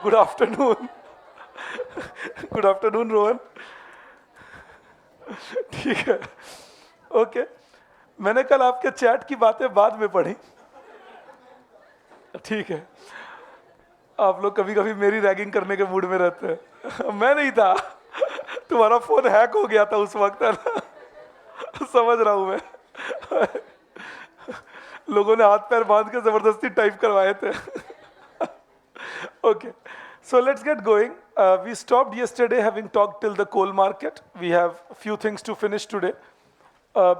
Good afternoon. Good afternoon Rohan. ठीक है. Okay. मैंने कल आपके चैट की बातें बाद में पढ़ी. ठीक है. आप लोग कभी कभी मेरी रैगिंग करने के मूड में रहते हैं. मैं नहीं था. तुम्हारा फोन हैक हो गया था उस वक्त, है ना. समझ रहा हूं मैं. लोगों ने हाथ पैर बांध के जबरदस्ती टाइप करवाए थे. Okay, so let's get going. We stopped yesterday having talked till the coal market. We have a few things to finish today. Uh,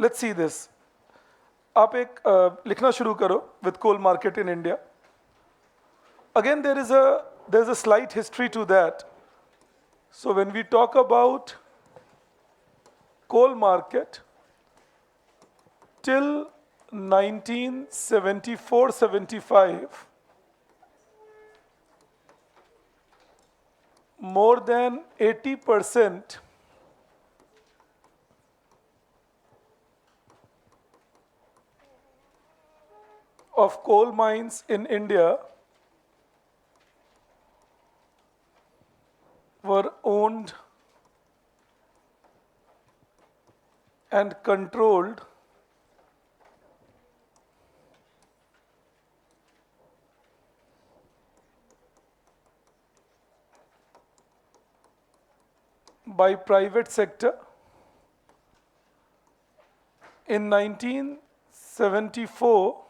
let's see this. आप एक लिखना शुरू करो with coal market in India. Again, there is a slight history to that. So when we talk about coal market till 1974-75, more than 80% of coal mines in India were owned and controlled by private sector. In 1974,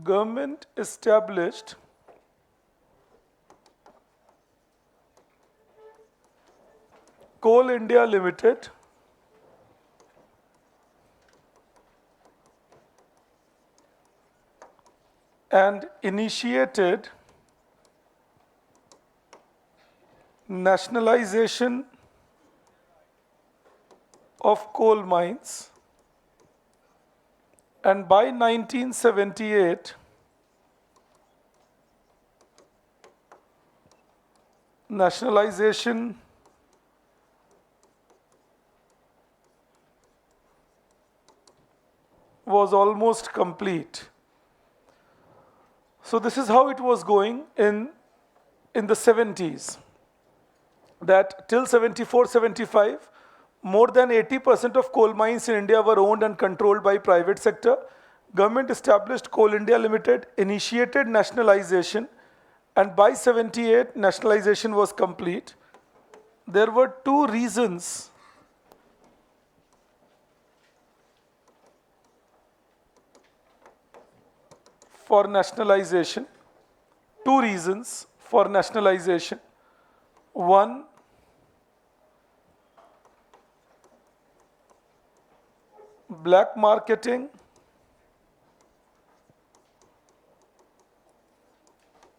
government established Coal India Limited and initiated nationalization of coal mines, and by 1978 nationalization was almost complete. So this is how it was going in the 70s, that till 74-75, more than 80% of coal mines in India were owned and controlled by private sector. Government established Coal India Limited, initiated nationalization, and by 78, nationalization was complete. There were two reasons for nationalization. Two reasons for nationalization. One, black marketing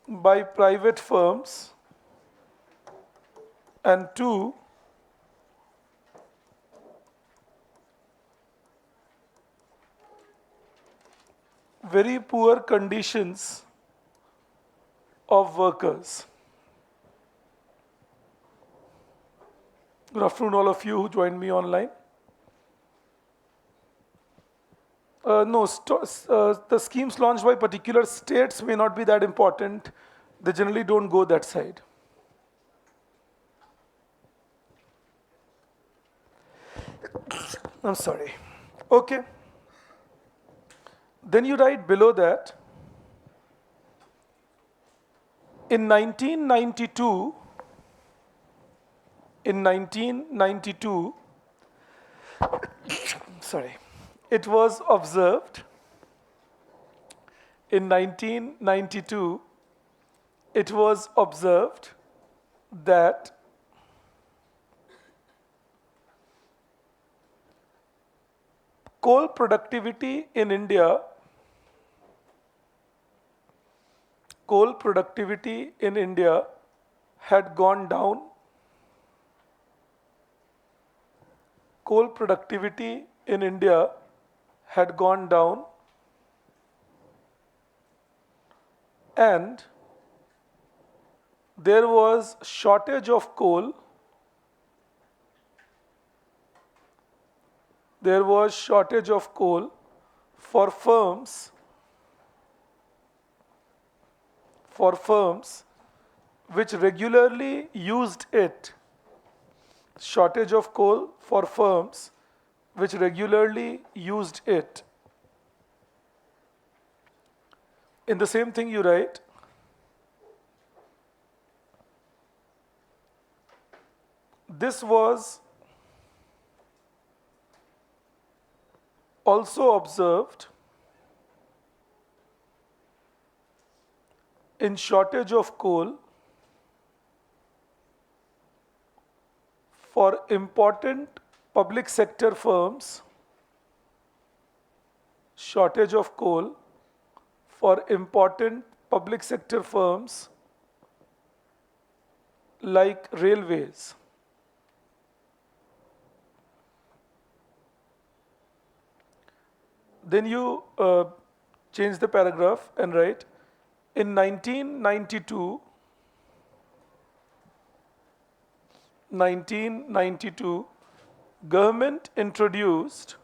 by private firms, and two, very poor conditions of workers. Good afternoon, all of you who joined me online. No, the schemes launched by particular states may not be that important. They generally don't go that side. I'm sorry. Okay. Then you write below that, in 1992, sorry, it was observed, in 1992, it was observed that coal productivity in India had gone down. Coal productivity in India had gone down, and there was shortage of coal. There was shortage of coal for firms for firms which regularly used it. Shortage of coal for firms which regularly used it. In the same thing you write, this was also observed in shortage of coal for important public sector firms, shortage of coal for important public sector firms like railways. Then you change the paragraph and write, in 1992, government introduced,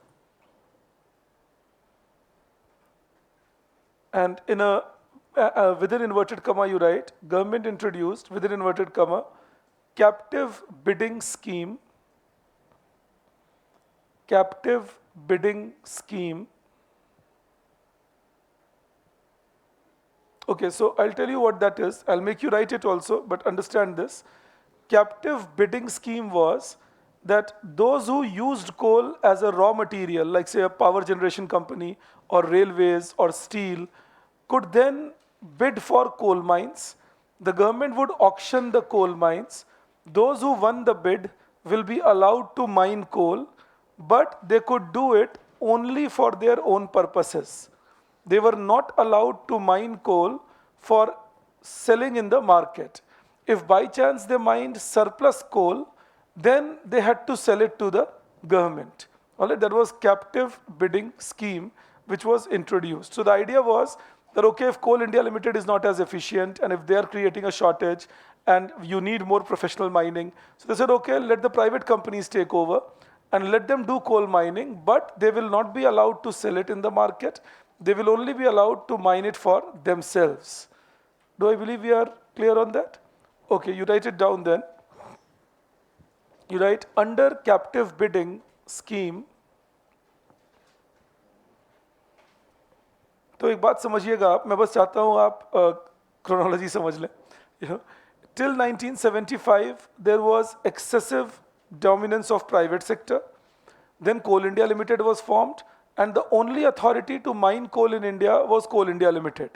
and in a within inverted comma you write, government introduced within inverted comma captive bidding scheme, captive bidding scheme. Okay, so I'll tell you what that is. I'll make you write it also, but understand this. Captive bidding scheme was that those who used coal as a raw material, like say a power generation company or railways or steel, could then bid for coal mines. The government would auction the coal mines. Those who won the bid will be allowed to mine coal, but they could do it only for their own purposes. They were not allowed to mine coal for selling in the market. If by chance they mined surplus coal, then they had to sell it to the government. All right, that was captive bidding scheme which was introduced. So the idea was that okay, if Coal India Limited is not as efficient and if they are creating a shortage and you need more professional mining, so they said okay, let the private companies take over and let them do coal mining, but they will not be allowed to sell it in the market. They will only be allowed to mine it for themselves. Do I believe we are clear on that? Okay, you write it down then. You write under captive bidding scheme. तो एक बात समझिएगा आप, मैं बस चाहता हूँ आप chronology समझ लें. You know, till 1975 there was excessive dominance of private sector. Then Coal India Limited was formed, and the only authority to mine coal in India was Coal India Limited.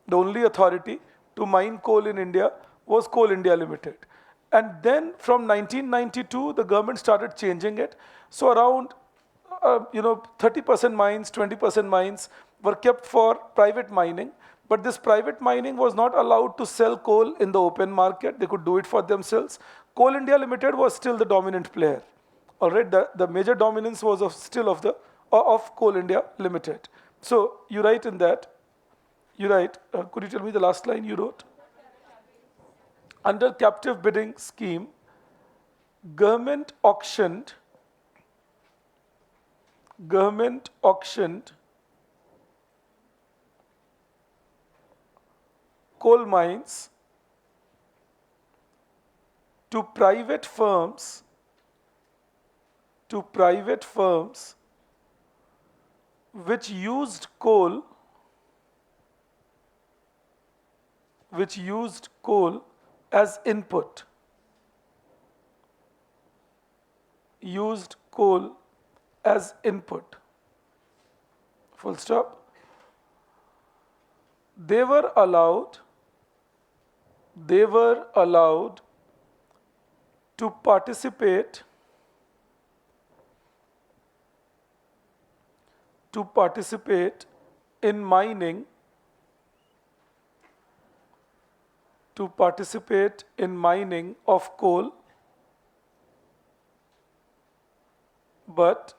The only authority to mine coal in India was Coal India Limited. And then from 1992, the government started changing it. So around 30% mines, 20% mines were kept for private mining. But this private mining was not allowed to sell coal in the open market. They could do it for themselves. Coal India Limited was still the dominant player. All right, the major dominance was of Coal India Limited. So you write in that, could you tell me the last line you wrote? Under captive bidding scheme, government auctioned coal mines to private firms which used coal as input. Used coal as input. Full stop. They were allowed to participate in mining of coal, but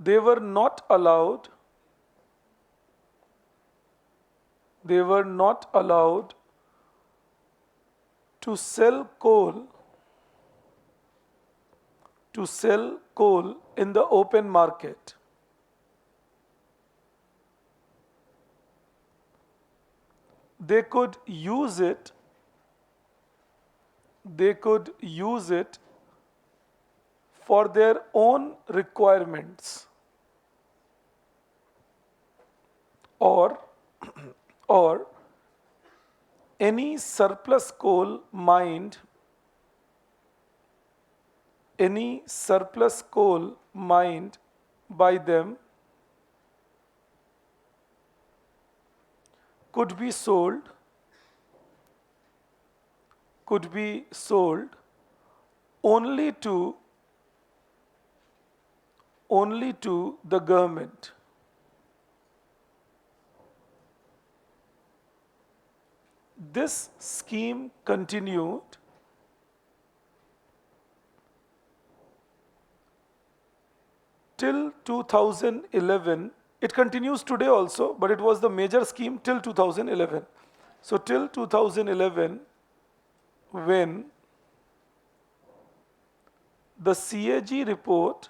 they were not allowed to sell coal in the open market. they could use it, they could use it for their own requirements, or or any surplus coal mined, any surplus coal mined by them could be sold, could be sold only to the government. This scheme continued till 2011. It continues today also, but it was the major scheme till 2011. So till 2011, when the CAG report,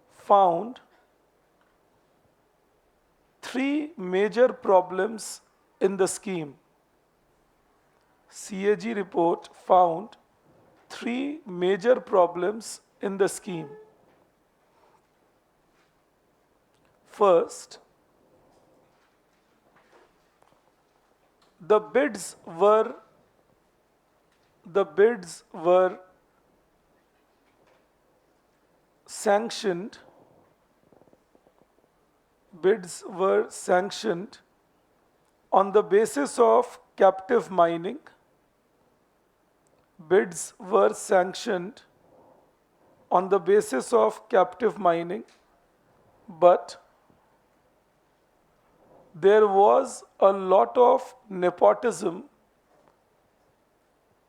found three major problems in the scheme. CAG report found three major problems in the scheme. First, the bids were sanctioned, on the basis of captive mining. Bids were sanctioned on the basis of captive mining, but there was a lot of nepotism.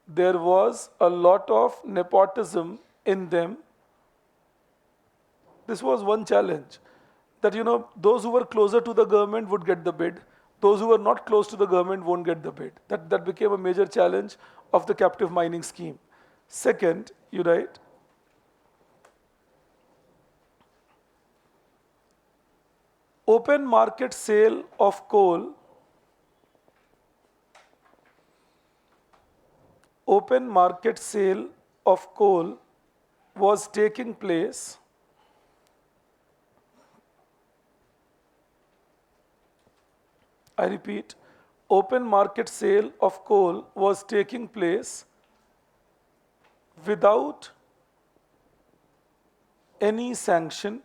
There was a lot of nepotism in them. This was one challenge, that those who were closer to the government would get the bid. Those who were not close to the government won't get the bid. That became a major challenge of the captive mining scheme. Second, you write, open market sale of coal, open market sale of coal was taking place I repeat, open market sale of coal was taking place without any sanction.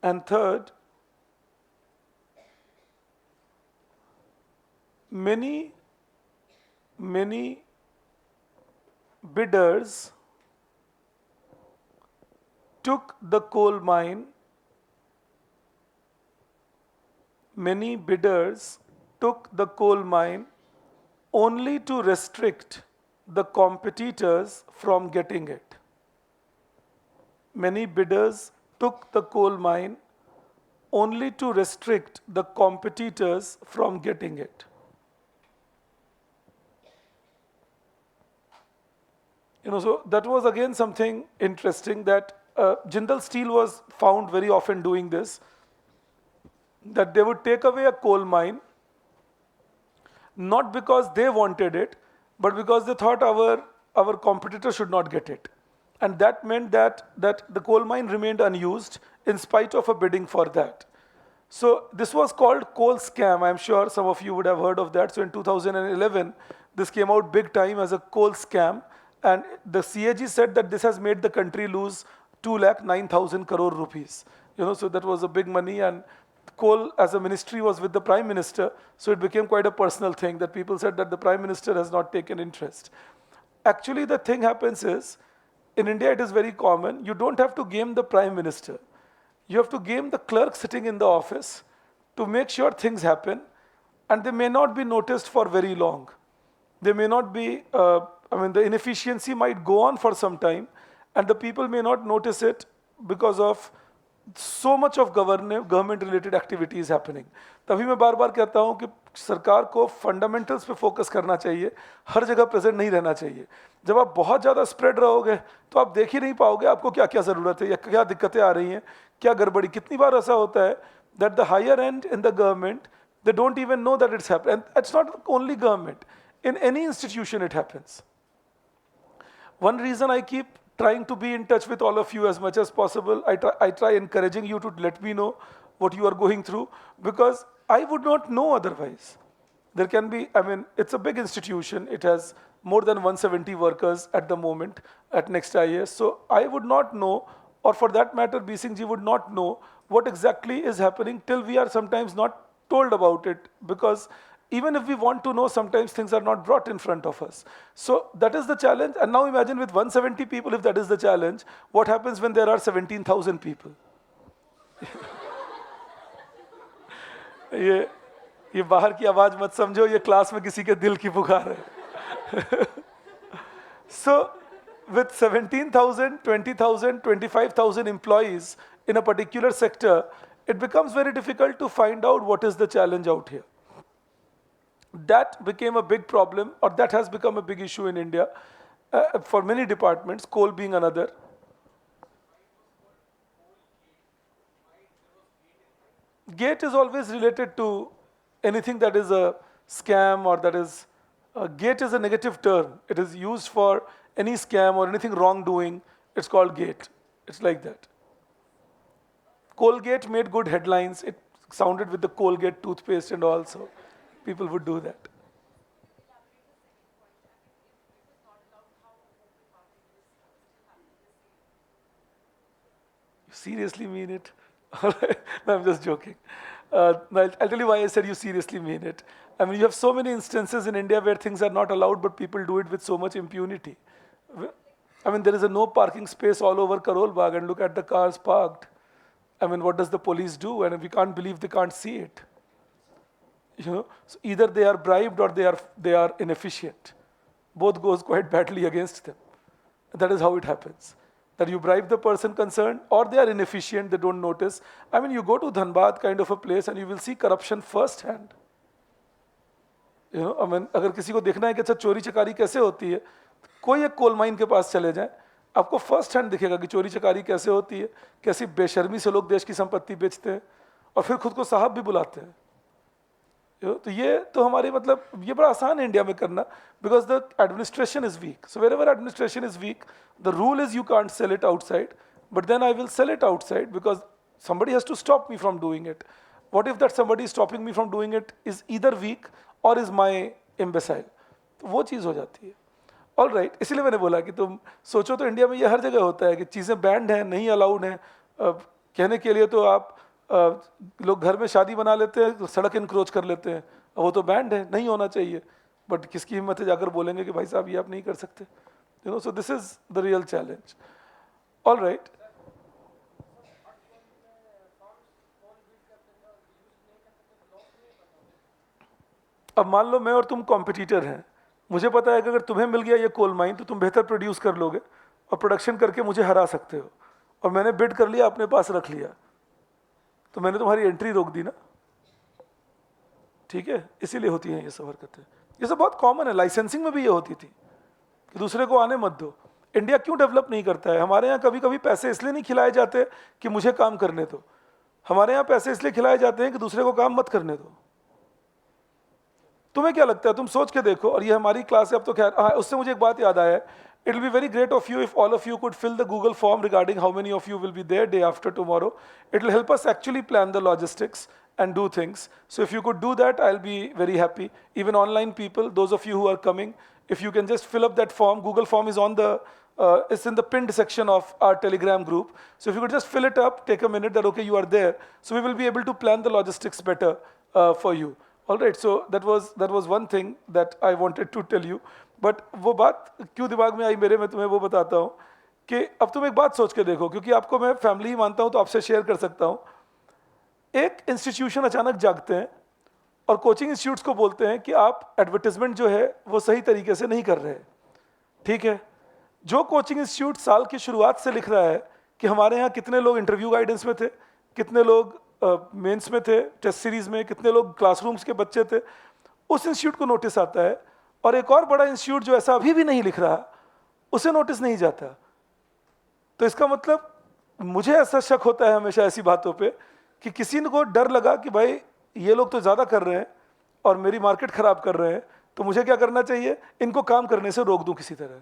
And third, many bidders took the coal mine. Many bidders took the coal mine only to restrict the competitors from getting it. Many bidders took the coal mine only to restrict the competitors from getting it. So that was again something interesting, that Jindal Steel was found very often doing this, that they would take away a coal mine not because they wanted it, but because they thought our competitor should not get it. And that meant that the coal mine remained unused in spite of a bidding for that. So this was called coal scam. I'm sure some of you would have heard of that. So in 2011, this came out big time as a coal scam. And the CAG said that this has made the country lose 2,09,000 crore rupees. So that was a big money, and coal as a ministry was with the Prime Minister, so it became quite a personal thing that people said that the Prime Minister has not taken interest. Actually, the thing happens is, in India it is very common, you don't have to game the Prime Minister. You have to game the clerk sitting in the office to make sure things happen, and they may not be noticed for very long. They may not be, the inefficiency might go on for some time, and the people may not notice it because of so much of government related activities happening. तभी मैं बार बार कहता हूं कि सरकार को fundamentals पे focus करना चाहिए, हर जगह प्रेजेंट नहीं रहना चाहिए। जब आप बहुत ज़्यादा स्प्रेड रहोगे तो आप देख ही नहीं पाओगे आपको क्या क्या ज़रूरत है या क्या दिक्कतें आ रही हैं, क्या गड़बड़ी। कितनी बार ऐसा होता है that the higher and in the government they don't even know that it's happened. And it's not only government, in any institution it happens. One reason I keep trying to be in touch with all of you as much as possible, I try encouraging you to let me know what you are going through, because I would not know otherwise. There can be, I mean, it's a big institution. It has more than 170 workers at the moment at Next IAS. So I would not know, or for that matter, B Singh ji would not know what exactly is happening till we are sometimes not told about it, because even if we want to know, sometimes things are not brought in front of us. So that is the challenge. And now imagine with 170 people, if that is the challenge, what happens when there are 17,000 people? ये बाहर की आवाज मत समझो, ये class में किसी के दिल की पुकार है। So with 17,000, 20,000, 25,000 employees in a particular sector, it becomes very difficult to find out what is the challenge out here. That became a big problem, or that has become a big issue in India for many departments, coal being another. Gate is always related to anything that is a scam, or that is, gate is a negative term. It is used for any scam or anything wrongdoing. It's called gate. It's like that. Colgate made good headlines. It sounded with the Colgate toothpaste and all, so people would do that. You seriously mean it? No, I'm just joking. No, I'll tell you why I said you seriously mean it. I mean, you have so many instances in India where things are not allowed, but people do it with so much impunity. I mean, there is a no parking space all over Karol Bagh, and look at the cars parked. I mean, what does the police do? And we can't believe they can't see it. So either they are bribed or they are inefficient. Both goes quite badly against them. That is how it happens. That you bribe the person concerned, or they are inefficient, they don't notice. I mean, you go to Dhanbad kind of a place and you will see corruption firsthand. I mean, अगर किसी को देखना है कि अच्छा चोरी चकारी कैसे होती है, कोई एक कोल माइन के पास चले जाए, आपको फर्स्ट हैंड दिखेगा कि चोरी चकारी कैसे होती है, कैसी बेशर्मी से लोग देश की संपत्ति बेचते हैं और फिर खुद को साहब भी बुलाते हैं। तो ये तो हमारे मतलब ये बड़ा आसान है इंडिया में करना, because the administration is weak. So wherever administration is weak, the rule is you can't sell it outside, but then I will sell it outside because somebody has to stop me from doing it. What if that somebody stopping me from doing it is either weak or is my imbecile? तो वो चीज़ हो जाती है. All right, इसलिए मैंने बोला कि तुम सोचो तो इंडिया में ये हर जगह होता है कि चीज़ें बैंड हैं, नहीं अलाउड हैं. कहने के लिए तो आप लोग घर में शादी बना लेते हैं, सड़क इनक्रोच कर लेते हैं, वो तो बैंड है, नहीं होना चाहिए. बट किसकी हिम्मत है जाकर बोलेंगे कि भाई साहब ये आप नहीं कर सकते. सो this is the real challenge. All right. अब मान लो मैं और तुम कॉम्पिटिटर हैं, मुझे पता है कि अगर तुम्हें मिल गया ये कोल माइन तो तुम बेहतर प्रोड्यूस कर लोगे और प्रोडक्शन करके मुझे हरा सकते हो, और मैंने बिड कर लिया, अपने पास रख लिया, तो मैंने तुम्हारी एंट्री रोक दी ना. ठीक है, इसीलिए होती हैं ये सब हरकतें. ये सब बहुत कॉमन है, लाइसेंसिंग में भी ये होती थी कि दूसरे को आने मत दो. इंडिया क्यों डेवलप नहीं करता है? हमारे यहाँ कभी कभी पैसे इसलिए नहीं खिलाए जाते कि मुझे काम करने दो, हमारे यहाँ पैसे इसलिए खिलाए जाते हैं कि दूसरे को काम मत करने दो. तुम्हें क्या लगता है? तुम सोच के देखो. और ये हमारी क्लास है अब तो खैर. हाँ, उससे मुझे एक बात याद आया है. It will be very great of you if all of you could fill the Google form regarding how many of you will be there day after tomorrow. It will help us actually plan the logistics and do things. So if you could do that, I'll be very happy. Even online people, those of you who are coming, if you can just fill up that form. Google form is on the, it's in the pinned section of our Telegram group. So if you could just fill it up, take a minute that, okay, you are there. So we will be able to plan the logistics better for you. All right, so that was one thing that I wanted to tell you. But वो बात क्यों दिमाग में आई मेरे, मैं तुम्हें वो बताता हूँ कि अब तुम एक बात सोच के देखो, क्योंकि आपको मैं फैमिली ही मानता हूँ तो आपसे शेयर कर सकता हूँ. एक इंस्टीट्यूशन अचानक जागते हैं और कोचिंग इंस्टीट्यूट्स को बोलते हैं कि आप एडवर्टाइजमेंट जो है वो सही तरीके से नहीं कर रहे. ठीक है, जो कोचिंग इंस्टीट्यूट साल की शुरुआत से लिख रहा है कि हमारे यहाँ कितने लोग इंटरव्यू गाइडेंस में थे, कितने लोग मेंस में थे, टेस्ट सीरीज में, कितने लोग क्लासरूम्स के बच्चे थे, उस इंस्टीट्यूट को नोटिस आता है। और एक और बड़ा इंस्टीट्यूट जो ऐसा अभी भी नहीं लिख रहा, उसे नोटिस नहीं जाता। तो इसका मतलब मुझे ऐसा शक होता है हमेशा ऐसी बातों पे कि किसी को डर लगा कि भाई ये लोग तो ज़्यादा कर रहे हैं और मेरी मार्केट ख़राब कर रहे हैं, तो मुझे क्या करना चाहिए, इनको काम करने से रोक दूं किसी तरह।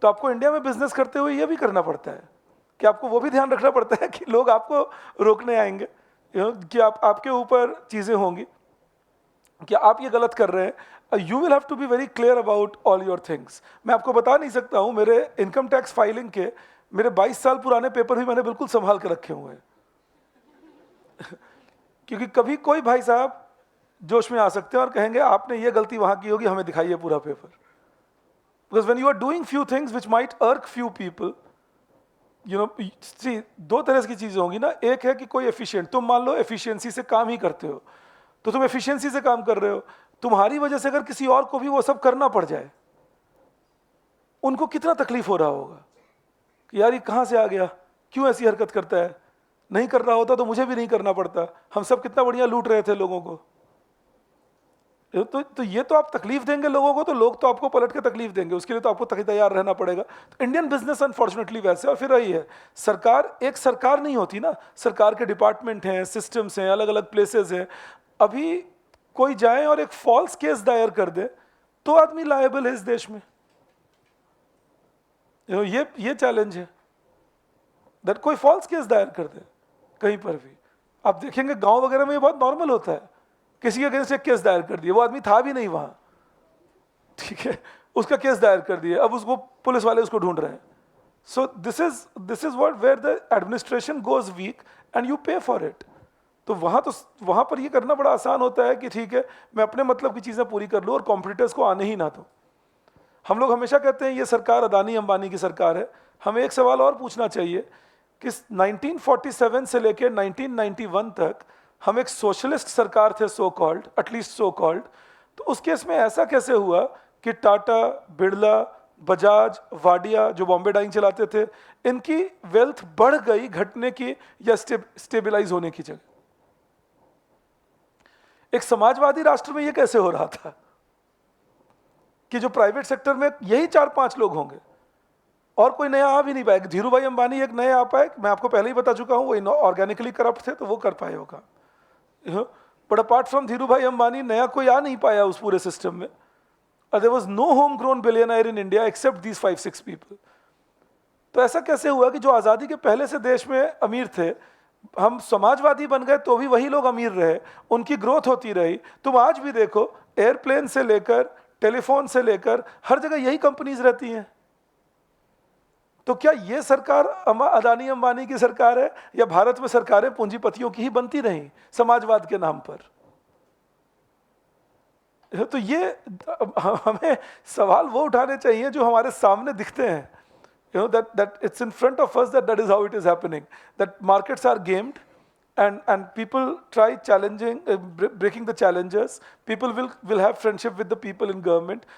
तो आपको इंडिया में बिजनेस करते हुए ये भी करना पड़ता है कि आपको वो भी ध्यान रखना पड़ता है कि लोग आपको रोकने आएंगे, कि आपके ऊपर चीज़ें होंगी कि आप ये गलत कर रहे हैं। You will have to be very clear about all your things. मैं आपको बता नहीं सकता हूँ, मेरे इनकम टैक्स फाइलिंग के मेरे 22 साल पुराने पेपर भी मैंने बिल्कुल संभाल के रखे हुए हैं क्योंकि कभी कोई भाई साहब जोश में आ सकते हैं और कहेंगे आपने ये गलती वहाँ की होगी, हमें दिखाइए पूरा paper. Because when you are doing few things which might irk few people, you know, see दो तरह की चीज़ें होंगी ना। एक है कि कोई एफिशिएंट, तुम मान लो एफिशिएंसी से काम ही करते हो, तो तुम एफिशिएंसी से काम कर रहे हो, तुम्हारी वजह से अगर किसी और को भी वो सब करना पड़ जाए, उनको कितना तकलीफ हो रहा होगा कि यार ये कहाँ से आ गया, क्यों ऐसी हरकत करता है, नहीं कर रहा होता तो मुझे भी नहीं करना पड़ता, हम सब कितना बढ़िया लूट रहे थे लोगों को। तो ये तो आप तकलीफ देंगे लोगों को, तो लोग तो आपको पलट के तकलीफ देंगे, उसके लिए तो आपको तैयार रहना पड़ेगा। तो इंडियन बिजनेस अनफॉर्चुनेटली वैसे। और फिर वही है, सरकार एक सरकार नहीं होती ना, सरकार के डिपार्टमेंट हैं, सिस्टम्स हैं, अलग अलग प्लेसेस हैं। अभी कोई जाए और एक फॉल्स केस दायर कर दे तो आदमी लायबल है इस देश में। ये चैलेंज है दैट कोई फॉल्स केस दायर कर दे कहीं पर भी। आप देखेंगे गांव वगैरह में ये बहुत नॉर्मल होता है, किसी के अगेंस्ट एक केस दायर कर दिया, वो आदमी था भी नहीं वहां, ठीक है, उसका केस दायर कर दिया, अब उसको पुलिस वाले उसको ढूंढ रहे हैं। So this is what where the administration goes weak and you pay for it. तो वहां पर ये करना बड़ा आसान होता है कि ठीक है, मैं अपने मतलब की चीजें पूरी कर लूँ और कॉम्पिटिटर्स को आने ही ना दूं। हम लोग हमेशा कहते हैं ये सरकार अदानी अंबानी की सरकार है। हमें एक सवाल और पूछना चाहिए कि 1947 से लेकर 1991 तक हम एक सोशलिस्ट सरकार थे, so called, at least so called. तो उस केस में ऐसा कैसे हुआ कि टाटा, बिरला, बजाज, वाडिया जो बॉम्बे डाइंग चलाते थे, इनकी वेल्थ बढ़ गई घटने की या स्टेबलाइज होने की जगह? एक समाजवादी राष्ट्र में यह कैसे हो रहा था कि जो प्राइवेट सेक्टर में यही 4-5 लोग होंगे और कोई नया आ भी नहीं पाएगा? धीरू भाई अंबानी एक नया आ पाए, मैं आपको पहले ही बता चुका हूं, वो ऑर्गेनिकली करप्ट थे तो वो कर पाए होगा। बट अपार्ट फ्रॉम धीरू भाई अंबानी नया कोई आ नहीं पाया उस पूरे सिस्टम में। There was no home grown billionaire in India except these 5-6 people. तो ऐसा कैसे हुआ कि जो आज़ादी के पहले से देश में अमीर थे, हम समाजवादी बन गए तो भी वही लोग अमीर रहे, उनकी ग्रोथ होती रही। तुम आज भी देखो, एयरप्लेन से लेकर टेलीफोन से लेकर हर जगह यही कंपनीज रहती हैं। तो क्या ये सरकार अदानी अंबानी की सरकार है, या भारत में सरकारें पूंजीपतियों की ही बनती रहीं समाजवाद के नाम पर? तो ये हमें सवाल वो उठाने चाहिए जो हमारे सामने दिखते हैं, that it's in front of us, that is how it is happening, that markets are gamed and people try challenging, breaking the challengers. People will have friendship with the people in government.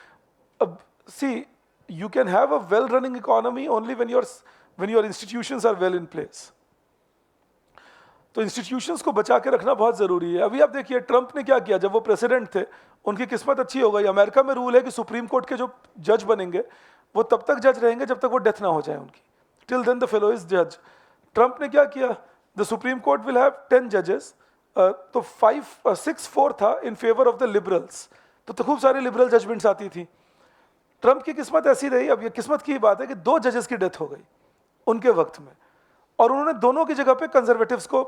See, you can have a well running economy only when your institutions are well in place. तो institutions को बचा के रखना बहुत ज़रूरी है। अभी आप देखिए ट्रंप ने क्या किया, जब वो प्रेसिडेंट थे उनकी किस्मत अच्छी हो गई। अमेरिका में रूल है कि सुप्रीम कोर्ट के जो जज बनेंगे वो तब तक जज रहेंगे जब तक वो डेथ ना हो जाए उनकी, till then the fellow is जज। ट्रंप ने क्या किया, the supreme court will have 10 जजेस, तो 6-4 था in favour of the liberals, तो खूब सारी लिबरल जजमेंट्स आती थी। ट्रंप की किस्मत ऐसी रही, अब ये किस्मत की बात है कि 2 जजेस की डेथ हो गई उनके वक्त में, और उन्होंने दोनों की जगह पे कंजर्वेटिव्स को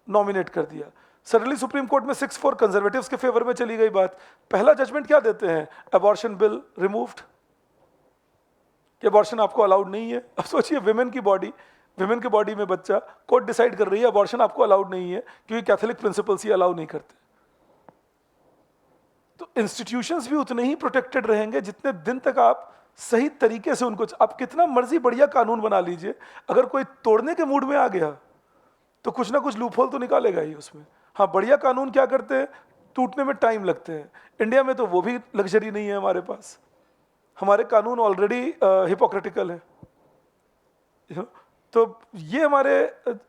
नॉमिनेट कर दिया। सडनली सुप्रीम कोर्ट में 6-4 कंजर्वेटिव्स के फेवर में चली गई बात। पहला जजमेंट क्या देते हैं, अबॉर्शन बिल रिमूव्ड, कि अबॉर्शन आपको अलाउड नहीं है। अब सोचिए विमेन की बॉडी में बच्चा, कोर्ट डिसाइड कर रही है अबॉर्शन आपको अलाउड नहीं है क्योंकि कैथोलिक प्रिंसिपल्स ही अलाउ नहीं करते। तो इंस्टीट्यूशंस भी उतने ही प्रोटेक्टेड रहेंगे जितने दिन तक आप सही तरीके से उनको, आप कितना मर्जी बढ़िया कानून बना लीजिए, अगर कोई तोड़ने के मूड में आ गया तो कुछ ना कुछ लूपहोल तो निकालेगा ही उसमें। हाँ, बढ़िया कानून क्या करते हैं, टूटने में टाइम लगते हैं। इंडिया में तो वो भी लग्जरी नहीं है हमारे पास, हमारे कानून ऑलरेडी हिपोक्रेटिकल है। तो ये हमारे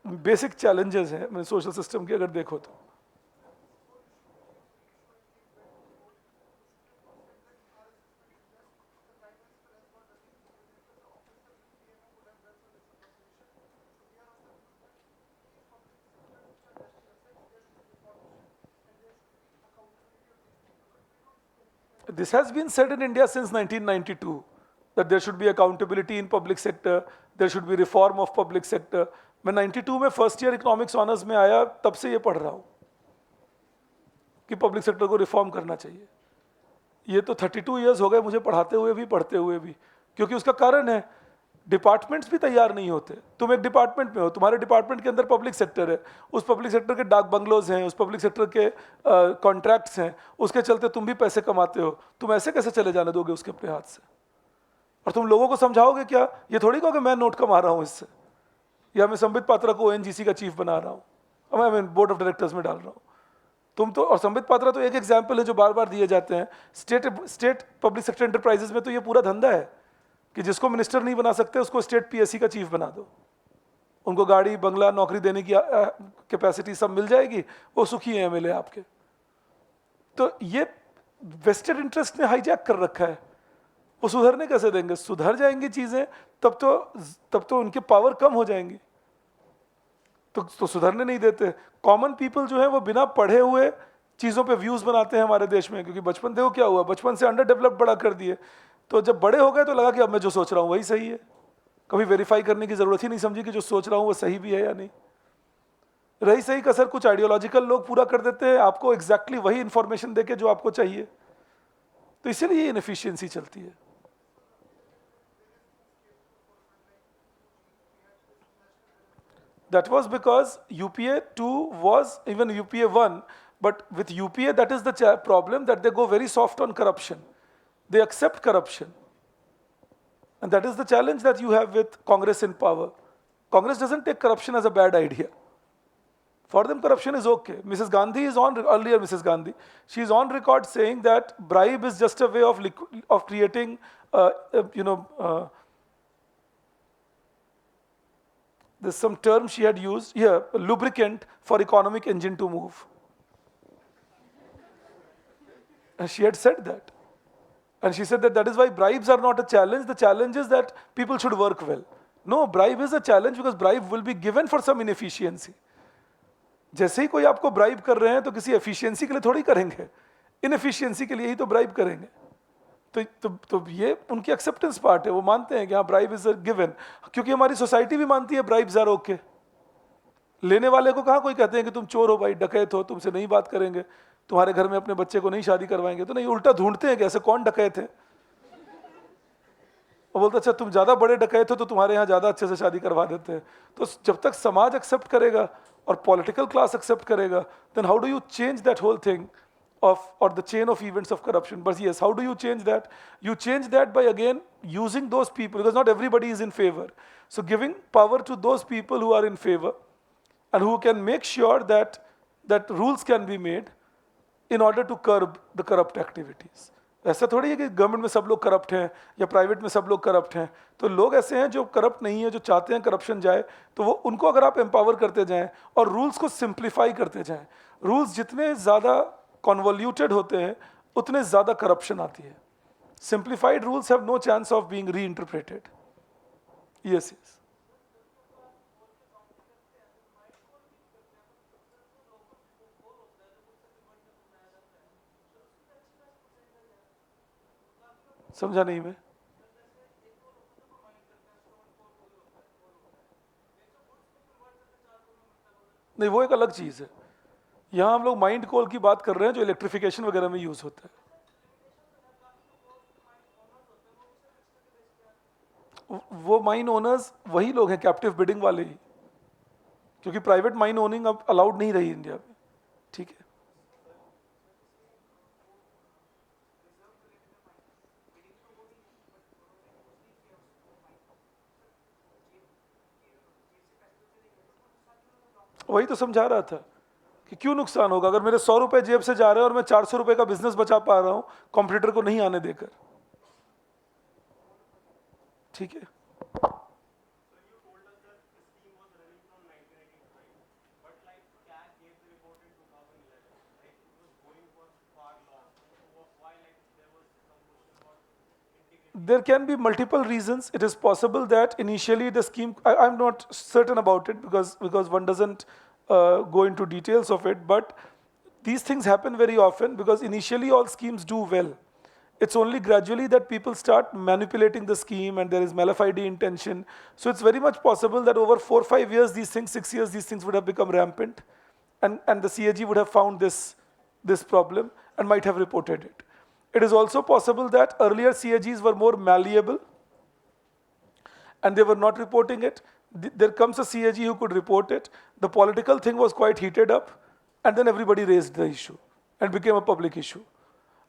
बेसिक चैलेंजेस हैं सोशल सिस्टम के, अगर देखो तो। This has been said in India since 1992 that there should be accountability in public sector, there should be reform of public sector. मैं 92 में फर्स्ट ईयर इकोनॉमिक्स ऑनर्स में आया, तब से ये पढ़ रहा हूँ कि पब्लिक सेक्टर को रिफॉर्म करना चाहिए। ये तो 32 इयर्स हो गए मुझे पढ़ाते हुए भी, पढ़ते हुए भी, क्योंकि उसका कारण है डिपार्टमेंट्स भी तैयार नहीं होते। तुम एक डिपार्टमेंट में हो, तुम्हारे डिपार्टमेंट के अंदर पब्लिक सेक्टर है, उस पब्लिक सेक्टर के डाक बंगलोज हैं, उस पब्लिक सेक्टर के कॉन्ट्रैक्ट्स हैं, उसके चलते तुम भी पैसे कमाते हो। तुम ऐसे कैसे चले जाने दोगे उसके अपने हाथ से? और तुम लोगों को समझाओगे क्या? ये थोड़ी कहोगे मैं नोट कमा रहा हूँ इससे, या मैं संबित पात्रा को ओएनजीसी का चीफ बना रहा हूँ, मैं बोर्ड ऑफ डायरेक्टर्स में डाल रहा हूँ। तुम तो, और संबित पात्रा तो एक एग्जाम्पल है जो बार बार दिए जाते हैं। स्टेट पब्लिक सेक्टर एंटरप्राइजेस में तो ये पूरा धंधा है कि जिसको मिनिस्टर नहीं बना सकते उसको स्टेट पीएससी का चीफ बना दो, उनको गाड़ी बंगला नौकरी देने की कैपेसिटी सब मिल जाएगी, वो सुखी है एमएलए आपके। तो ये वेस्टेड इंटरेस्ट ने हाईजैक कर रखा है। वो सुधरने कैसे देंगे? सुधर जाएंगी चीजें तब तो उनके पावर कम हो जाएंगी, तो सुधरने नहीं देते। कॉमन पीपल जो है वो बिना पढ़े हुए चीजों पे व्यूज बनाते हैं हमारे देश में, क्योंकि बचपन देखो क्या हुआ, बचपन से अंडर डेवलप्ड बड़ा कर दिए, तो जब बड़े हो गए तो लगा कि अब मैं जो सोच रहा हूँ वही सही है। कभी वेरीफाई करने की जरूरत ही नहीं समझी कि जो सोच रहा हूँ वो सही भी है या नहीं। रही सही कसर कुछ आइडियोलॉजिकल लोग पूरा कर देते हैं आपको एग्जैक्टली वही इंफॉर्मेशन देके जो आपको चाहिए, तो इसीलिए इनएफिशिएंसी चलती है। That was because UPA 2 was even UPA 1, but with UPA that is the problem that they go very soft on corruption. They accept corruption. And that is the challenge that you have with Congress in power. Congress doesn't take corruption as a bad idea. For them, corruption is okay. Mrs. Gandhi is on, earlier Mrs. Gandhi, she is on record saying that bribe is just a way of creating, there's some term she had used here, lubricant for economic engine to move. And she had said that. And she said that that is why bribes are not a challenge. The challenge is that people should work well. No, bribe is a challenge because bribe will be given for some inefficiency. जैसे ही कोई आपको bribe कर रहे हैं तो किसी efficiency के लिए थोड़ी करेंगे, इनएफिशिएंसी के लिए ही तो ब्राइब करेंगे। तो ये उनकी एक्सेप्टेंस पार्ट है, वो मानते हैं कि हाँ ब्राइब इज गिवन, क्योंकि हमारी सोसाइटी भी मानती है ब्राइब्स आर ओके। लेने वाले को कहाँ कोई कहते हैं कि तुम चोर हो भाई, डकैत हो, तुमसे नहीं बात करेंगे, तुम्हारे घर में अपने बच्चे को नहीं शादी करवाएंगे, तो नहीं, उल्टा ढूंढते हैं कि ऐसे कौन डकैत है। और बोलते अच्छा तुम ज्यादा बड़े डकैत हो तो तुम्हारे यहाँ ज्यादा अच्छे से शादी करवा देते हैं। तो जब तक समाज एक्सेप्ट करेगा और पॉलिटिकल क्लास एक्सेप्ट करेगा, then how do you change that whole thing or the chain of events of corruption? But yes, how do you change that? You change that by again using those people, because not everybody is in favor. So giving power to those people who are in favor and who can make sure that rules can be made in order to curb the corrupt activities. ऐसा थोड़ी है कि government में सब लोग corrupt हैं या private में सब लोग करप्ट हैं। तो लोग ऐसे हैं जो करप्ट नहीं है, जो चाहते हैं करप्शन जाए, तो वो उनको अगर आप एम्पावर करते जाएं और रूल्स को सिंप्लीफाई करते जाएं, रूल्स जितने ज़्यादा कॉन्वोल्यूटेड होते हैं उतने ज़्यादा करप्शन आती है। Simplified rules have no chance of being reinterpreted. Yes yes, समझा नहीं मैं। नहीं, वो एक अलग चीज़ है। यहाँ हम लोग माइंड कोल की बात कर रहे हैं जो इलेक्ट्रिफिकेशन वगैरह में यूज होता है। वो माइन ओनर्स वही लोग हैं, कैप्टिव बिडिंग वाले ही, क्योंकि प्राइवेट माइन ओनिंग अब अलाउड नहीं रही इंडिया में। ठीक है, वही तो समझा रहा था कि क्यों नुकसान होगा अगर मेरे 100 रुपए जेब से जा रहे हैं और मैं 400 रुपए का बिजनेस बचा पा रहा हूं कॉम्पिटिटर को नहीं आने देकर। ठीक है, There can be multiple reasons. It is possible that initially the scheme, I'm not certain about it because one doesn't go into details of it, but these things happen very often because initially all schemes do well. It's only gradually that people start manipulating the scheme and there is malafide intention. So it's very much possible that over 4 or 5 years, these things, 6 years, these things would have become rampant, and the CAG would have found this problem and might have reported it. It is also possible that earlier CAGs were more malleable and they were not reporting it. There comes a CAG who could report it. The political thing was quite heated up, and then everybody raised the issue and became a public issue.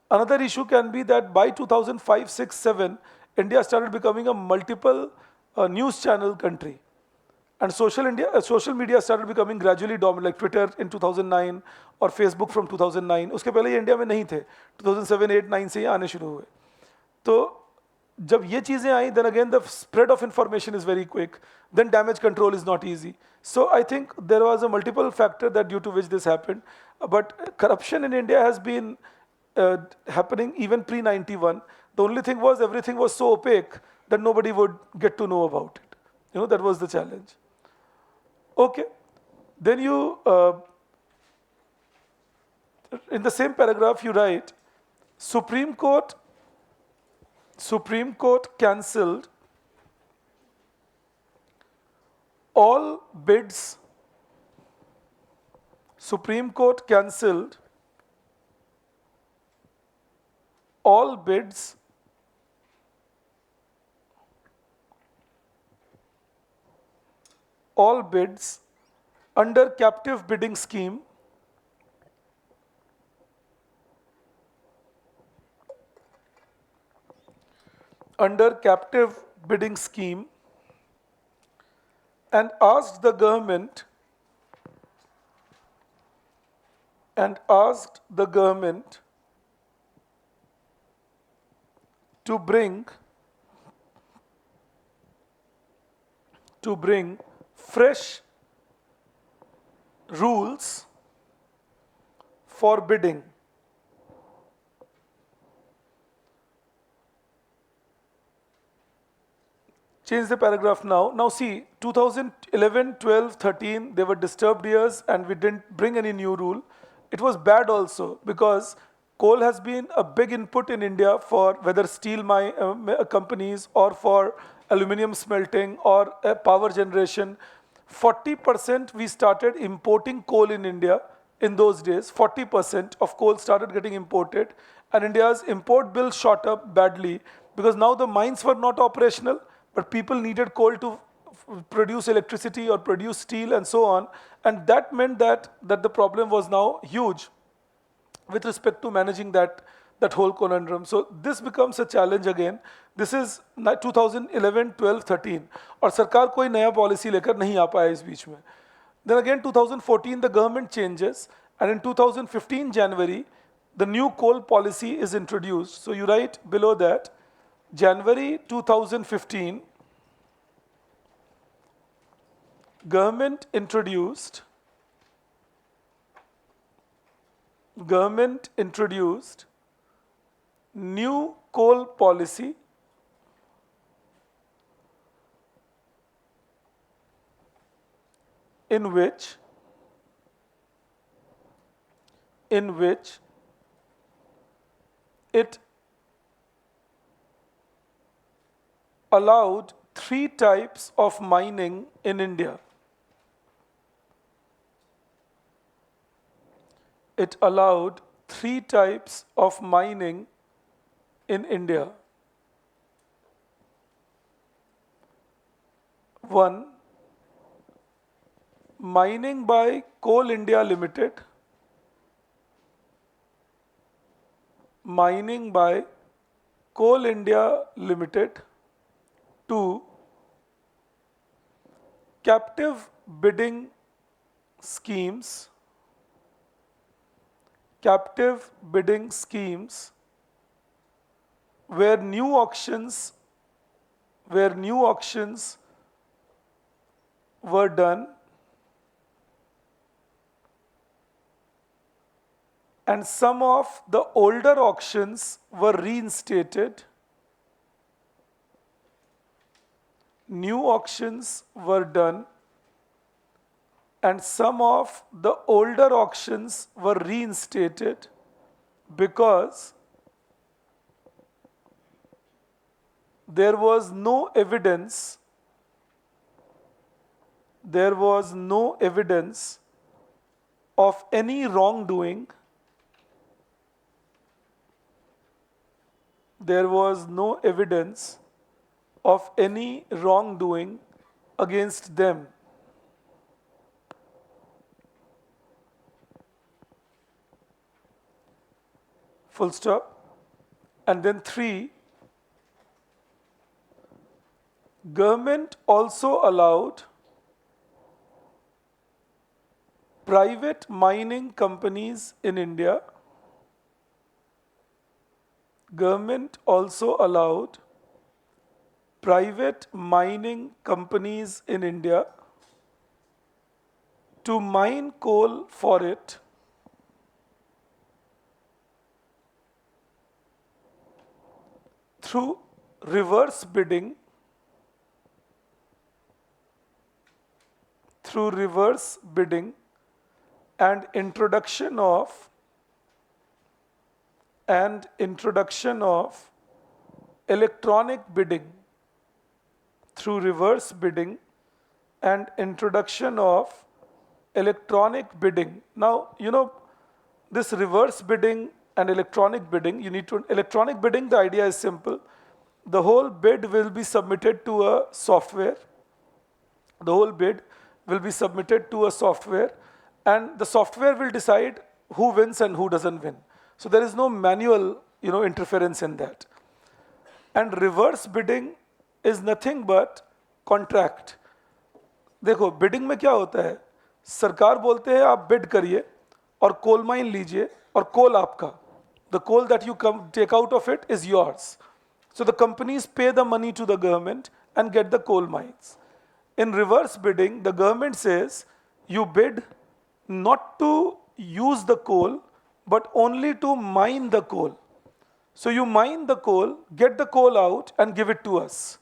Another issue can be that by 2005, 6, 7, India started becoming a multiple news channel country. And social media started becoming gradually dominant, like Twitter in 2009 और Facebook from 2009. उसके पहले ये India में नहीं थे. 2007, 8, 9 से ये आने शुरू हुए. तो जब ये चीज़ें आई, then again the spread of information is very quick. Then damage control is not easy. So I think there was a multiple factor that due to which this happened. But corruption in India has been happening even pre-91. The only thing was everything was so opaque that nobody would get to know about it. That was the challenge. Okay, then you, in the same paragraph you write, Supreme Court cancelled all bids. Supreme Court cancelled all bids under captive bidding scheme and asked the government to bring fresh rules for bidding. Change the paragraph now. Now see, 2011, 12, 13, they were disturbed years and we didn't bring any new rule. It was bad also because coal has been a big input in India for whether steel companies or for aluminium smelting or power generation. 40% we started importing coal in India in those days. 40% of coal started getting imported, and India's import bill shot up badly because now the mines were not operational, but people needed coal to produce electricity or produce steel and so on, and that meant that the problem was now huge with respect to managing that whole conundrum. So this becomes a challenge again. This is 2011, 12, 13 और सरकार कोई नया policy लेकर नहीं आ पाया इस बीच में. Then again 2014 the government changes, and in 2015 January the new coal policy is introduced. So you write below that January 2015 government introduced new coal policy in which it allowed 3 types of mining in India. It allowed 3 types of mining in India. 1, mining by Coal India Limited. Mining by Coal India Limited. 2, captive bidding schemes. Captive bidding schemes where new auctions were done and some of the older auctions were reinstated new auctions were done and some of the older auctions were reinstated because there was no evidence there was no evidence of any wrongdoing. There was no evidence of any wrongdoing against them. Full stop. And then 3, government also allowed private mining companies in India. Government also allowed private mining companies in India to mine coal for it through reverse bidding and introduction of electronic bidding through reverse bidding and introduction of electronic bidding. Now, this reverse bidding and electronic bidding, electronic bidding, the idea is simple. The whole bid will be submitted to a software. The whole bid will be submitted to a software, and the software will decide who wins and who doesn't win. So there is no manual, interference in that. And reverse bidding is nothing but contract. देखो bidding में क्या होता है, सरकार बोलते हैं आप bid करिए और कोल माइन लीजिए और कोल आपका, the coal that you take out of it is yours. So the companies pay the money to the government and get the coal mines. In reverse bidding, the government says you bid not to use the coal but only to mine the coal. So you mine the coal, get the coal out and give it to us.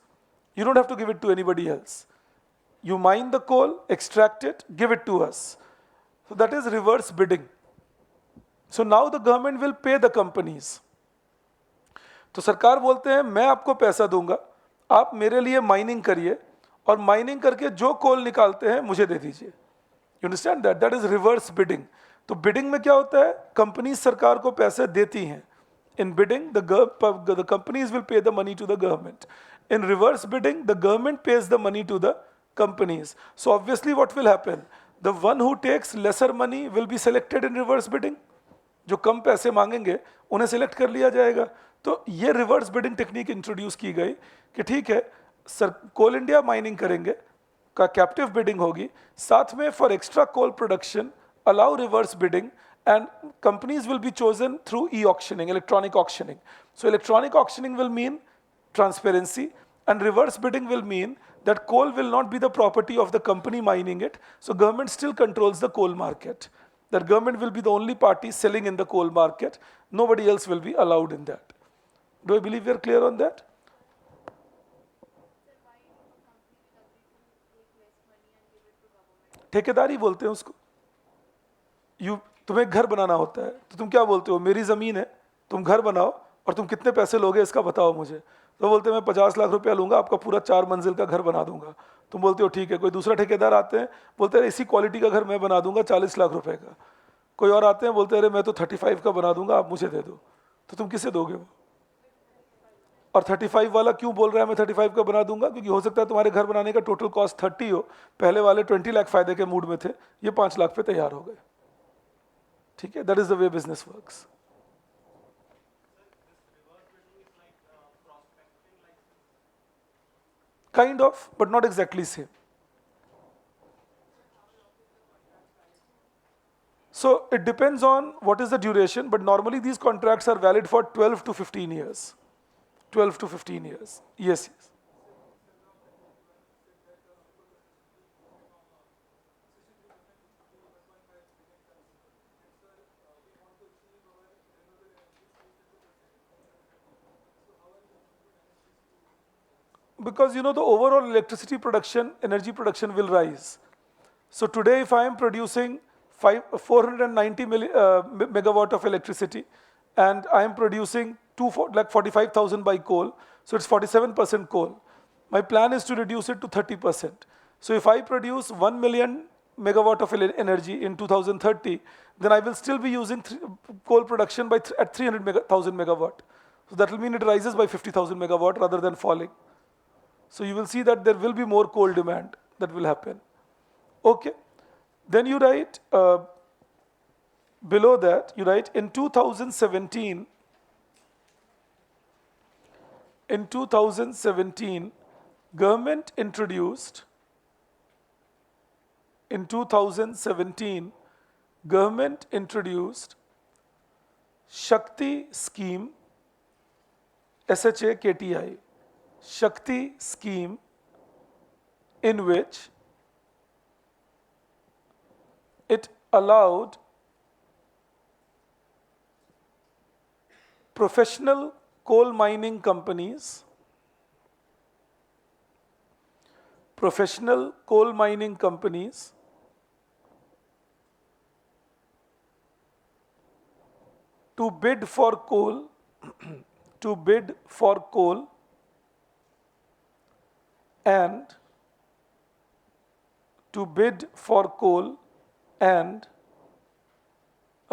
You don't have to give it to anybody else. You mine the coal, extract it, give it to us. So that is reverse bidding. So now the government will pay the companies. तो सरकार बोलते हैं मैं आपको पैसा दूंगा, आप मेरे लिए माइनिंग करिए और माइनिंग करके जो कोल निकालते हैं मुझे दे दीजिए. You understand that? That is reverse bidding. तो बिडिंग में क्या होता है, कंपनी सरकार को पैसे देती हैं. In bidding, the companies will pay the money to the government. In reverse bidding, the government pays the money to the companies. So obviously what will happen? The one who takes lesser money will be selected in reverse bidding. जो कम पैसे मांगेंगे उन्हें select कर लिया जाएगा. तो ये reverse bidding technique introduce की गई कि ठीक है सर, कोल इंडिया माइनिंग करेंगे का कैप्टिव बिडिंग होगी, साथ में for extra coal production allow reverse bidding, and companies will be chosen through e-auctioning, electronic auctioning. So electronic auctioning will mean transparency, and reverse bidding will mean that coal will not be the property of the company mining it. So government still controls the coal market. That government will be the only party selling in the coal market. Nobody else will be allowed in that. Do I believe we are clear on that? ठेकेदारी बोलते हैं उसको. तुम्हें घर बनाना होता है तो तुम क्या बोलते हो, मेरी ज़मीन है, तुम घर बनाओ और तुम कितने पैसे लोगे इसका बताओ मुझे. तो बोलते हैं मैं 50 लाख रुपया लूंगा, आपका पूरा 4 मंजिल का घर बना दूंगा. तुम बोलते हो ठीक है. कोई दूसरा ठेकेदार आते हैं, बोलते हैं इसी क्वालिटी का घर मैं बना दूंगा 40 लाख रुपए का. कोई और आते हैं, बोलते हैं अरे मैं तो 35 का बना दूंगा, आप मुझे दे दो. तो तुम किसे दोगे वो? और 35 वाला क्यों बोल रहा है मैं 35 का बना दूंगा? क्योंकि हो सकता है तुम्हारे घर बनाने का टोटल कॉस्ट 30 हो, पहले वाले 20 लाख फायदे के मूड में थे, ये 5 लाख पे तैयार हो गए. ठीक है, that is the way business works. Kind of, but not exactly same. So it depends on what is the duration, but normally these contracts are valid for 12 to 15 years. 12 to 15 years. Yes, yes. because the overall electricity production, energy production will rise. So today, if I am producing 490 megawatt of electricity, and I am producing like 45,000 by coal, so it's 47% coal. My plan is to reduce it to 30%. So if I produce 1 million megawatt of energy in 2030, then I will still be using coal production at 300,000 megawatt. So that will mean it rises by 50,000 megawatt rather than falling. So you will see that there will be more coal demand that will happen. Okay. Then you write, below that, you write in 2017, government introduced, in 2017, government introduced Shakti scheme, SHAKTI, Shakti scheme, in which it allowed professional coal mining companies, to bid for coal, to bid for coal and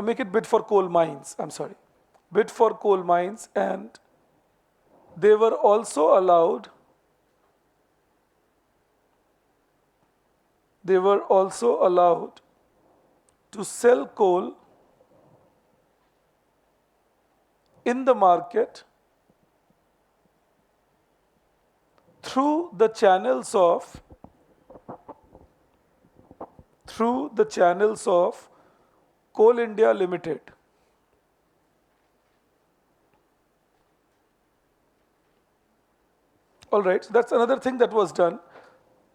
make it bid for coal mines, I'm sorry, bid for coal mines, and they were also allowed to sell coal in the market through the channels of Coal India Limited. All right, so that's another thing that was done.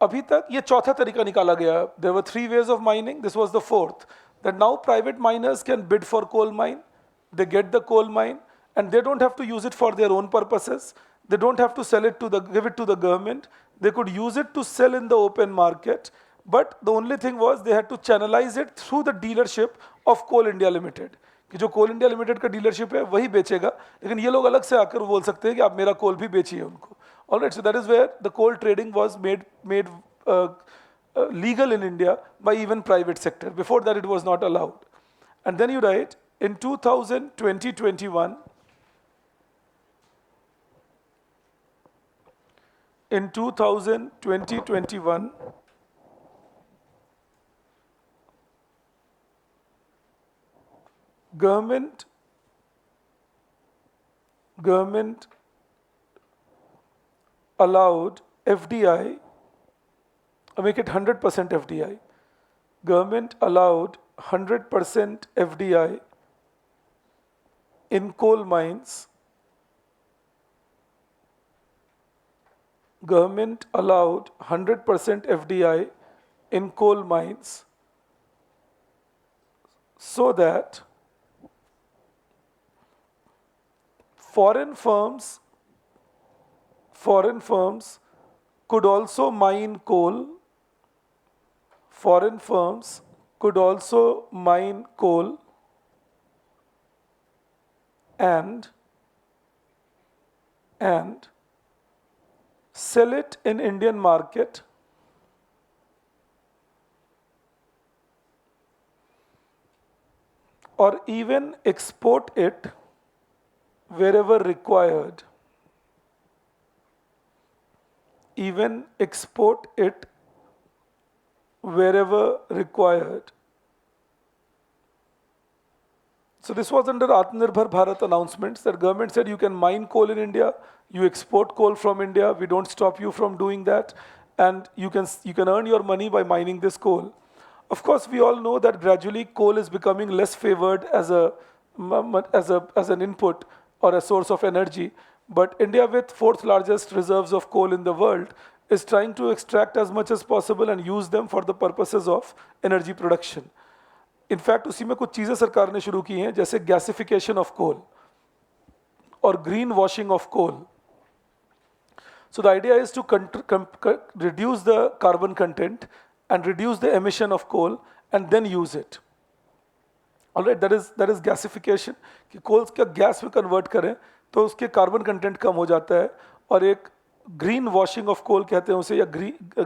अभी तक ये चौथा तरीका निकाला गया. There were 3 ways of mining. This was the 4th. That now private miners can bid for coal mine. They get the coal mine, and they don't have to use it for their own purposes. They don't have to give it to the government. They could use it to sell in the open market. But the only thing was they had to channelize it through the dealership of Coal India Limited. कि जो कोल India limited का dealership है वही बेचेगा, लेकिन ये लोग अलग से आकर बोल सकते हैं कि आप मेरा कोल भी बेचिए उनको. All right, so that is where the coal trading was made legal in India by even private sector. Before that, it was not allowed. And then you write, in 2021, government allowed FDI, make it 100% FDI. Government allowed 100% FDI in coal mines. Government allowed 100% FDI in coal mines so that foreign firms could also mine coal. Foreign firms could also mine coal and sell it in Indian market or even export it wherever required. Even export it wherever required. So this was under Atmanirbhar Bharat announcements that government said you can mine coal in India, you export coal from India, we don't stop you from doing that, and you can earn your money by mining this coal. Of course, we all know that gradually coal is becoming less favored as an input or a source of energy. But India, with 4th largest reserves of coal in the world, is trying to extract as much as possible and use them for the purposes of energy production. In fact उसी में कुछ चीज़ें सरकार ने शुरू की हैं, जैसे गैसिफिकेशन ऑफ कोल और green washing of coal. So the idea is to reduce the carbon content and reduce the emission of coal and then use it. All right, that is gasification कि Coles का gas में convert करें तो उसके carbon content कम हो जाता है और एक ग्रीन वॉशिंग ऑफ कोल कहते हैं उसे या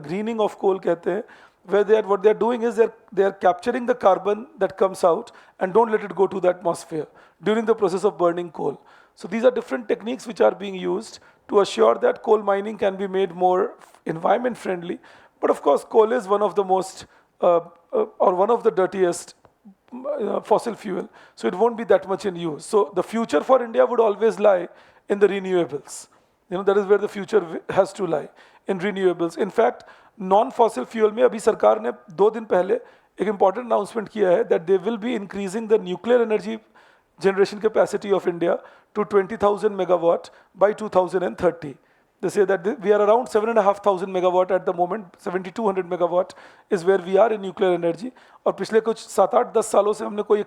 ग्रीनिंग ऑफ कोल कहते हैं where what they are doing is they are capturing the carbon that comes out and don't let it go to the atmosphere during the process of burning coal. So these are different techniques which are being used to assure that coal mining can be made more environment friendly. But of course, coal is one of the most or one of the dirtiest fossil fuel, so it won't be that much in use. So the future for India would always lie in the renewables. That is where the future has to lie, in renewables. In fact, non-fossil fuel में अभी सरकार ने 2 दिन पहले एक important announcement किया है that they will be increasing the nuclear energy generation capacity of India to 20,000 megawatt by 2030. They say that we are around 7,500 megawatt at the moment. 7,200 megawatt is where we are in nuclear energy. और पिछले कुछ 7-8-10 सालों से हमने कोई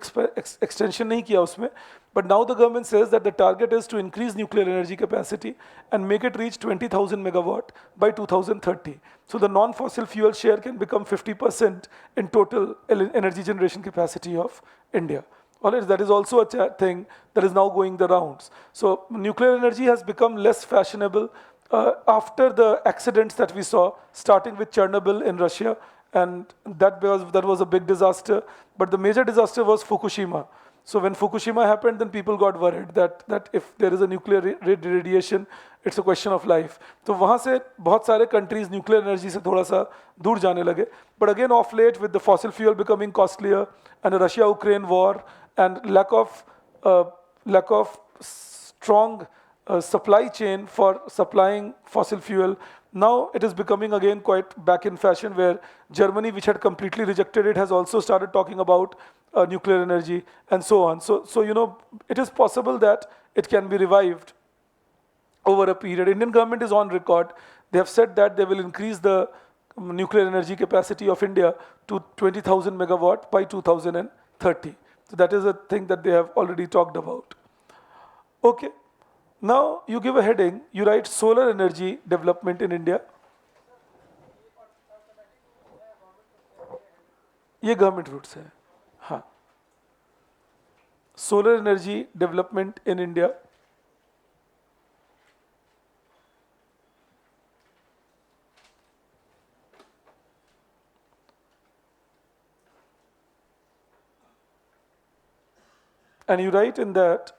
extension नहीं किया उसमें. But now the government says that the target is to increase nuclear energy capacity and make it reach 20,000 megawatt by 2030. So the non-fossil fuel share can become 50% in total energy generation capacity of India. All right, that is also a thing that is now going the rounds. So nuclear energy has become less fashionable after the accidents that we saw, starting with Chernobyl in Russia, and that was a big disaster. But the major disaster was Fukushima. So when Fukushima happened, then people got worried that if there is a nuclear radiation, it's a question of life. So वहाँ से बहुत सारे countries nuclear energy से थोड़ा सा दूर जाने लगे. But again, of late, with the fossil fuel becoming costlier and the Russia-Ukraine war and lack of strong supply chain for supplying fossil fuel, now it is becoming again quite back in fashion, where Germany, which had completely rejected it, has also started talking about nuclear energy and so on. So it is possible that it can be revived over a period. Indian government is on record. They have said that they will increase the nuclear energy capacity of India to 20,000 megawatt by 2030. So that is a thing that they have already talked about. Okay. Now you give a heading, you write solar energy development in India. ये government route से है. हाँ. Solar energy development in India. And you write in that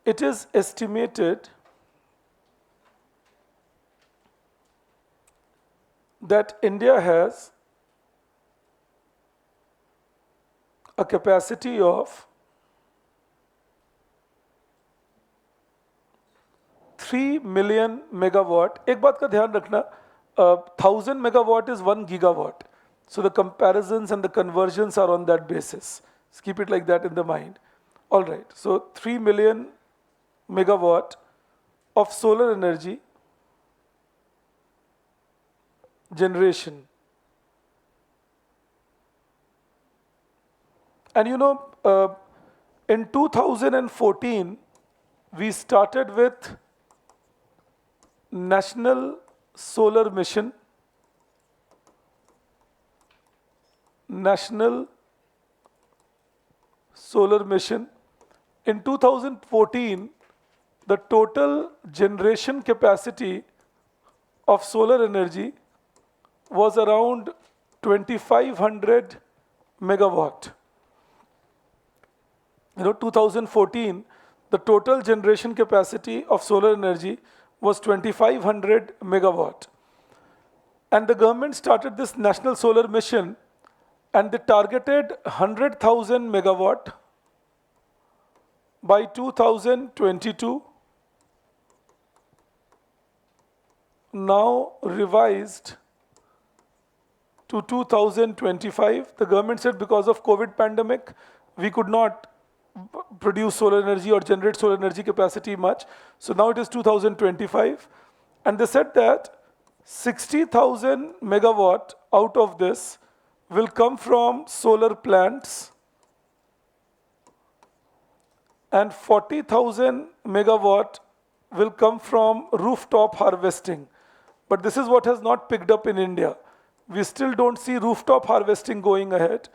it is estimated that India has a capacity of 3 million megawatt. एक बात का ध्यान रखना, 1,000 megawatt is 1 gigawatt. So the comparisons and the conversions are on that basis. Just keep it like that in the mind. All right, so 3 million megawatt of solar energy generation. And in 2014, we started with National Solar Mission. National Solar Mission. In 2014, the total generation capacity of solar energy was around 2,500 megawatt. 2014, the total generation capacity of solar energy was 2,500 megawatt. And the government started this National Solar Mission, and they targeted 100,000 megawatt by 2022. Now revised to 2025. The government said because of COVID pandemic, we could not produce solar energy or generate solar energy capacity much. So now it is 2025. And they said that 60,000 megawatt out of this will come from solar plants, and 40,000 megawatt will come from rooftop harvesting. But this is what has not picked up in India. We still don't see rooftop harvesting going ahead.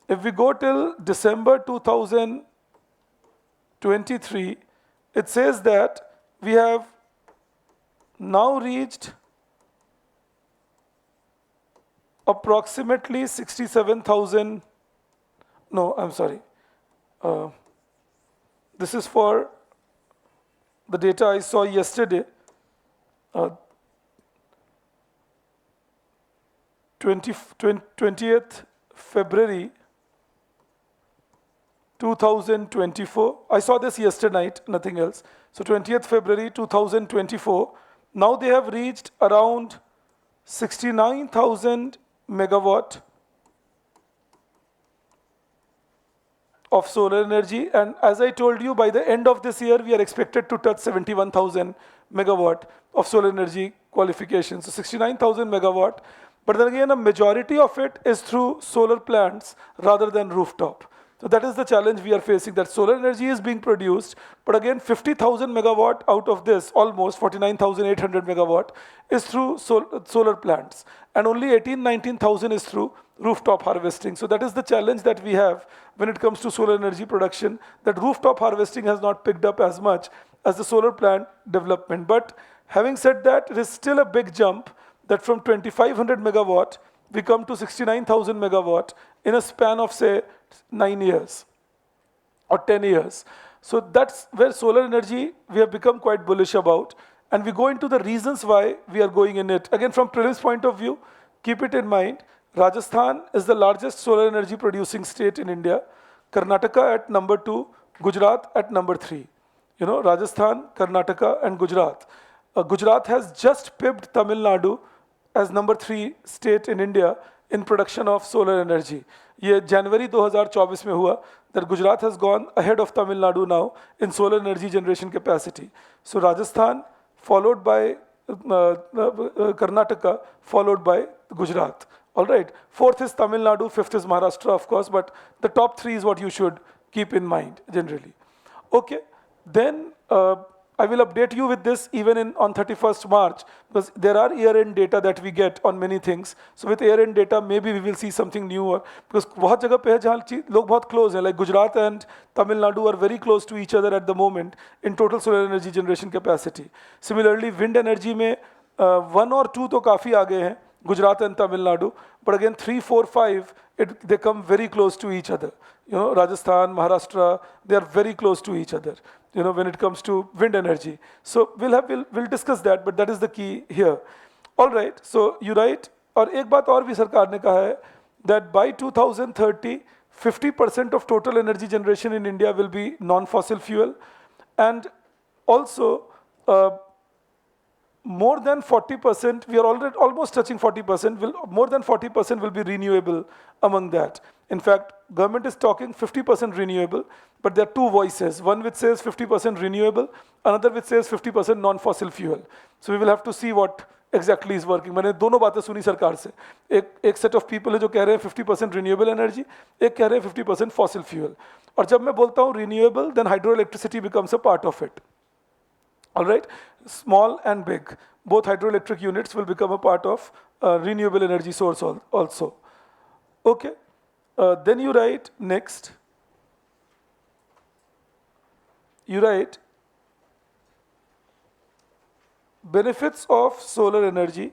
If we go till December 2023, it says that we have now reached approximately 67,000. No, I'm sorry. This is for the data I saw yesterday. 20th February 2024. I saw this yesterday night, nothing else. So 20th February 2024. Now they have reached around 69,000 megawatt of solar energy, and as I told you, by the end of this year we are expected to touch 71,000 megawatt of solar energy qualification. So 69,000 megawatt, but then again a majority of it is through solar plants rather than rooftop. So that is the challenge we are facing, that solar energy is being produced, but again 50,000 megawatt out of this, almost 49,800 megawatt, is through solar plants, and only 19,000 is through rooftop harvesting. So that is the challenge that we have when it comes to solar energy production, that rooftop harvesting has not picked up as much as the solar plant development. But having said that, it is still a big jump that from 2,500 megawatt, we come to 69,000 megawatt in a span of say 9 years or 10 years. So that's where solar energy we have become quite bullish about. And we go into the reasons why we are going in it. Again, from prelims point of view, keep it in mind, Rajasthan is the largest solar energy producing state in India. Karnataka at number 2, Gujarat at number 3. You know, Rajasthan, Karnataka and Gujarat. Gujarat has just pipped Tamil Nadu as number 3 state in India in production of solar energy. ये January 2024 में हुआ that Gujarat has gone ahead of Tamil Nadu now in solar energy generation capacity. So Rajasthan followed by Karnataka followed by Gujarat. All right. 4th is Tamil Nadu, 5th is Maharashtra, of course, but the top 3 is what you should keep in mind generally. Okay. Then I will update you with this even on 31st March, because there are year-end data that we get on many things. So with year-end data, maybe we will see something newer, because बहुत जगह पे है जहाँ लोग बहुत close हैं, like Gujarat and Tamil Nadu are very close to each other at the moment in total solar energy generation capacity. Similarly, wind energy में 1 or 2 तो काफी आगे हैं, Gujarat and Tamil Nadu, but again 3, 4, 5, they come very close to each other. You know, Rajasthan, Maharashtra, they are very close to each other, you know, when it comes to wind energy. So we'll discuss that, but that is the key here. All right, so you write, और एक बात और भी सरकार ने कहा है, that by 2030, 50% of total energy generation in India will be non-fossil fuel, and also more than 40%, we are already almost touching 40%, more than 40% will be renewable among that. In fact, government is talking 50% renewable, but there are two voices, one which says 50% renewable, another which says 50% non-fossil fuel. So we will have to see what exactly is working. मैंने दोनों बातें सुनी सरकार से, एक set of people है जो कह रहे हैं 50% renewable energy, एक कह रहे हैं 50% fossil fuel. और जब मैं बोलता हूँ renewable, then hydroelectricity becomes a part of it. All right, small and big, both hydroelectric units will become a part of renewable energy source also. Okay, then you write next. You write benefits of solar energy,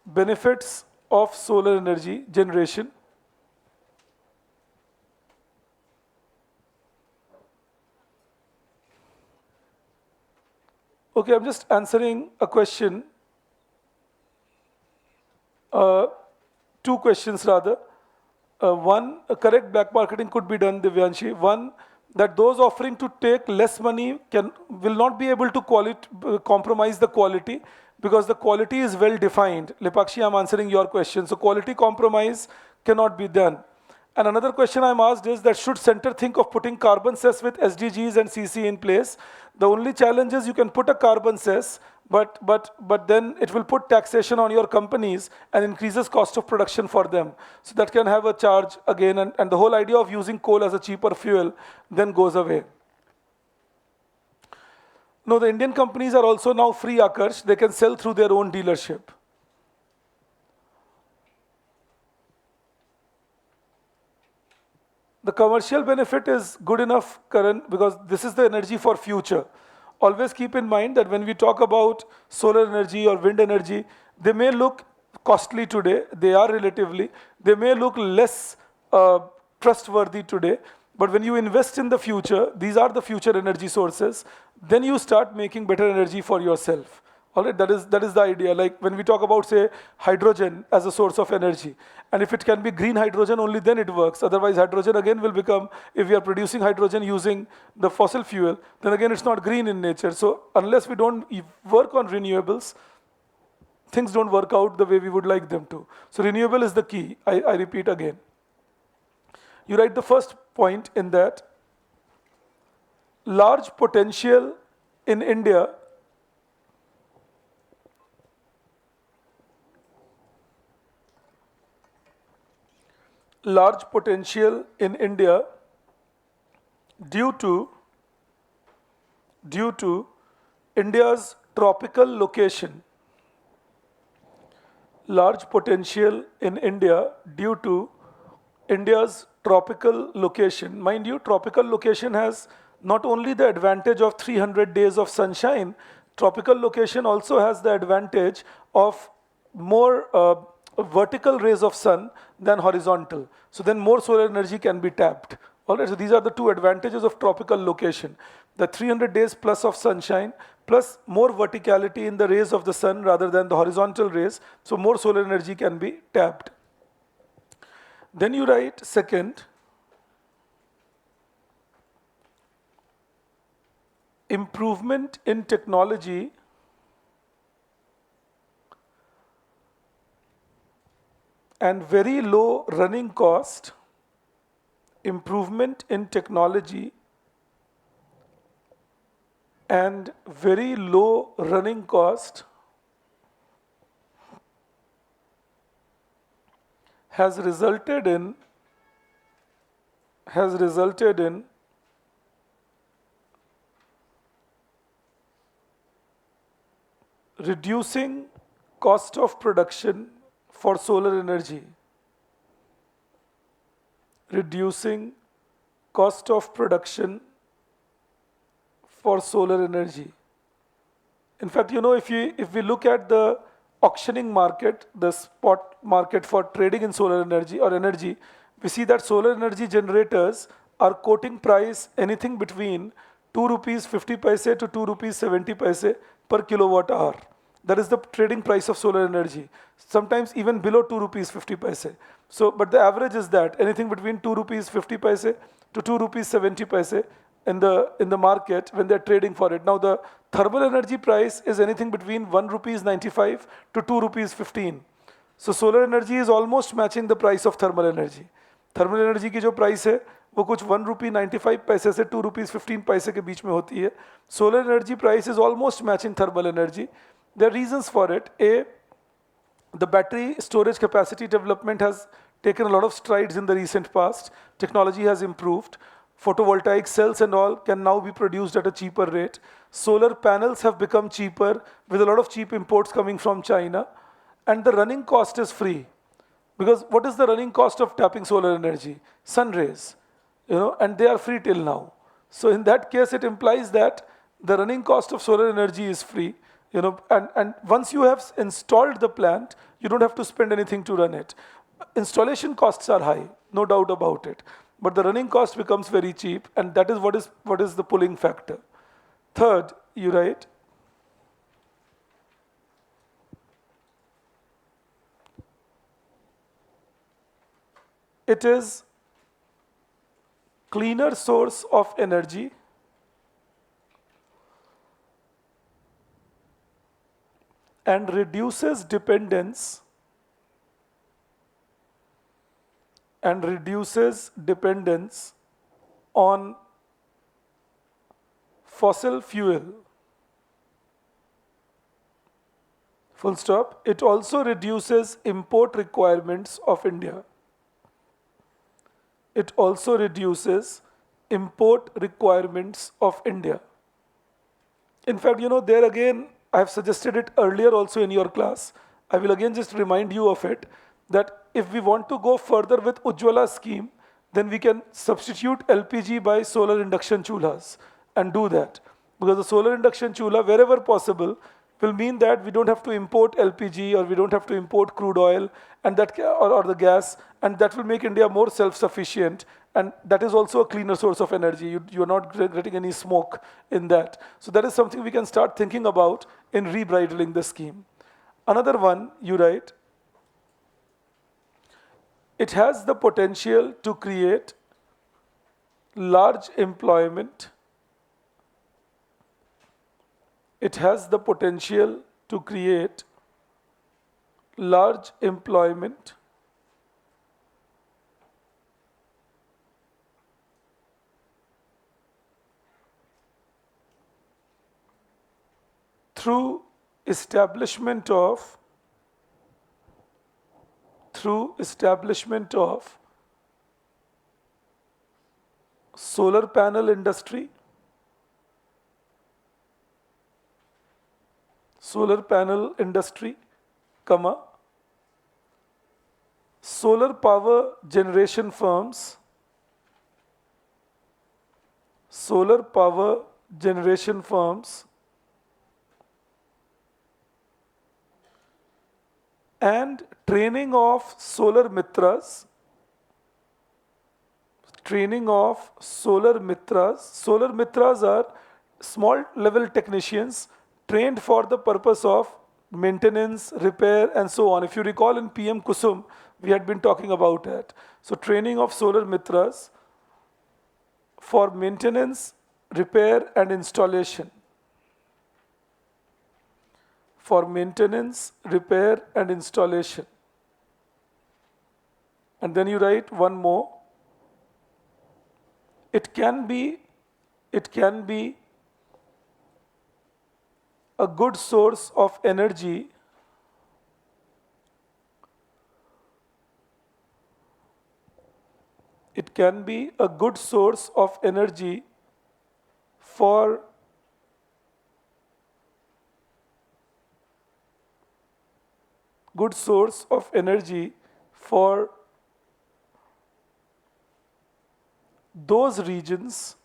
benefits of solar energy generation. Okay, I'm just answering a question, 2 questions rather. One, correct black marketing could be done, Divyanshi. One, that those offering to take less money will not be able to compromise the quality, because the quality is well defined. Lipakshi, I'm answering your question. So quality compromise cannot be done. And another question I'm asked is that should center think of putting carbon cess with SDGs and CC in place? The only challenge is you can put a carbon cess, but then it will put taxation on your companies and increases cost of production for them. So that can have a charge again, and the whole idea of using coal as a cheaper fuel then goes away. No, the Indian companies are also now free, Akash. They can sell through their own dealership. The commercial benefit is good enough, Karan, because this is the energy for future. Always keep in mind that when we talk about solar energy or wind energy, they may look costly today. They are relatively. They may look less trustworthy today. But when you invest in the future, these are the future energy sources, then you start making better energy for yourself. All right, that is the idea. Like when we talk about, say, hydrogen as a source of energy, and if it can be green hydrogen, only then it works. Otherwise, hydrogen again will become, if we are producing hydrogen using the fossil fuel, then again it's not green in nature. So unless we don't work on renewables, things don't work out the way we would like them to. So renewable is the key. I repeat again. You write the first point in that large potential in India. Large potential in India due to India's tropical location. Large potential in India due to India's tropical location. Mind you, tropical location has not only the advantage of 300 days of sunshine, tropical location also has the advantage of more vertical rays of sun than horizontal. So then more solar energy can be tapped. All right, so these are the two advantages of tropical location. The 300 days plus of sunshine, plus more verticality in the rays of the sun rather than the horizontal rays, so more solar energy can be tapped. Then you write second, improvement in technology and very low running cost. Improvement in technology and very low running cost has resulted in reducing cost of production for solar energy. Reducing cost of production for solar energy. In fact, if we look at the auctioning market, the spot market for trading in solar energy or energy, we see that solar energy generators are quoting price anything between 2 rupees 50 paise to 2 rupees 70 paise per kilowatt hour. That is the trading price of solar energy. Sometimes even below 2 rupees 50 paise. So, but the average is that anything between 2 rupees 50 paise to 2 rupees 70 paise in the market when they're trading for it. Now the thermal energy price is anything between 1 rupees 95 to 2 rupees 15. So solar energy is almost matching the price of thermal energy. Thermal energy की जो price है वो कुछ 1 rupee 95 पैसे से 2 rupees 15 पैसे के बीच में होती है. Solar energy price is almost matching thermal energy. There are reasons for it. A, the battery storage capacity development has taken a lot of strides in the recent past. Technology has improved. Photovoltaic cells and all can now be produced at a cheaper rate. Solar panels have become cheaper with a lot of cheap imports coming from China. And the running cost is free. Because what is the running cost of tapping solar energy? Sun rays, and they are free till now. So in that case, it implies that the running cost of solar energy is free. And once you have installed the plant, you don't have to spend anything to run it. Installation costs are high, no doubt about it. But the running cost becomes very cheap, and that is what is the pulling factor. Third, you write, it is cleaner source of energy and reduces dependence on fossil fuel. Full stop. It also reduces import requirements of India. It also reduces import requirements of India. In fact, there again, I have suggested it earlier also in your class. I will again just remind you of it that if we want to go further with Ujjwala scheme, then we can substitute LPG by solar induction chulhas and do that. Because the solar induction chulha, wherever possible, will mean that we don't have to import LPG or we don't have to import crude oil and or the gas, and that will make India more self-sufficient, and that is also a cleaner source of energy. You are not getting any smoke in that. So that is something we can start thinking about in rebridling the scheme. Another one, you write, it has the potential to create large employment. It has the potential to create large employment through establishment of solar panel industry, comma, solar power generation firms, and training of solar mitras. Solar mitras are small level technicians trained for the purpose of maintenance, repair, and so on. If you recall in PM Kusum, we had been talking about that. So training of solar mitras for maintenance, repair, and installation. And then you write one more. It can be a good source of energy for those regions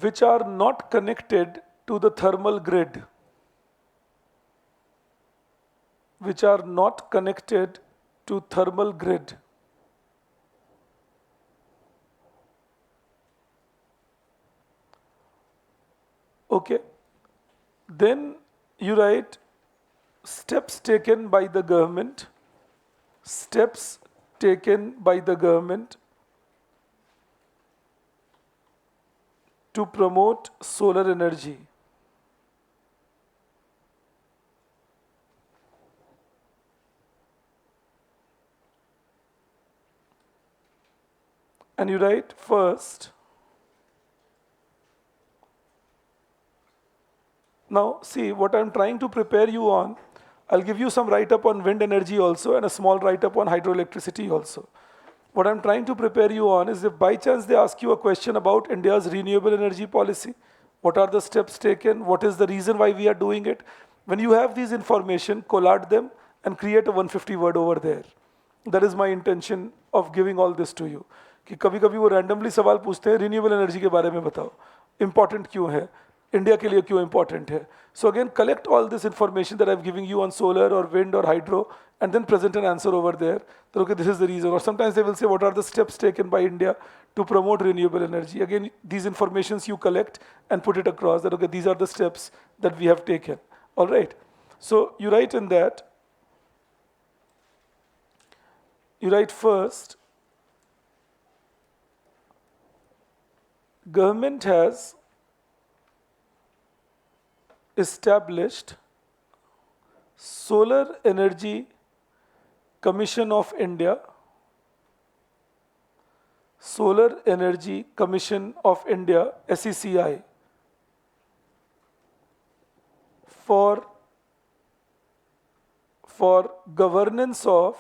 which are not connected to the thermal grid. Okay. Then you write steps taken by the government to promote solar energy. And you write first. Now, see what I'm trying to prepare you on. I'll give you some write-up on wind energy also and a small write-up on hydroelectricity also. What I'm trying to prepare you on is if by chance they ask you a question about India's renewable energy policy, what are the steps taken, what is the reason why we are doing it. When you have these information, collate them and create a 150 word over there. That is my intention of giving all this to you. कि कभी कभी वो randomly सवाल पूछते हैं renewable energy के बारे में बताओ, important क्यों है, India के लिए क्यों important है. So again, collect all this information that I'm giving you on solar or wind or hydro and then present an answer over there. That, okay, this is the reason. Or sometimes they will say, what are the steps taken by India to promote renewable energy? Again, these informations you collect and put it across that, okay, these are the steps that we have taken. All right. So you write in that, you write first, government has established Solar Energy Commission of India, SECI, for governance of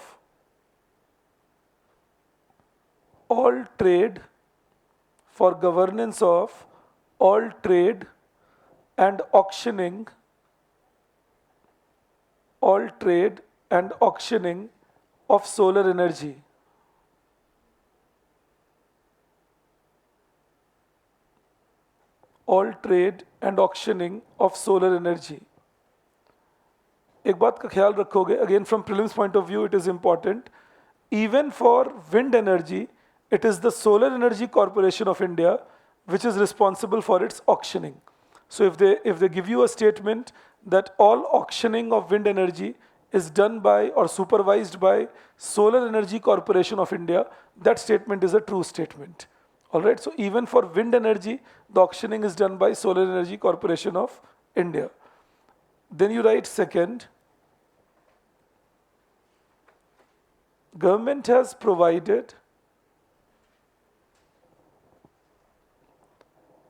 all trade, for governance of all trade and auctioning, all trade and auctioning of solar energy. All trade and auctioning of solar energy. एक बात का ख्याल रखोगे, again from prelims point of view it is important, even for wind energy it is the Solar Energy Corporation of India which is responsible for its auctioning. So if they give you a statement that all auctioning of wind energy is done by or supervised by Solar Energy Corporation of India, that statement is a true statement. Alright, so even for wind energy, the auctioning is done by Solar Energy Corporation of India. Then you write second, government has provided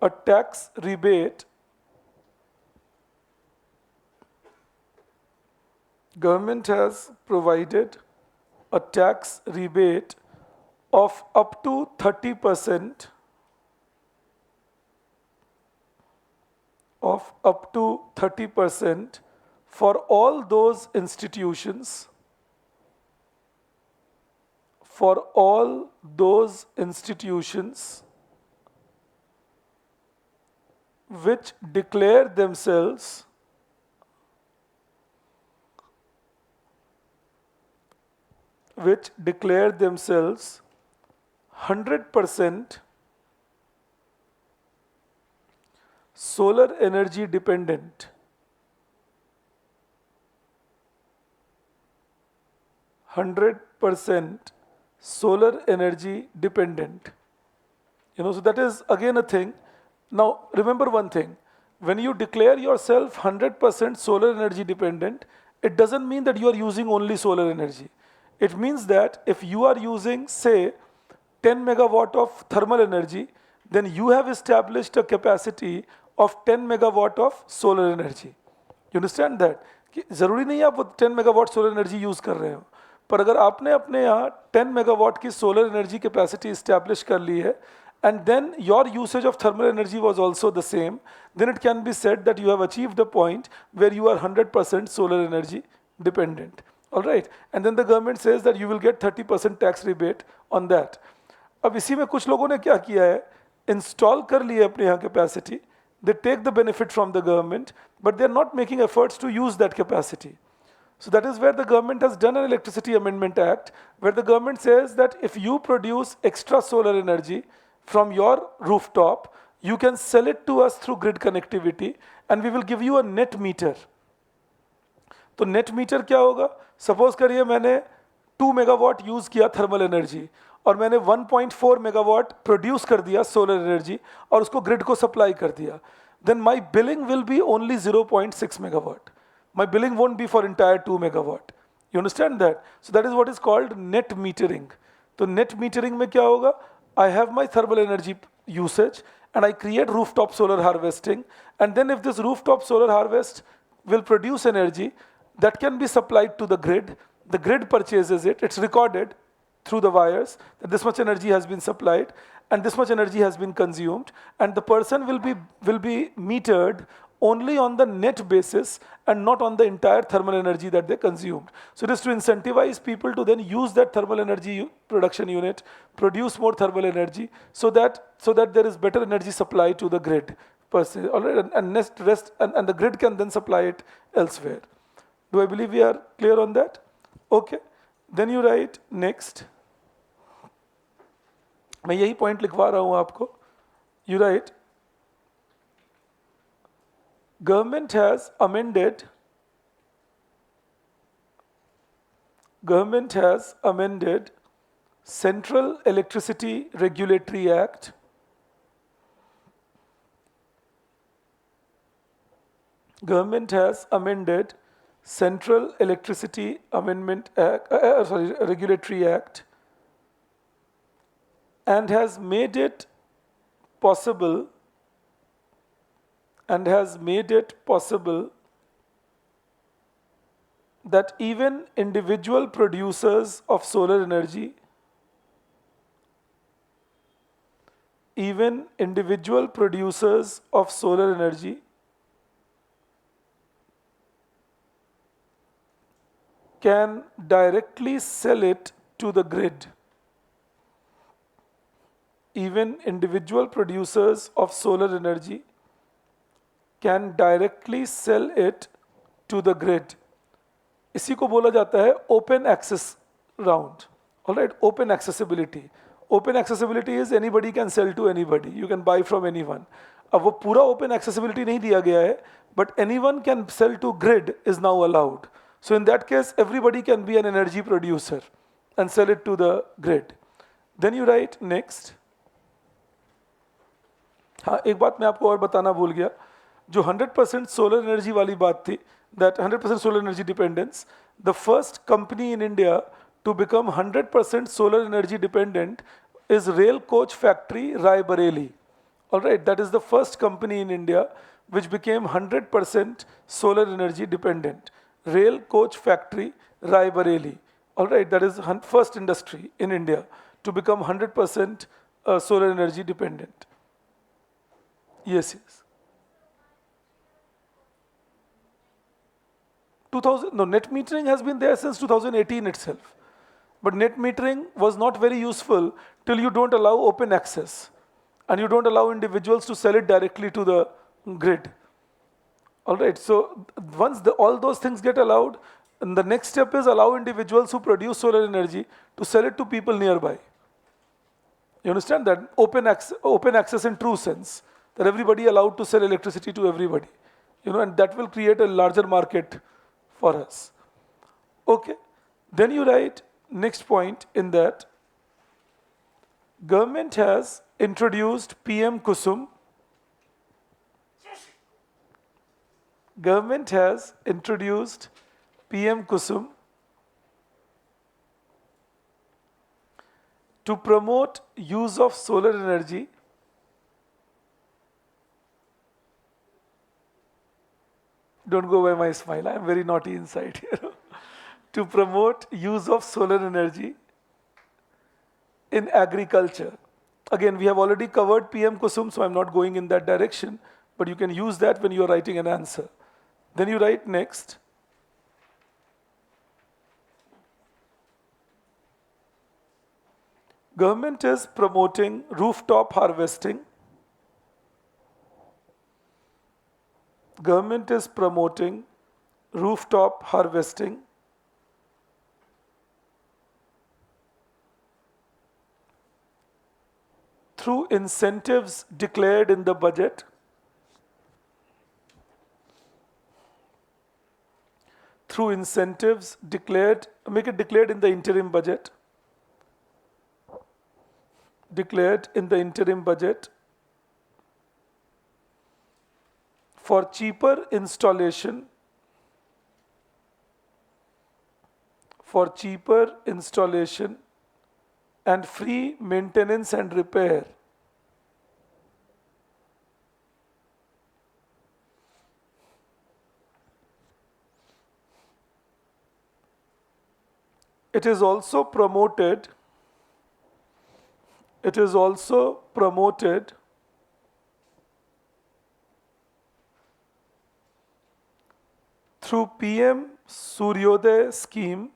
a tax rebate. Government has provided a tax rebate of up to 30%, of up to 30% for all those institutions, for all those institutions which declare themselves which declare themselves 100% solar energy dependent. 100% solar energy dependent. So that is again a thing. Now remember one thing, when you declare yourself 100% solar energy dependent, it doesn't mean that you are using only solar energy. It means that if you are using, say, 10 megawatt of thermal energy, then you have established a capacity of 10 megawatt of solar energy. You understand that? कि ज़रूरी नहीं आप वो 10 megawatt solar energy use कर रहे हो, पर अगर आपने अपने यहाँ 10 मेगावाट की सोलर एनर्जी कैपेसिटी इस्टेब्लिश कर ली है, and then your usage of thermal energy was also the same, then it can be said that you have achieved a point where you are 100% solar energy dependent. All right, and then the government says that you will get 30% tax rebate on that. अब इसी में कुछ लोगों ने क्या किया है, install कर लिए अपने यहाँ capacity, they take the benefit from the government, but they are not making efforts to use that capacity. So that is where the government has done an Electricity Amendment Act, where the government says that if you produce extra solar energy from your rooftop, you can sell it to us through grid connectivity, and we will give you a net meter. तो net metre क्या होगा, suppose करिए मैंने 2 megawatt use किया thermal energy और मैंने 1.4 megawatt produce कर दिया सोलर एनर्जी और उसको ग्रिड को सप्लाई कर दिया, then my billing will be only 0.6 megawatt. My billing won't be for entire 2 megawatt. You understand that? So that is what is called net metering. तो net metering में क्या होगा, I have my thermal energy usage and I create rooftop solar harvesting, and then if this rooftop solar harvest will produce energy that can be supplied to the grid purchases it, it's recorded through the wires that this much energy has been supplied and this much energy has been consumed, and the person will be metered only on the net basis and not on the entire thermal energy that they consumed. So it is to incentivize people to then use that thermal energy production unit, produce more thermal energy, so that there is better energy supply to the grid per se, and the grid can then supply it elsewhere. Do I believe we are clear on that? Okay. Then you write next. मैं यही point लिखवा रहा हूं आपको. You write, government has amended Central Electricity Regulatory Act. Government has amended Central Electricity Regulatory Act and has made it possible that even individual producers of solar energy, even individual producers of solar energy can directly sell it to the grid. Even individual producers of solar energy can directly sell it to the grid. इसी को बोला जाता है open access round. All right, open accessibility. Open accessibility is anybody can sell to anybody. You can buy from anyone. अब वो पूरा open accessibility नहीं दिया गया है, but anyone can sell to grid is now allowed. So in that case, everybody can be an energy producer and sell it to the grid. Then you write next. हाँ, एक बात मैं आपको और बताना भूल गया. जो 100% सोलर एनर्जी वाली बात थी, that 100% solar energy dependence, the first company in India to become 100% solar energy dependent is Rail Coach Factory, Rai Bareli. All right, that is the first company in India which became 100% solar energy dependent. Rail Coach Factory, Rai Bareli. All right, that is first industry in India to become 100% solar energy dependent. Yes, yes. 2000, no, net metering has been there since 2018 itself. But net metering was not very useful till you don't allow open access and you don't allow individuals to sell it directly to the grid. All right, so once all those things get allowed, and the next step is allow individuals who produce solar energy to sell it to people nearby. You understand that? Open access in true sense, that everybody allowed to sell electricity to everybody. And that will create a larger market for us. Okay, then you write next point in that government has introduced PM Kusum. Government has introduced PM Kusum to promote use of solar energy don't go by my smile, I am very naughty inside here. To promote use of solar energy in agriculture. Again, we have already covered PM Kusum, so I'm not going in that direction, but you can use that when you are writing an answer. Then you write next. Government is promoting rooftop harvesting. Government is promoting rooftop harvesting through incentives declared in the budget. Through incentives declared, make it declared in the interim budget. Declared in the interim budget for cheaper installation, and free maintenance and repair. It is also promoted through PM Suryodaya scheme,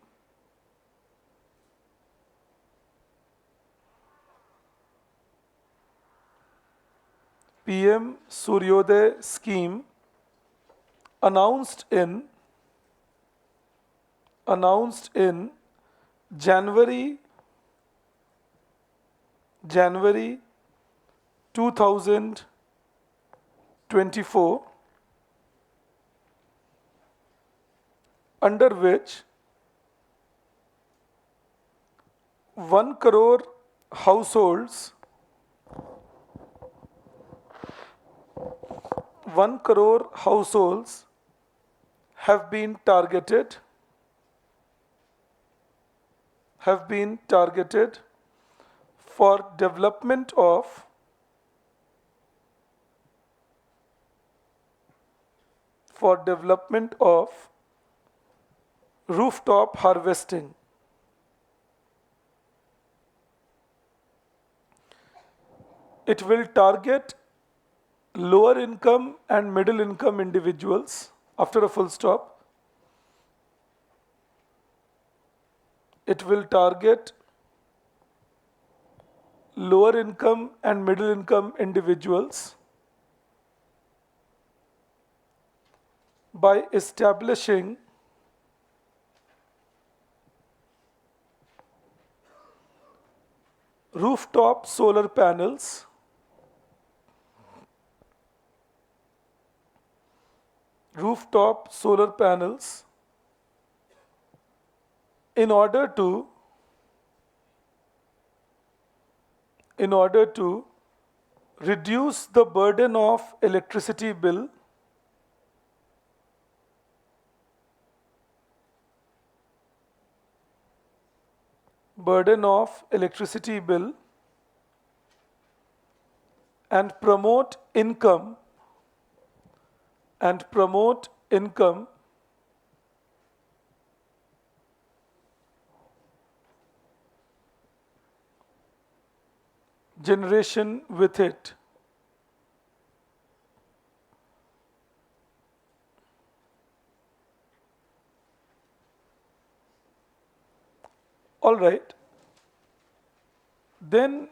PM Suryodaya scheme announced in January 2024, under which 1 crore households 1 crore households have been targeted for development of rooftop harvesting. It will target lower income and middle income individuals after a full stop. It will target lower income and middle income individuals by establishing rooftop solar panels in order to reduce the burden of electricity bill and promote income generation with it. All right. Then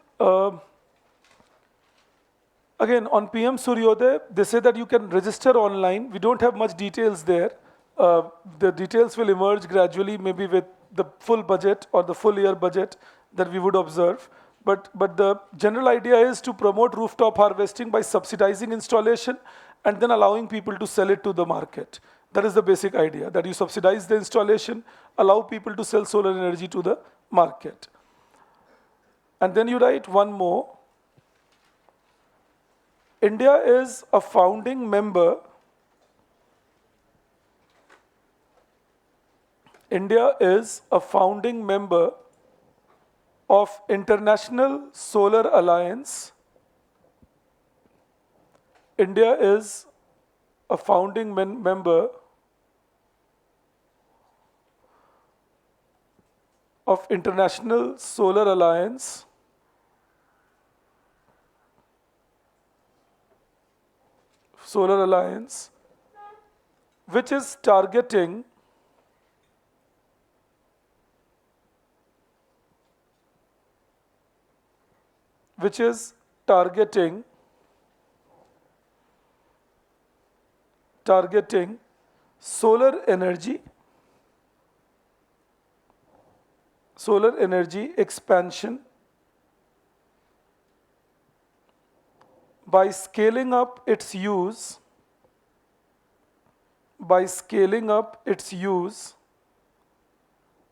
again on PM Suryodaya, they say that you can register online. We don't have much details there. The details will emerge gradually, maybe with the full budget or the full year budget that we would observe. But the general idea is to promote rooftop harvesting by subsidizing installation and then allowing people to sell it to the market. That is the basic idea, that you subsidize the installation, allow people to sell solar energy to the market. And then you write one more. India is a founding member. India is a founding member of International Solar Alliance. India is a founding member of International Solar Alliance, which is targeting solar energy expansion by scaling up its use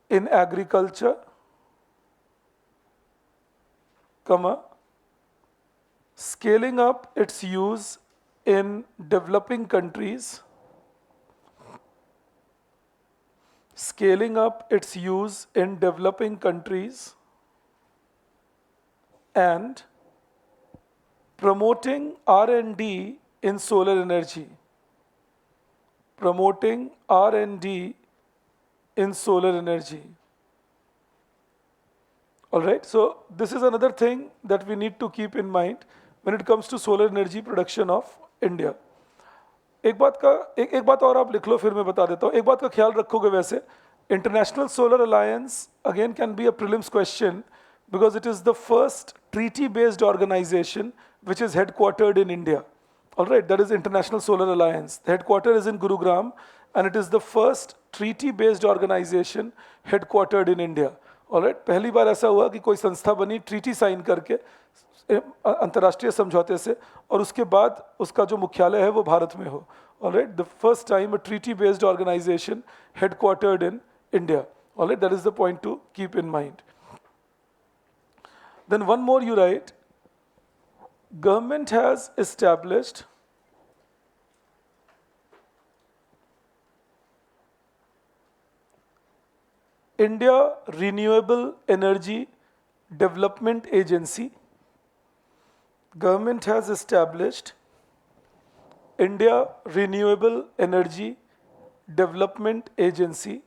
in agriculture, scaling up its use in developing countries, and promoting R&D in solar energy. All right, so this is another thing that we need to keep in mind when it comes to solar energy production of India. एक बात और आप लिख लो, फिर मैं बता देता हूँ. एक बात का ख्याल रखोगे वैसे, International Solar Alliance again can be a prelims question because it is the first treaty-based organization which is headquartered in India. All right, that is International Solar Alliance. The headquarters is in Gurugram, and it is the first treaty-based organization headquartered in India. All right, पहली बार ऐसा हुआ कि कोई संस्था बनी treaty sign करके अंतर्राष्ट्रीय समझौते से, और उसके बाद उसका जो मुख्यालय है वो भारत में हो. All right, the first time a treaty-based organization headquartered in India. All right, that is the point to keep in mind. Then one more you write, government has established India Renewable Energy Development Agency. Government has established India Renewable Energy Development Agency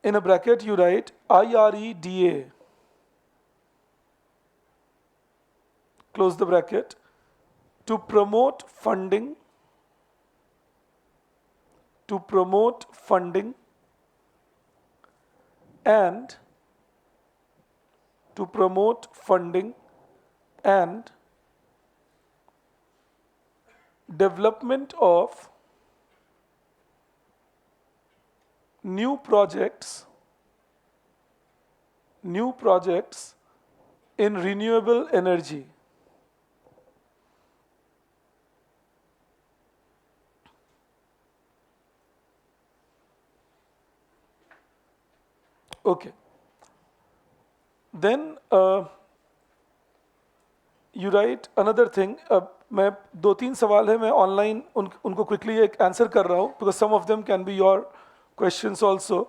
In a bracket, you write IREDA. Close the bracket. To promote funding, and to promote funding and development of new projects in renewable energy. Okay. Then you write another thing. मैं दो तीन सवाल है, मैं online उनको quickly एक answer कर रहा हूँ because some of them can be your questions also.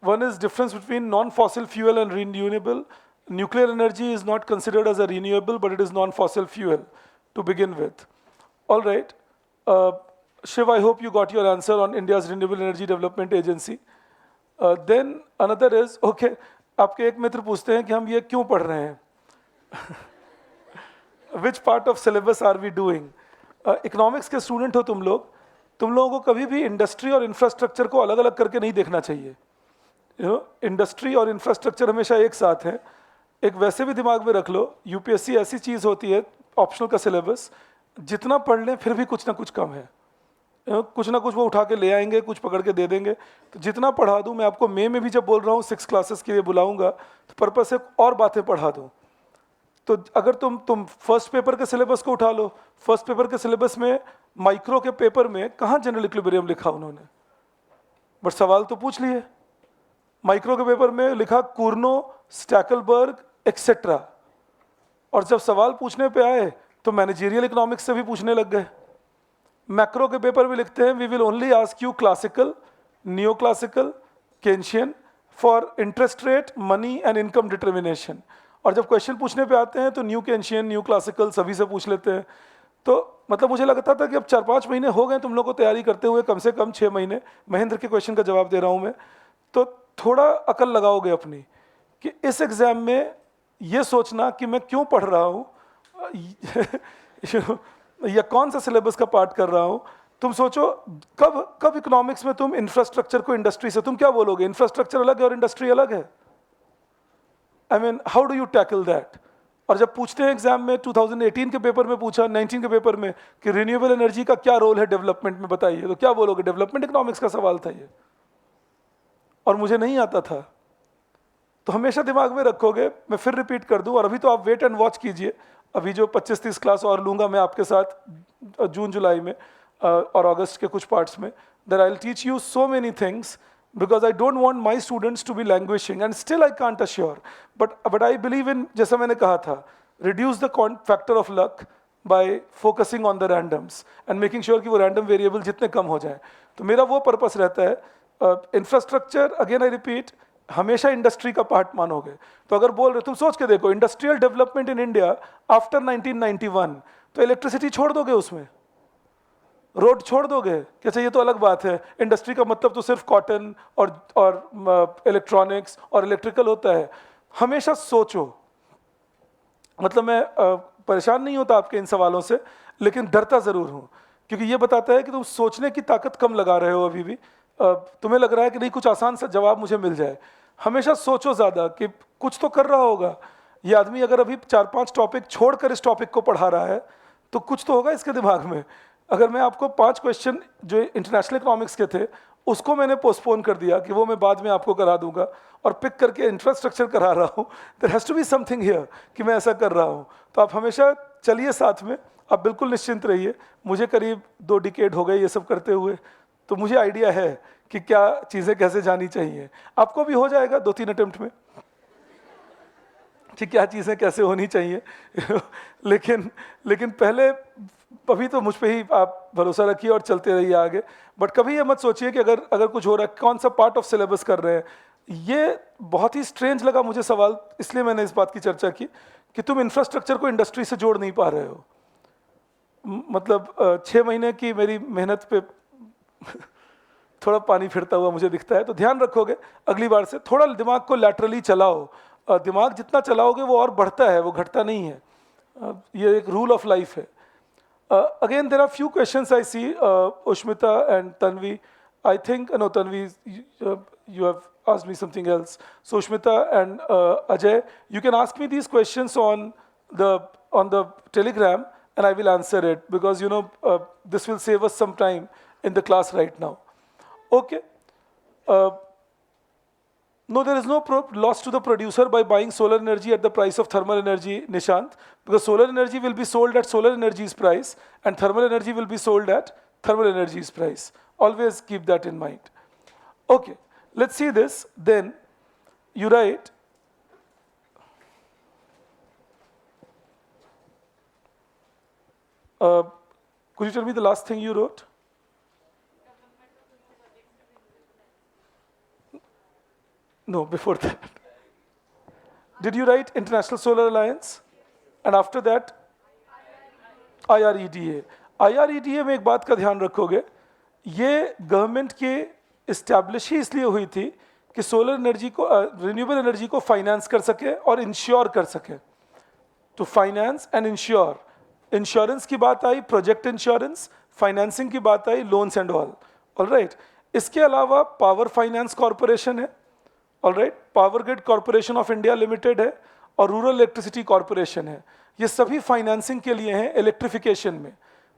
One is difference between non-fossil fuel and renewable. Nuclear energy is not considered as a renewable, but it is non-fossil fuel to begin with. All right. Shiv, I hope you got your answer on India's Renewable Energy Development Agency. Then another is, okay, आपके एक मित्र पूछते हैं कि हम ये क्यों पढ़ रहे हैं? Which part of syllabus are we doing? Economics के स्टूडेंट हो तुम लोगों को कभी भी इंडस्ट्री और इंफ्रास्ट्रक्चर को अलग अलग करके नहीं देखना चाहिए. इंडस्ट्री और इंफ्रास्ट्रक्चर हमेशा एक साथ है. एक वैसे भी दिमाग में रख लो, यूपीएससी ऐसी चीज़ होती है, ऑप्शनल का सिलेबस, जितना पढ़ लें फिर भी कुछ ना कुछ कम है. कुछ ना कुछ वो उठा के ले आएंगे, कुछ पकड़ के दे देंगे. तो जितना पढ़ा दूं, मैं आपको मई में भी जब बोल रहा हूँ 6 क्लासेस के लिए बुलाऊंगा, तो पर्पस से और बातें पढ़ा दूं. तो अगर तुम फर्स्ट पेपर के सिलेबस को उठा लो, फर्स्ट पेपर के सिलेबस में माइक्रो के पेपर में कहाँ जनरल इक्विलिब्रियम लिखा उन्होंने, बट सवाल तो पूछ लिए. माइक्रो के पेपर में लिखा कूर्नो, स्टैकलबर्ग एक्सेट्रा, और जब सवाल पूछने पे आए तो मैनेजेरियल इकोनॉमिक्स से भी पूछने लग गए. मैक्रो के पेपर में लिखते हैं we will only ask you classical, neo classical, Keynesian for interest rate, money and income determination. और जब क्वेश्चन पूछने पे आते हैं तो न्यू केंशियन, न्यू क्लासिकल सभी से पूछ लेते हैं. तो मतलब मुझे लगता था कि अब 4-5 महीने हो गए तुम लोग को तैयारी करते हुए, कम से कम 6 महीने. महेंद्र के क्वेश्चन का जवाब दे रहा हूँ मैं. तो थोड़ा अकल लगाओगे अपनी कि इस एग्जाम में ये सोचना कि मैं क्यों पढ़ रहा हूँ या कौन सा सिलेबस का पार्ट कर रहा हूँ. तुम सोचो कब इकोनॉमिक्स में तुम इंफ्रास्ट्रक्चर को इंडस्ट्री से, तुम क्या बोलोगे? इंफ्रास्ट्रक्चर अलग है और इंडस्ट्री अलग है. I mean how do you tackle that? और जब पूछते हैं एग्जाम में, 2018 के पेपर में पूछा, 19 के पेपर में, कि रिन्यूएबल एनर्जी का क्या रोल है डेवलपमेंट में, बताइए, तो क्या बोलोगे? डेवलपमेंट इकोनॉमिक्स का सवाल था ये, और मुझे नहीं आता था. तो हमेशा दिमाग में रखोगे. मैं फिर रिपीट कर दूं, और अभी तो आप वेट एंड वॉच कीजिए. अभी जो 25-30 क्लास और लूंगा मैं आपके साथ जून जुलाई में और अगस्त के कुछ पार्ट्स में, that I will teach you so many things, because I don't want my students to be languishing, and still I can't assure, but I believe in, जैसा मैंने कहा था, reduce the factor of luck by focusing on the randoms and making sure कि वो random variable जितने कम हो जाएं. तो मेरा वो पर्पस रहता है. इंफ्रास्ट्रक्चर, अगेन आई रिपीट, हमेशा इंडस्ट्री का पार्ट मानोगे. तो अगर बोल रहे, तुम सोच के देखो, industrial development in India after 1991, तो इलेक्ट्रिसिटी छोड़ दोगे उसमें, रोड छोड़ दोगे कि अच्छा ये तो अलग बात है, इंडस्ट्री का मतलब तो सिर्फ कॉटन और इलेक्ट्रॉनिक्स और इलेक्ट्रिकल होता है. हमेशा सोचो. मतलब मैं परेशान नहीं होता आपके इन सवालों से, लेकिन डरता ज़रूर हूँ, क्योंकि ये बताता है कि तुम सोचने की ताकत कम लगा रहे हो अभी भी. तुम्हें लग रहा है कि नहीं कुछ आसान सा जवाब मुझे मिल जाए. हमेशा सोचो ज़्यादा कि कुछ तो कर रहा होगा ये आदमी. अगर अभी 4-5 टॉपिक छोड़कर इस टॉपिक को पढ़ा रहा है तो कुछ तो होगा इसके दिमाग में. अगर मैं आपको 5 क्वेश्चन जो इंटरनेशनल इकोनॉमिक्स के थे उसको मैंने पोस्टपोन कर दिया कि वो मैं बाद में आपको करा दूंगा, और पिक करके इंफ्रास्ट्रक्चर करा रहा हूँ, there has to be something here कि मैं ऐसा कर रहा हूँ. तो आप हमेशा चलिए साथ में, आप बिल्कुल निश्चिंत रहिए. मुझे करीब 2 डिकेड हो गए ये सब करते हुए, तो मुझे आइडिया है कि क्या चीज़ें कैसे जानी चाहिए. आपको भी हो जाएगा 2-3 अटेम्प्ट में कि क्या चीज़ें कैसे होनी चाहिए. लेकिन पहले अभी तो मुझ पे ही आप भरोसा रखिए और चलते रहिए आगे. बट कभी ये मत सोचिए कि अगर कुछ हो रहा है, कौन सा पार्ट ऑफ सिलेबस कर रहे हैं. ये बहुत ही स्ट्रेंज लगा मुझे सवाल, इसलिए मैंने इस बात की चर्चा की कि तुम इंफ्रास्ट्रक्चर को इंडस्ट्री से जोड़ नहीं पा रहे हो. मतलब 6 महीने की मेरी मेहनत पे थोड़ा पानी फिरता हुआ मुझे दिखता है, तो ध्यान रखोगे अगली बार से थोड़ा दिमाग को लैटरली चलाओ। दिमाग जितना चलाओगे वो और बढ़ता है, वो घटता नहीं है। ये एक रूल ऑफ लाइफ है। Again, there are few questions I see, Ushmita and Tanvi. I think, no, Tanvi, you have asked me something else. So, Ushmita and Ajay, you can ask me these questions the on the Telegram, and I will answer it because this will save us some time in the class right now. Okay. Uh, no, there is no loss to the producer by buying solar energy at the price of thermal energy, Nishant, because solar energy will be sold at solar energy's price and thermal energy will be sold at thermal energy's price. Always keep that in mind. Okay, let's see this. Then you write, could you tell me the last thing you wrote? No, before that. Did you write International Solar Alliance? And after that, IREDA. IREDA में एक बात का ध्यान रखोगे, ये government के establish ही इसलिए हुई थी कि सोलर एनर्जी को, रिन्यूएबल एनर्जी को फाइनेंस कर सके और इंश्योर कर सके। तो फाइनेंस एंड इंश्योर, इंश्योरेंस की बात आई, प्रोजेक्ट इंश्योरेंस, फाइनेंसिंग की बात आई, लोन्स एंड ऑल राइट। इसके अलावा पावर फाइनेंस कॉरपोरेशन है, all right, power grid corporation of India limited है और रूरल इलेक्ट्रिसिटी कॉरपोरेशन है। ये सभी फाइनेंसिंग के लिए हैं इलेक्ट्रिफिकेशन में।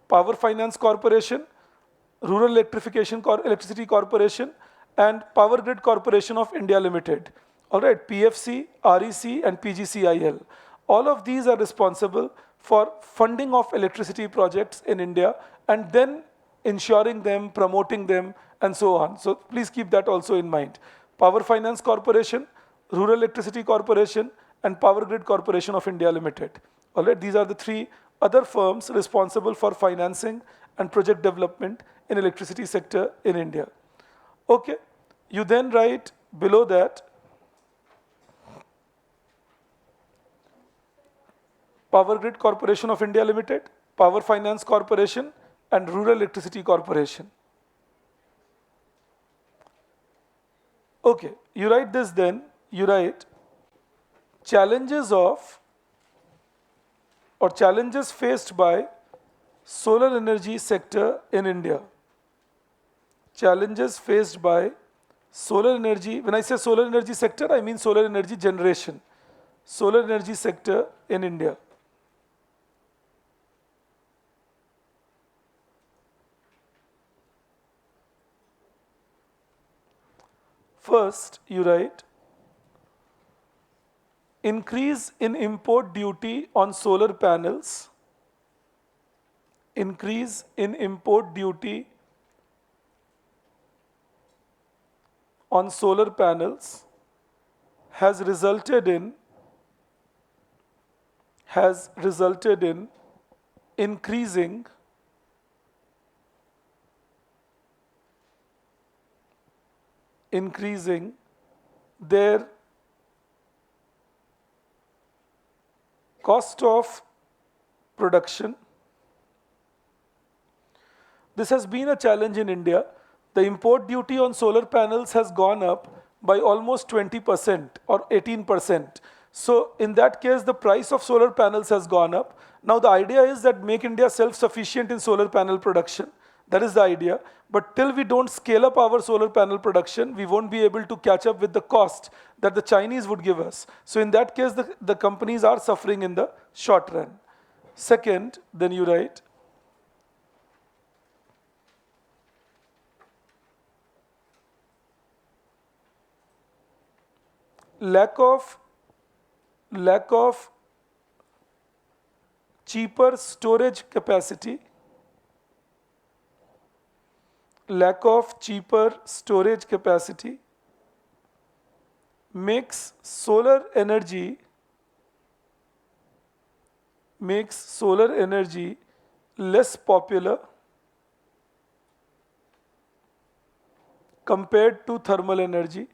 Power finance corporation, rural electricity corporation and Power Grid Corporation of India Limited. All right, PFC, REC and PGCIL. All of these are responsible for funding of electricity projects in India and then ensuring them, promoting them and so on. So please keep that also in mind. Power Finance Corporation, Rural Electricity Corporation and Power Grid Corporation of India Limited. All right, these are the three other firms responsible for financing and project development in electricity sector in India. Okay, you then write below that Power Grid Corporation of India Limited, Power Finance Corporation and Rural Electricity Corporation. Okay, you write this then, you write challenges faced by solar energy sector in India. Challenges faced by solar energy, when I say solar energy sector, I mean solar energy generation, solar energy sector in India. First, you write increase in import duty on solar panels, increase in import duty on solar panels has resulted in increasing their cost of production. This has been a challenge in India. The import duty on solar panels has gone up by almost 20% or 18%. So in that case, the price of solar panels has gone up. Now the idea is that make India self-sufficient in solar panel production. That is the idea. But till we don't scale up our solar panel production, we won't be able to catch up with the cost that the Chinese would give us. So in that case, the companies are suffering in the short run. Second, then you write, lack of cheaper storage capacity, makes solar energy less popular compared to thermal energy.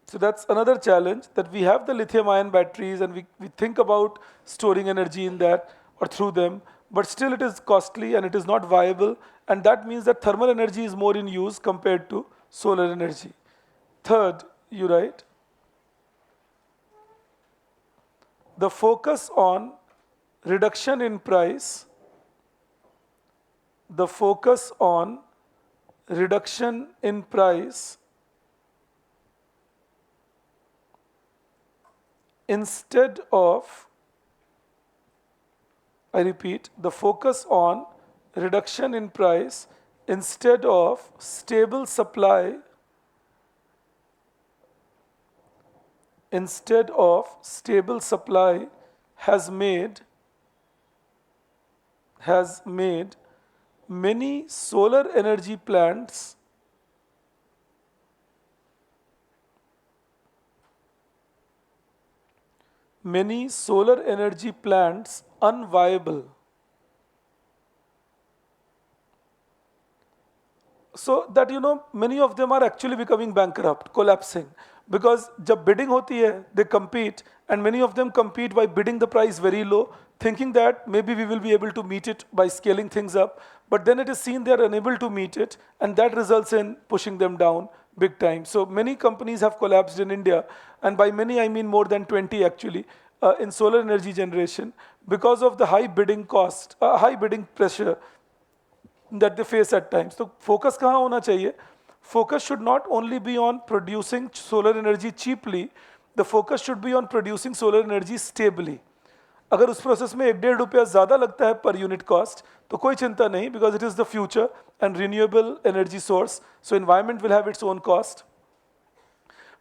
So that's another challenge, that we have the lithium ion batteries and we think about storing energy in that or through them, but still it is costly and it is not viable, and that means that thermal energy is more in use compared to solar energy. Third, you write, the focus on reduction in price, the focus on reduction in price instead of, I repeat, the focus on reduction in price instead of stable supply, instead of stable supply has made many solar energy plants unviable. So that many of them are actually becoming bankrupt, collapsing, because जब bidding होती है, they compete, and many of them compete by bidding the price very low, thinking that maybe we will be able to meet it by scaling things up, but then it is seen they are unable to meet it, and that results in pushing them down big time. So many companies have collapsed in India, and by many I mean more than 20 actually, in solar energy generation, because of the high bidding cost, high bidding pressure that they face at times. So focus कहाँ होना चाहिए? Focus should not only be on producing solar energy cheaply, the focus should be on producing solar energy stably. अगर उस process में 1-1.5 रुपया ज़्यादा लगता है पर यूनिट कॉस्ट तो कोई चिंता नहीं, because it is the future and renewable energy source, so environment will have its own cost.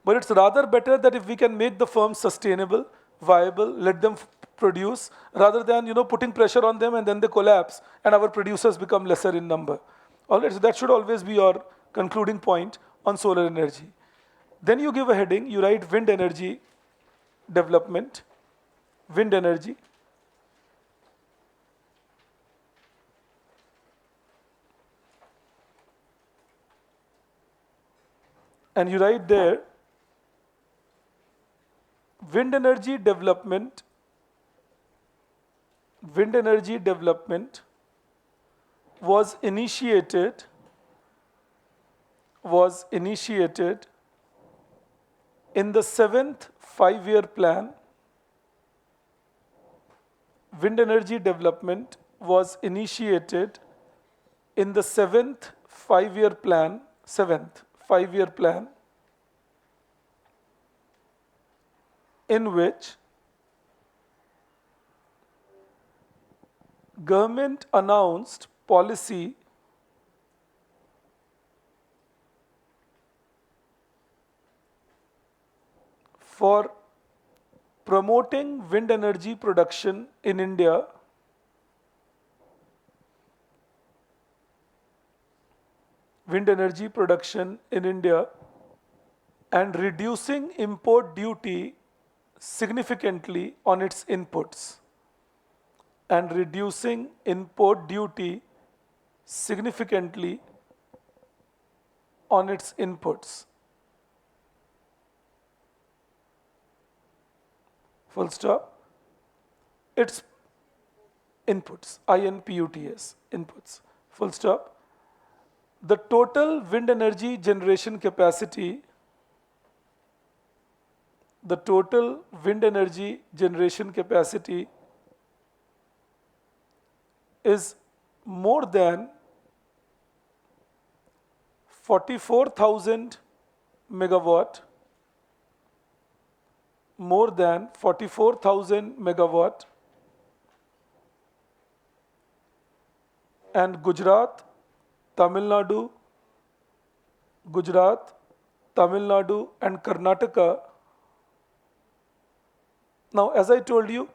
But it's rather better that if we can make the firms sustainable, viable, let them produce, rather than putting pressure on them and then they collapse and our producers become lesser in number. All right, so that should always be your concluding point on solar energy. Then you give a heading, you write wind energy development, wind energy. And you write there, wind energy development was initiated in the 7th 5-year plan. Wind energy development was initiated in the 7th 5-year plan, in which government announced policy for promoting wind energy production in India and reducing import duty significantly on its inputs. Full stop. Its inputs, INPUTS, inputs, full stop. The total wind energy generation capacity is more than 44,000 megawatt, and Gujarat, Tamil Nadu, and Karnataka. Now, as I told you,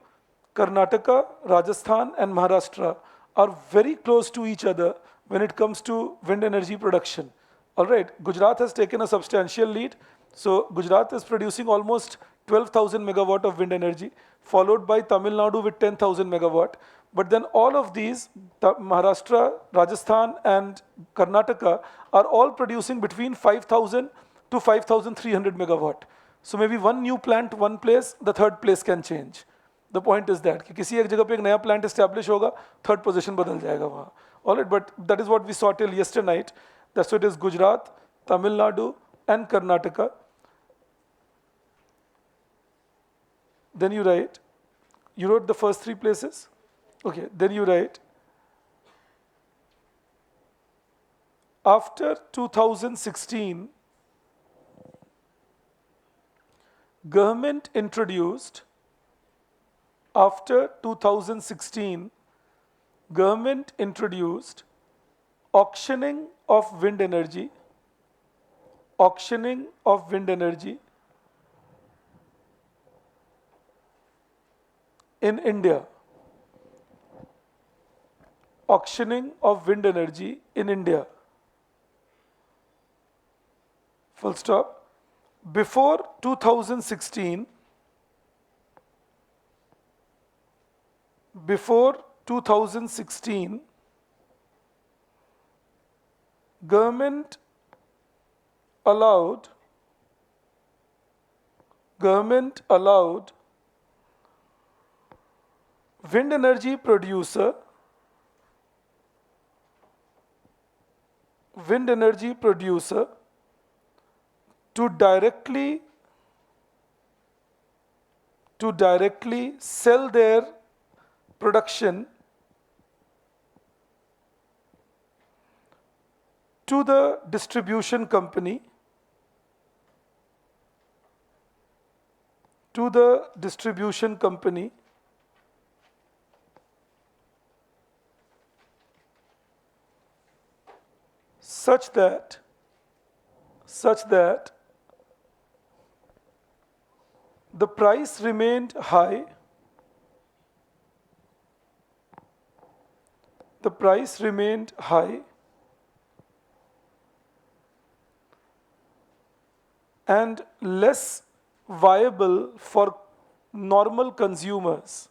Karnataka, Rajasthan, and Maharashtra are very close to each other when it comes to wind energy production. All right, Gujarat has taken a substantial lead. So Gujarat is producing almost 12,000 megawatt of wind energy, followed by Tamil Nadu with 10,000 megawatt. But then all of these, Maharashtra, Rajasthan, and Karnataka, are all producing between 5,000 to 5,300 megawatt. So maybe one new plant, one place, the third place can change. The point is that कि किसी एक जगह पे एक नया plant establish होगा, third position बदल जाएगा वहाँ. Alright, but that is what we saw till yesternight. That's what is Gujarat, Tamil Nadu and Karnataka. Then you wrote the first three places. Okay, then you write, after 2016, government introduced, after 2016, government introduced auctioning of wind energy, auctioning of wind energy in India, auctioning of wind energy in India, full stop. Before 2016, before 2016, government allowed wind energy producer to directly sell their production to the distribution company, such that the price remained high, and less viable for normal consumers,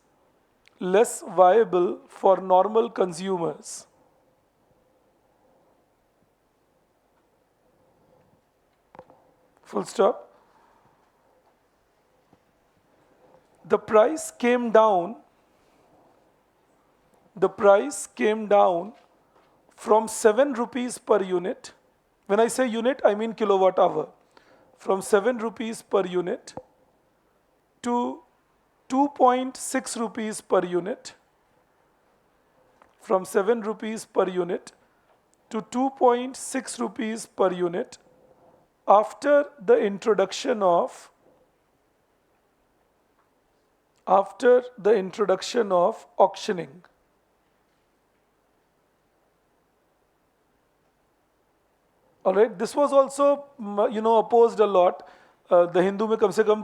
full stop. The price came down from 7 rupees per unit. When I say unit, I mean kilowatt hour. From 7 rupees per unit to 2.6 rupees per unit. From 7 rupees per unit to 2.6 rupees per unit after the introduction of auctioning. All right, this was also opposed a lot. The Hindu में कम से कम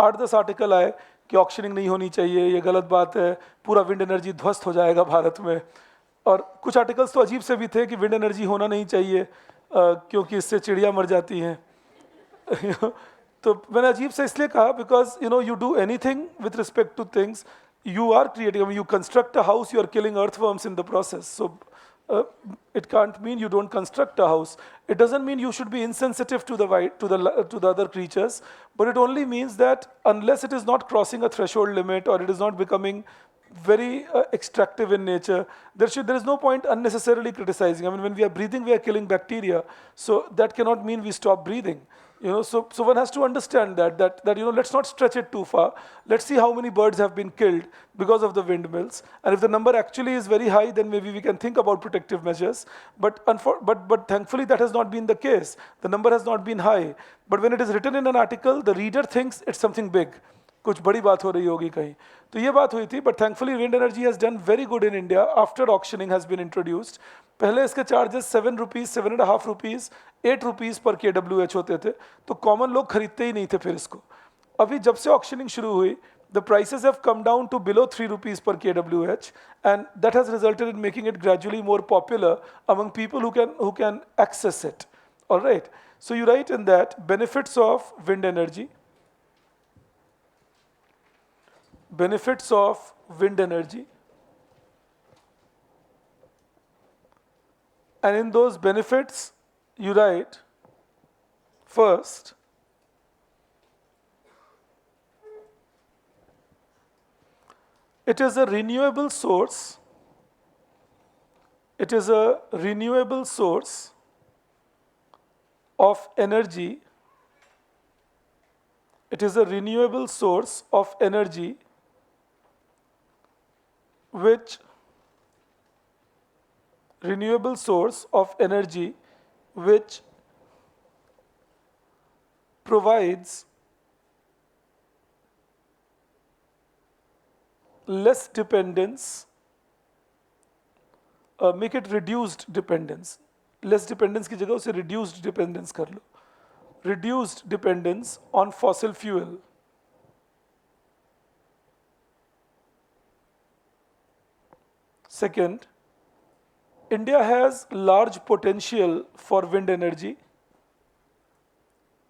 8-10 article आए कि auctioning नहीं होनी चाहिए, ये गलत बात है, पूरा विंड एनर्जी ध्वस्त हो जाएगा भारत में. और कुछ आर्टिकल्स तो अजीब से भी थे कि विंड एनर्जी होना नहीं चाहिए क्योंकि इससे चिड़िया मर जाती हैं. तो मैंने अजीब से इसलिए कहा because you do anything with respect two things, you are creating, I mean, you construct a house, you are killing earthworms in the process. So it can't mean you don't construct a house. It doesn't mean you should be insensitive to the other creatures, but it only means that unless it is not crossing a threshold limit or it is not becoming very extractive in nature, there is no point unnecessarily criticizing. I mean, when we are breathing, we are killing bacteria, so that cannot mean we stop breathing. So one has to understand that let's not stretch it too far. Let's see how many birds have been killed because of the windmills, and if the number actually is very high, then maybe we can think about protective measures. But thankfully that has not been the case. The number has not been high. But when it is written in an article, the reader thinks it's something big. कुछ बड़ी बात हो रही होगी कहीं. तो ये बात हुई थी. But thankfully wind energy has done very good in India after auctioning has been introduced. पहले इसके चार्जेस 7 रुपीज़, 7.5 रुपीज़, 8 रुपीज़ पर KWH होते थे, तो कॉमन लोग खरीदते ही नहीं थे फिर इसको. अभी जब से ऑक्शनिंग शुरू हुई, the prices have come down to below 3 rupees per KWH, and that has resulted in making it gradually more popular among people who can access it. All right. So you write in that benefits of wind energy. Benefits of wind energy, and in those benefits you write first, It is a renewable source. It is a renewable source of energy. It is a renewable source of energy which renewable source of energy which provides less dependence, make it reduced dependence. Less dependence की जगह उसे reduced dependence कर लो. Reduced dependence on fossil fuel. Second, India has large potential for wind energy.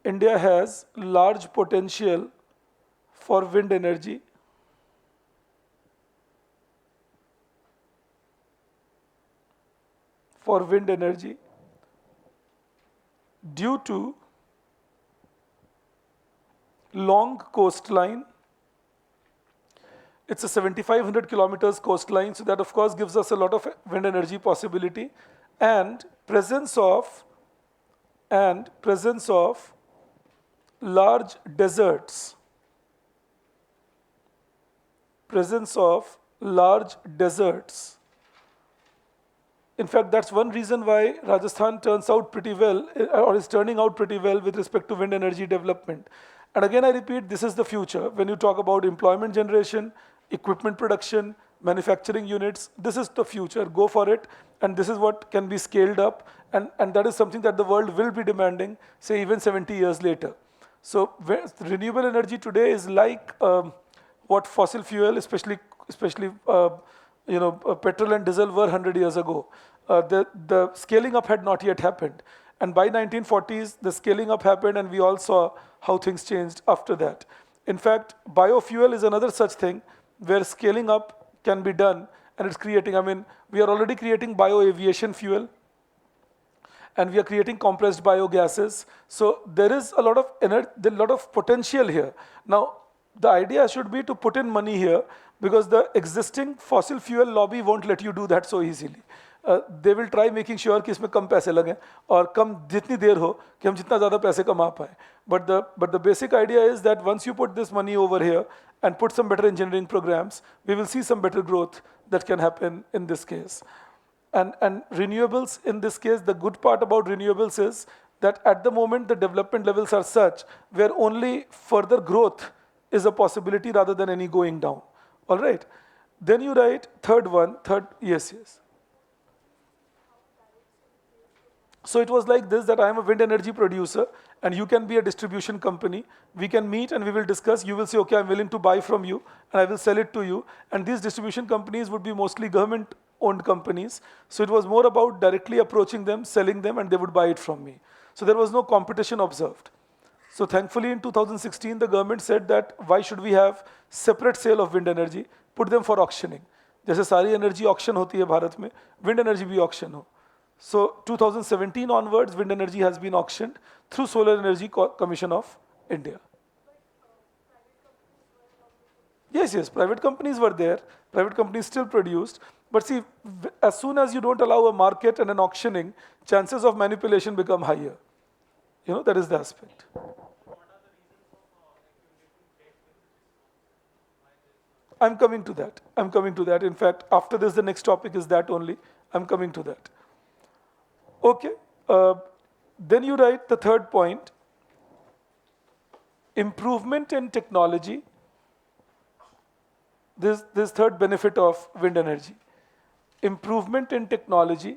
India has large potential for wind energy. For wind energy due to long coastline. It's a 7,500 kilometers coastline, so that of course gives us a lot of wind energy possibility, and presence of large deserts. Presence of large deserts. In fact, that's one reason why Rajasthan turns out pretty well, or is turning out pretty well with respect to wind energy development. And again, I repeat, this is the future. When you talk about employment generation, equipment production, manufacturing units, this is the future. Go for it. And this is what can be scaled up. And that is something that the world will be demanding, say, even 70 years later. So renewable energy today is like what fossil fuel, especially petrol and diesel were 100 years ago. The scaling up had not yet happened. And by 1940s, the scaling up happened, and we all saw how things changed after that. In fact, biofuel is another such thing where scaling up can be done, and it's creating, we are already creating bioaviation fuel, and we are creating compressed biogases. So there is a lot of potential here. Now, the idea should be to put in money here, because the existing fossil fuel lobby won't let you do that so easily. They will try making sure कि इसमें कम पैसे लगें और कम जितनी देर हो कि हम जितना ज़्यादा पैसे कमा पाएं. But the basic idea is that once you put this money over here and put some better engineering programs, we will see some better growth that can happen in this case. And renewables in this case, the good part about renewables is that at the moment the development levels are such where only further growth is a possibility rather than any going down. All right. Then you write yes. So it was like this, that I am a wind energy producer and you can be a distribution company. We can meet and we will discuss. You will say, okay, I'm willing to buy from you and I will sell it to you. And these distribution companies would be mostly government owned companies. So it was more about directly approaching them, selling them, and they would buy it from me. So there was no competition observed. So thankfully in 2016, the government said that why should we have separate sale of wind energy, put them for auctioning. जैसे सारी energy auction होती है भारत में, wind energy भी auction हो. So 2017 onwards, wind energy has been auctioned through Solar Energy Commission of India. Yes, private companies were there. Private companies still produced. But see, as soon as you don't allow a market and an auctioning, chances of manipulation become higher. That is the aspect. I'm coming to that. In fact, after this, the next topic is that only. I'm coming to that. Okay. Then you write the third point. Improvement in technology. This third benefit of wind energy. Improvement in technology.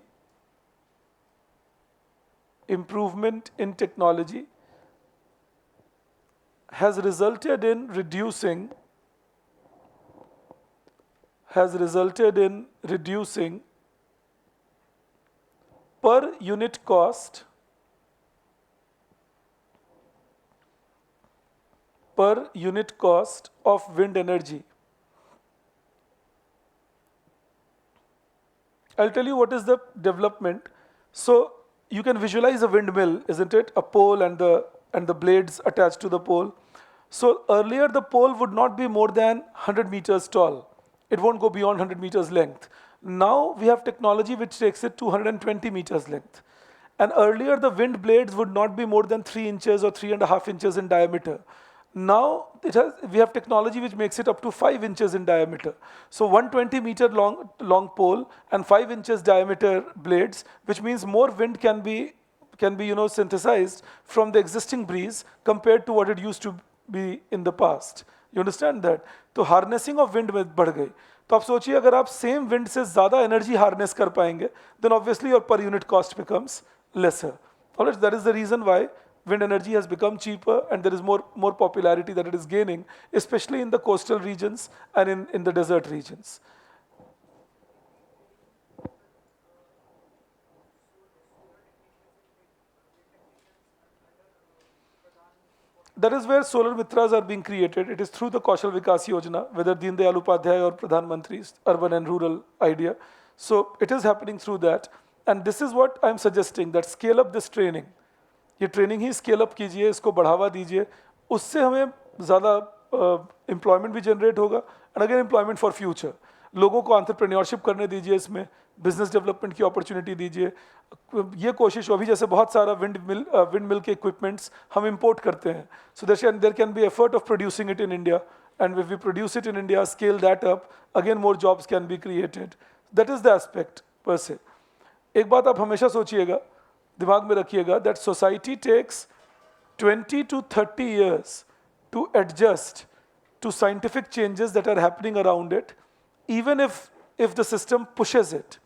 Improvement in technology has resulted in reducing per unit cost of wind energy. I'll tell you what is the development. So you can visualize a windmill, isn't it? A pole and the blades attached to the pole. So earlier the pole would not be more than 100 meters tall. It won't go beyond 100 meters length. Now we have technology which takes it to 120 meters length. And earlier the wind blades would not be more than 3 inches or 3.5 inches in diameter. Now we have technology which makes it up to 5 inches in diameter. So 120-meter long pole and 5 inches diameter blades, which means more wind can be synthesized from the existing breeze compared to what it used to be in the past. You understand that? तो harnessing of wind में बढ़ गई. तो आप सोचिए अगर आप same wind से ज़्यादा एनर्जी हार्नेस कर पाएंगे, then obviously your per unit cost becomes lesser. Alright, that is the reason why wind energy has become cheaper and there is more popularity that it is gaining, especially in the coastal regions and in the desert regions. That is where solar mitras are being created. It is through the Kaushal Vikas Yojana, whether Deen Dayal Upadhyay or Pradhan Mantri's urban and rural idea. So it is happening through that. And this is what I'm suggesting, that scale up this training. ये training ही scale up कीजिए, इसको बढ़ावा दीजिए, उससे हमें ज़्यादा employment भी generate होगा and again employment for future. लोगों को एंटरप्रेन्योरशिप करने दीजिए, इसमें बिजनेस डेवलपमेंट की अपॉर्चुनिटी दीजिए. ये कोशिश अभी जैसे बहुत सारा विंड मिल के इक्विपमेंट्स हम इंपोर्ट करते हैं, so there can be effort of producing it in India and if we produce it in India, scale that up, again more jobs can be created. That is the aspect per se. एक बात आप हमेशा सोचिएगा, दिमाग में रखिएगा, that society takes 20 to 30 years to adjust to scientific changes that are happening around it, even if the system pushes it.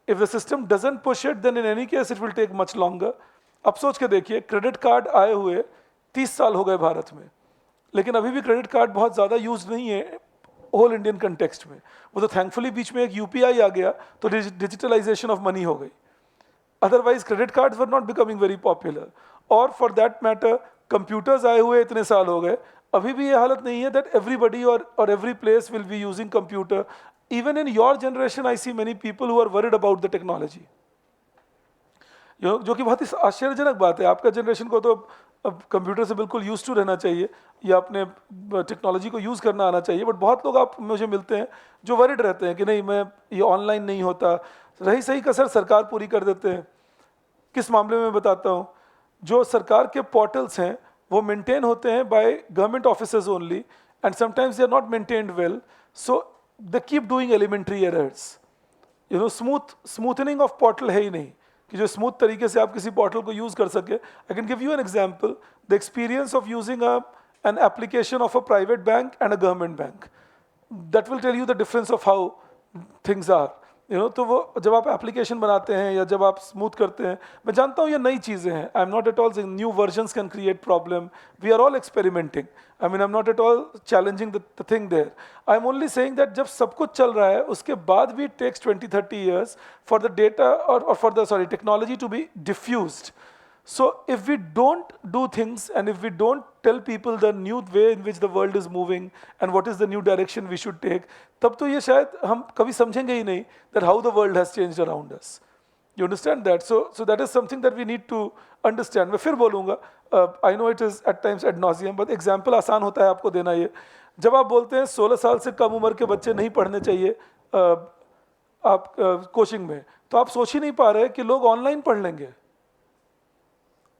If the system doesn't push it, then in any case it will take much longer. अब सोच के देखिए, credit card आए हुए 30 साल हो गए भारत में, लेकिन अभी भी क्रेडिट कार्ड बहुत ज़्यादा यूज नहीं है होल इंडियन कंटेक्स्ट में. वो तो थैंकफुली बीच में एक यूपीआई आ गया तो डिजिटलाइजेशन ऑफ मनी हो गई. Otherwise, credit cards were not becoming very popular. Or for that matter, computers आए हुए इतने साल हो गए, अभी भी ये हालत नहीं है that everybody or every place will be using computer. Even in your generation, I see many people who are worried about the technology. जो कि बहुत ही आश्चर्यजनक बात है. आपका जनरेशन को तो अब कंप्यूटर से बिल्कुल यूज टू रहना चाहिए या अपने टेक्नोलॉजी को यूज़ करना आना चाहिए, बट बहुत लोग आप मुझे मिलते हैं जो वरिड रहते हैं कि नहीं, मैं ये ऑनलाइन नहीं होता. रही सही कसर सरकार पूरी कर देते हैं. किस मामले में बताता हूँ, जो सरकार के पोर्टल्स हैं वो मेंटेन होते हैं by government officers only and sometimes they are not maintained well, so they keep doing elementary errors. Smoothening of portal है ही नहीं कि जो स्मूथ तरीके से आप किसी पोर्टल को यूज़ कर सके. I can give you an example, the experience of using an application of a private bank and a government bank. That will tell you the difference of how things are. तो वो जब आप application बनाते हैं या जब आप smooth करते हैं, मैं जानता हूँ ये नई चीज़ें हैं. I am not at all new versions can create problem. We are all experimenting. I mean I am not at all challenging the thing there. I am only saying that जब सब कुछ चल रहा है उसके बाद भी it takes 20-30 years for the data और for the technology to be diffused. So if we don't do things and if we don't tell people the new way in which the world is moving and what is the new direction we should take, तब तो ये शायद हम कभी समझेंगे ही नहीं that how the world has changed around us. You understand that? So that is something that we need to understand. मैं फिर बोलूँगा, I know it is at times ad nauseum, but example आसान होता है आपको देना. ये जब आप बोलते हैं 16 साल से कम उम्र के बच्चे नहीं पढ़ने चाहिए आप कोचिंग में, तो आप सोच ही नहीं पा रहे कि लोग ऑनलाइन पढ़ लेंगे.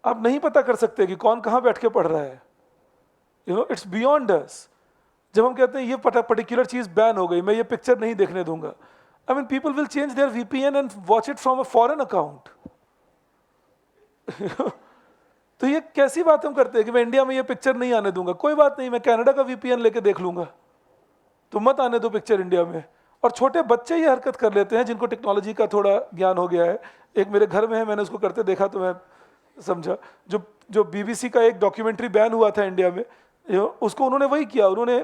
आप नहीं पता कर सकते कि कौन कहाँ बैठ के पढ़ रहा है. इट्स बियॉन्ड अस. जब हम कहते हैं ये पर्टिकुलर चीज़ बैन हो गई, मैं ये पिक्चर नहीं देखने दूंगा, I mean people will change their VPN and watch it from a foreign account. तो ये कैसी बात हम करते हैं कि मैं इंडिया में ये पिक्चर नहीं आने दूंगा. कोई बात नहीं, मैं कनाडा का वीपीएन लेके देख लूंगा, तो मत आने दो पिक्चर इंडिया में. और छोटे बच्चे ये हरकत कर लेते हैं जिनको टेक्नोलॉजी का थोड़ा ज्ञान हो गया है. एक मेरे घर में है, मैंने उसको करते देखा तो मैं समझा. जो बीबीसी का एक डॉक्यूमेंट्री बैन हुआ था इंडिया में, उसको उन्होंने वही किया, उन्होंने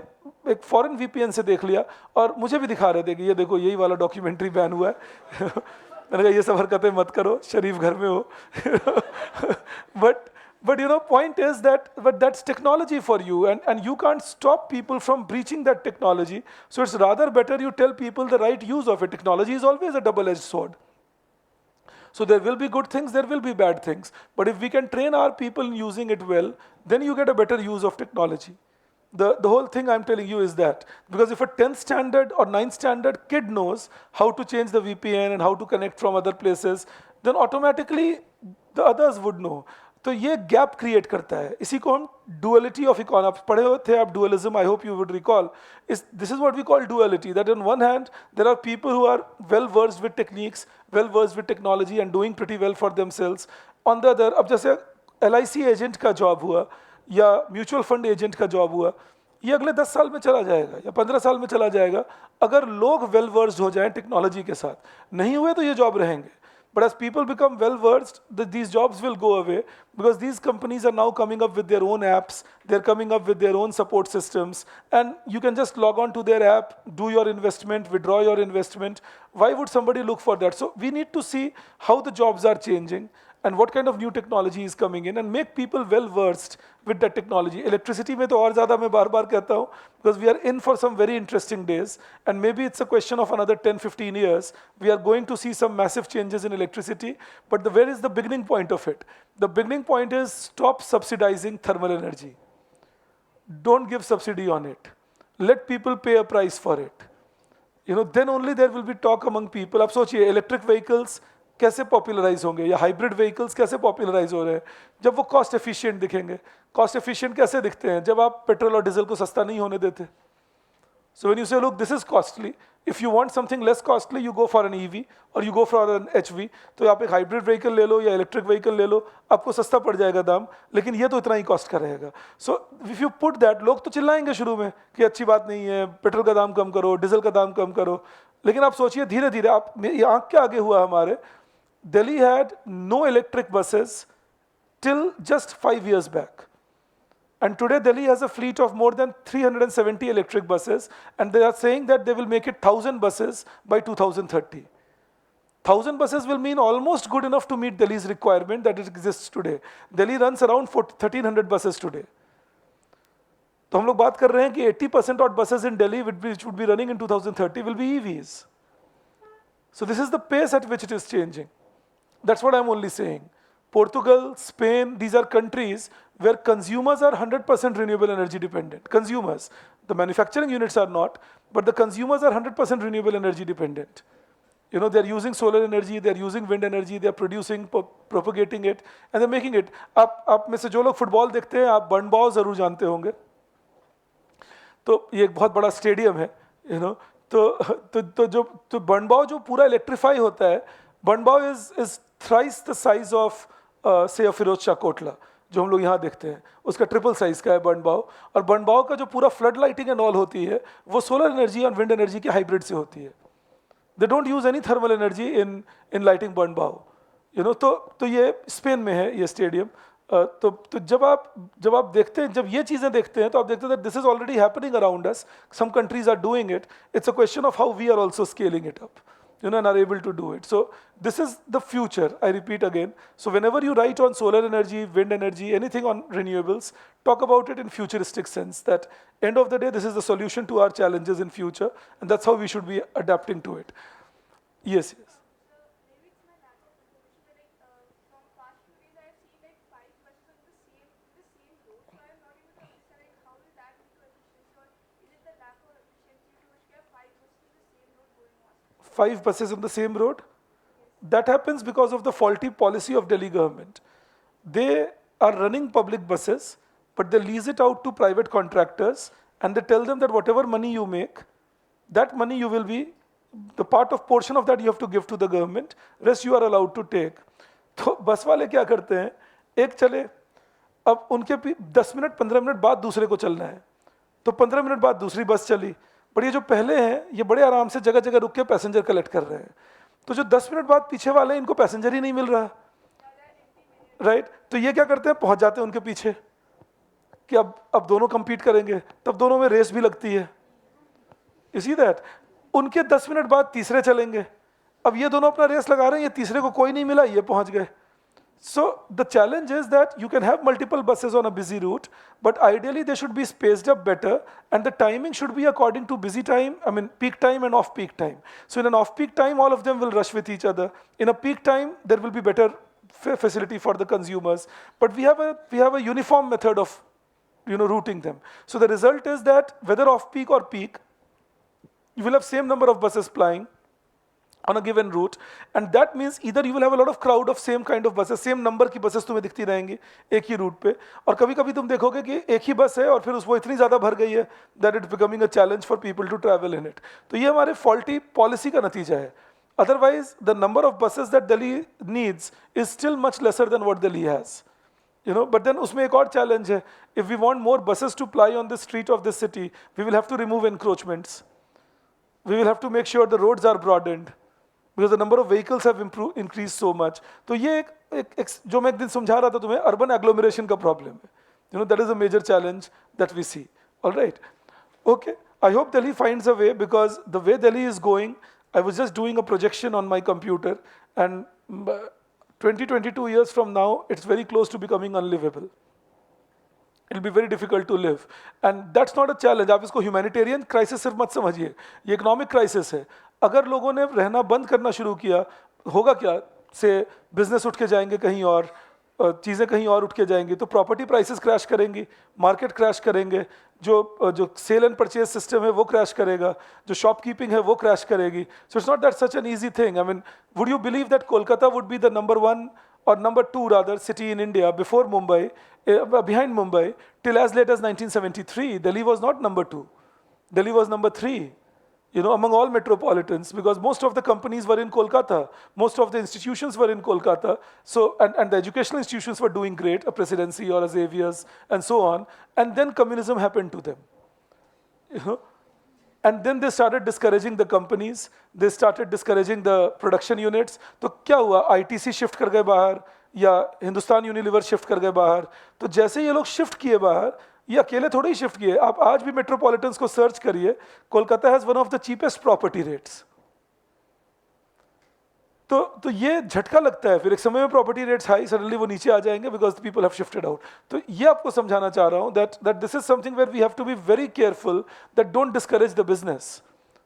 एक फॉरेन वीपीएन से देख लिया और मुझे भी दिखा रहे थे कि ये देखो यही वाला डॉक्यूमेंट्री बैन हुआ है. मैंने कहा ये सब हरकतें मत करो, शरीफ घर में हो. but point is that's technology for you and you can't stop people from breaching that technology. So it's rather better you tell people the right use of it. Technology is always a double-edged sword. So there will be good things, there will be bad things. But if we can train our people in using it well, then you get a better use of technology. The whole thing I'm telling you is that because if a 10th standard or 9th standard kid knows how to change the VPN and how to connect from other places, then automatically the others would know. तो ये gap create करता है, इसी को हम duality of economy, आप पढ़े हुए थे आप dualism, I hope you would recall, इस this is what we call duality, that on one hand there are people who are well versed with techniques, well versed with technology and doing pretty well for themselves. On the other, अब जैसे LIC agent का job हुआ या mutual fund agent का job हुआ, ये अगले 10 साल में चला जाएगा या 15 साल में चला जाएगा अगर लोग वेल वर्स्ड हो जाएं टेक्नोलॉजी के साथ. नहीं हुए तो ये जॉब रहेंगे. But as people become well versed, these jobs will go away because these companies are now coming up with their own apps, they're coming up with their own support systems, and you can just log on to their app, do your investment, withdraw your investment. Why would somebody look for that? So we need to see how the jobs are changing and what kind of new technology is coming in and make people well versed with that technology. Electricity में तो और ज़्यादा मैं बार-बार कहता हूँ because we are in for some very interesting days and maybe it's a question of another 10-15 years. We are going to see some massive changes in electricity, but where is the beginning point of it? The beginning point is stop subsidizing thermal energy. Don't give subsidy on it. Let people pay a price for it. Then only there will be talk among people. आप सोचिए electric vehicles कैसे popularise होंगे या hybrid vehicles कैसे popularise हो रहे हैं जब वो कॉस्ट एफिशिएंट दिखेंगे. कॉस्ट एफिशिएंट कैसे दिखते हैं जब आप पेट्रोल और डीजल को सस्ता नहीं होने देते. So when you say look this is costly, if you want something less costly you go for an EV और you go for an HV. तो आप एक हाइब्रिड व्हीकल ले लो या इलेक्ट्रिक व्हीकल ले लो, आपको सस्ता पड़ जाएगा दाम, लेकिन ये तो इतना ही कॉस्ट का रहेगा. So if you put that, लोग तो चिल्लाएंगे शुरू में कि अच्छी बात नहीं है, पेट्रोल का दाम कम करो, डीजल का दाम कम करो, लेकिन आप सोचिए धीरे धीरे आप आंख के आगे हुआ हमारे. Delhi had no electric buses till just 5 years back. And today Delhi has a fleet of more than 370 electric buses and they are saying that they will make it 1,000 buses by 2030. 1,000 buses will mean almost good enough to meet Delhi's requirement that it exists today. Delhi runs around 1,300 buses today. तो हम लोग बात कर रहे हैं कि 80% of buses in Delhi which would be running in 2030 will be EVs. So this is the pace at which it is changing. That's what I'm only saying. Portugal, Spain, these are countries where consumers are 100% renewable energy dependent. Consumers. The manufacturing units are not, but the consumers are 100% renewable energy dependent. They're using solar energy, they're using wind energy, they're producing, propagating it, and they're making it. आप में से जो लोग football देखते हैं, आप बर्नबाउ जरूर जानते होंगे. तो ये एक बहुत बड़ा स्टेडियम है, तो बर्नबाउ जो पूरा इलेक्ट्रीफाई होता है, Bernabeu is thrice the size of से फिरोज शाह कोटला जो हम लोग यहाँ देखते हैं, उसका ट्रिपल साइज का है बर्नबाउ. और बर्नबाउ का जो पूरा फ्लड लाइटिंग एंड ऑल होती है वो सोलर एनर्जी और विंड एनर्जी की हाइब्रिड से होती है. They don't use any thermal energy in lighting Bernabeu. तो ये स्पेन में है ये स्टेडियम. तो जब आप देखते हैं, जब ये चीज़ें देखते हैं तो आप देखते हैं this is already happening around us. Some countries are doing it. It's a question of how we are also scaling it up. And are able to do it. So this is the future, I repeat again. So whenever you write on solar energy, wind energy, anything on renewables, talk about it in futuristic sense, that end of the day, this is the solution to our challenges in future, and that's how we should be adapting to it. Yes. Five buses on the same road? That happens because of the faulty policy of Delhi government. They are running public buses, but they lease it out to private contractors and they tell them that whatever money you make, that money you will be, the portion of that you have to give to the government, rest you are allowed to take. तो बस वाले क्या करते हैं, एक चले, अब उनके 10 मिनट 15 मिनट बाद दूसरे को चलना है, तो 15 मिनट बाद दूसरी बस चली. बट ये जो पहले हैं ये बड़े आराम से जगह जगह रुक के पैसेंजर कलेक्ट कर रहे हैं. तो जो 10 मिनट बाद पीछे वाले इनको पैसेंजर ही नहीं मिल रहा, राइट? तो ये क्या करते हैं, पहुंच जाते हैं उनके पीछे कि अब दोनों compete करेंगे, तब दोनों में रेस भी लगती है. You see that? उनके 10 मिनट बाद तीसरे चलेंगे, अब ये दोनों अपना रेस लगा रहे हैं, ये तीसरे को कोई नहीं मिला, ये पहुंच गए. So the challenge is that you can have multiple buses on a busy route, but ideally they should be spaced up better and the timing should be according to busy time, peak time and off-peak time. So in an off-peak time, all of them will rush with each other. In a peak time, there will be better facility for the consumers. But we have a uniform method of routing them. So the result is that whether off peak or peak, you will have same number of buses plying on a given route, and that means either you will have a lot of crowd of same kind of buses, same number की buses तुम्हें दिखती रहेंगी एक ही root पे, और कभी कभी तुम देखोगे कि एक ही बस है और फिर वो इतनी ज़्यादा भर गई है that it's becoming a challenge for people to travel in it. तो ये हमारे faulty policy का नतीजा है. Otherwise, the number of buses that Delhi needs is still much lesser than what Delhi has. But then उसमें एक और challenge है. If we want more buses to ply on the street of this city, we will have to remove encroachments. We will have to make sure the roads are broadened, because the number of vehicles have increased so much. तो ये जो मैं एक दिन समझा रहा था तुम्हें, urban agglomeration का problem है. That is a major challenge that we see. All right. Okay. I hope Delhi finds a way, because the way Delhi is going, I was just doing a projection on my computer, and 22 years from now, it's very close to becoming unlivable. It'll be very difficult to live. And that's not a challenge. आप इसको humanitarian crisis सिर्फ मत समझिए. ये economic crisis है. अगर लोगों ने रहना बंद करना शुरू किया, होगा क्या? से business उठ के जाएंगे कहीं और, चीज़ें कहीं और उठ के जाएंगी, तो property prices crash करेंगी, market crash करेंगे, जो sale and purchase system है वो crash करेगा, जो shopkeeping है वो crash करेगी. So it's not that such an easy thing. I mean, would you believe that Kolkata would be the number 1 or number 2 rather city in India before Mumbai, behind Mumbai, till as late as 1973? Delhi was not number 2. Delhi was number 3. Among all metropolitans, because most of the companies were in Kolkata, most of the institutions were in Kolkata, so and the educational institutions were doing great, a presidency or a Xavier's and so on, and then communism happened to them. And then they started discouraging the companies, they started discouraging the production units. तो क्या हुआ? ITC shift कर गए बाहर, या Hindustan Unilever shift कर गए बाहर. तो जैसे ये लोग शिफ्ट किए बाहर, ये अकेले थोड़े ही शिफ्ट किए. आप आज भी मेट्रोपॉलिटन्स को सर्च करिए, Kolkata has one of the cheapest property rates. तो ये झटका लगता है. फिर एक समय में प्रॉपर्टी रेट्स हाई, सडनली वो नीचे आ जाएंगे because people have shifted out. तो ये आपको समझाना चाह रहा हूं that this is something where we have to be very careful that don't discourage the business.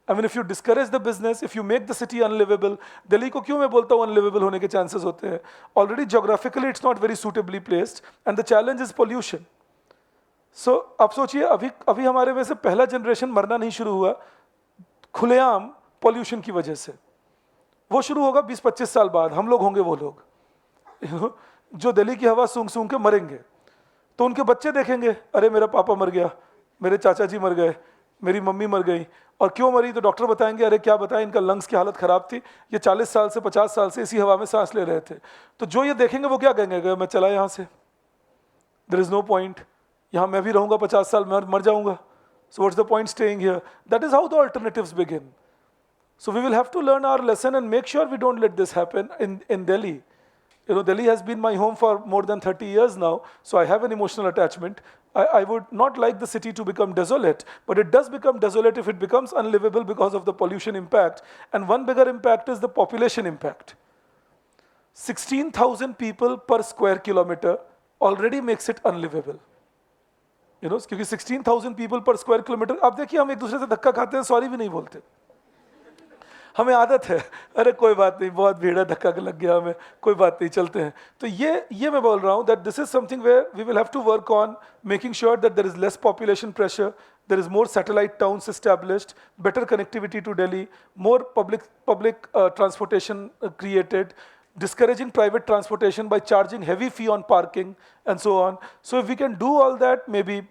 I mean, if you discourage the business, if you make the city unlivable, Delhi को क्यों मैं बोलता हूँ unlivable होने के chances होते हैं? Already geographically it's not very suitably placed, and the challenge is pollution. So आप सोचिए, अभी हमारे में से पहला जनरेशन मरना नहीं शुरू हुआ खुलेआम pollution की वजह से. वो शुरू होगा 20-25 साल बाद. हम लोग होंगे वो लोग जो दिल्ली की हवा सूंघ सूंघ के मरेंगे. तो उनके बच्चे देखेंगे, अरे मेरा पापा मर गया, मेरे चाचा जी मर गए, मेरी मम्मी मर गई. और क्यों मरी? तो डॉक्टर बताएंगे, अरे क्या बताएं, इनका लंग्स की हालत खराब थी, ये 40 साल से 50 साल से इसी हवा में सांस ले रहे थे. तो जो ये देखेंगे वो क्या कहेंगे? मैं चला यहाँ से, देयर इज नो पॉइंट, यहाँ मैं भी रहूंगा 50 साल में मर जाऊंगा. So what's the point staying here? That is how the alternatives begin. So we will have to learn our lesson and make sure we don't let this happen in Delhi. Delhi has been my home for more than 30 years now, so I have an emotional attachment. I would not like the city to become desolate, but it does become desolate if it becomes unlivable because of the pollution impact. And one bigger impact is the population impact. 16,000 people per square kilometer already makes it unlivable. क्योंकि 16,000 people per square kilometer, अब देखिए हम एक दूसरे से धक्का खाते हैं, सॉरी भी नहीं बोलते. हमें आदत है, अरे कोई बात नहीं, बहुत भीड़ है, धक्का लग गया हमें, कोई बात नहीं, चलते हैं. तो ये मैं बोल रहा हूँ that this is something where we will have to work on making sure that there is less population pressure, there is more satellite towns established, better connectivity to Delhi, more public transportation created, discouraging private transportation by charging heavy fee on parking and so on. So if we can do all that, maybe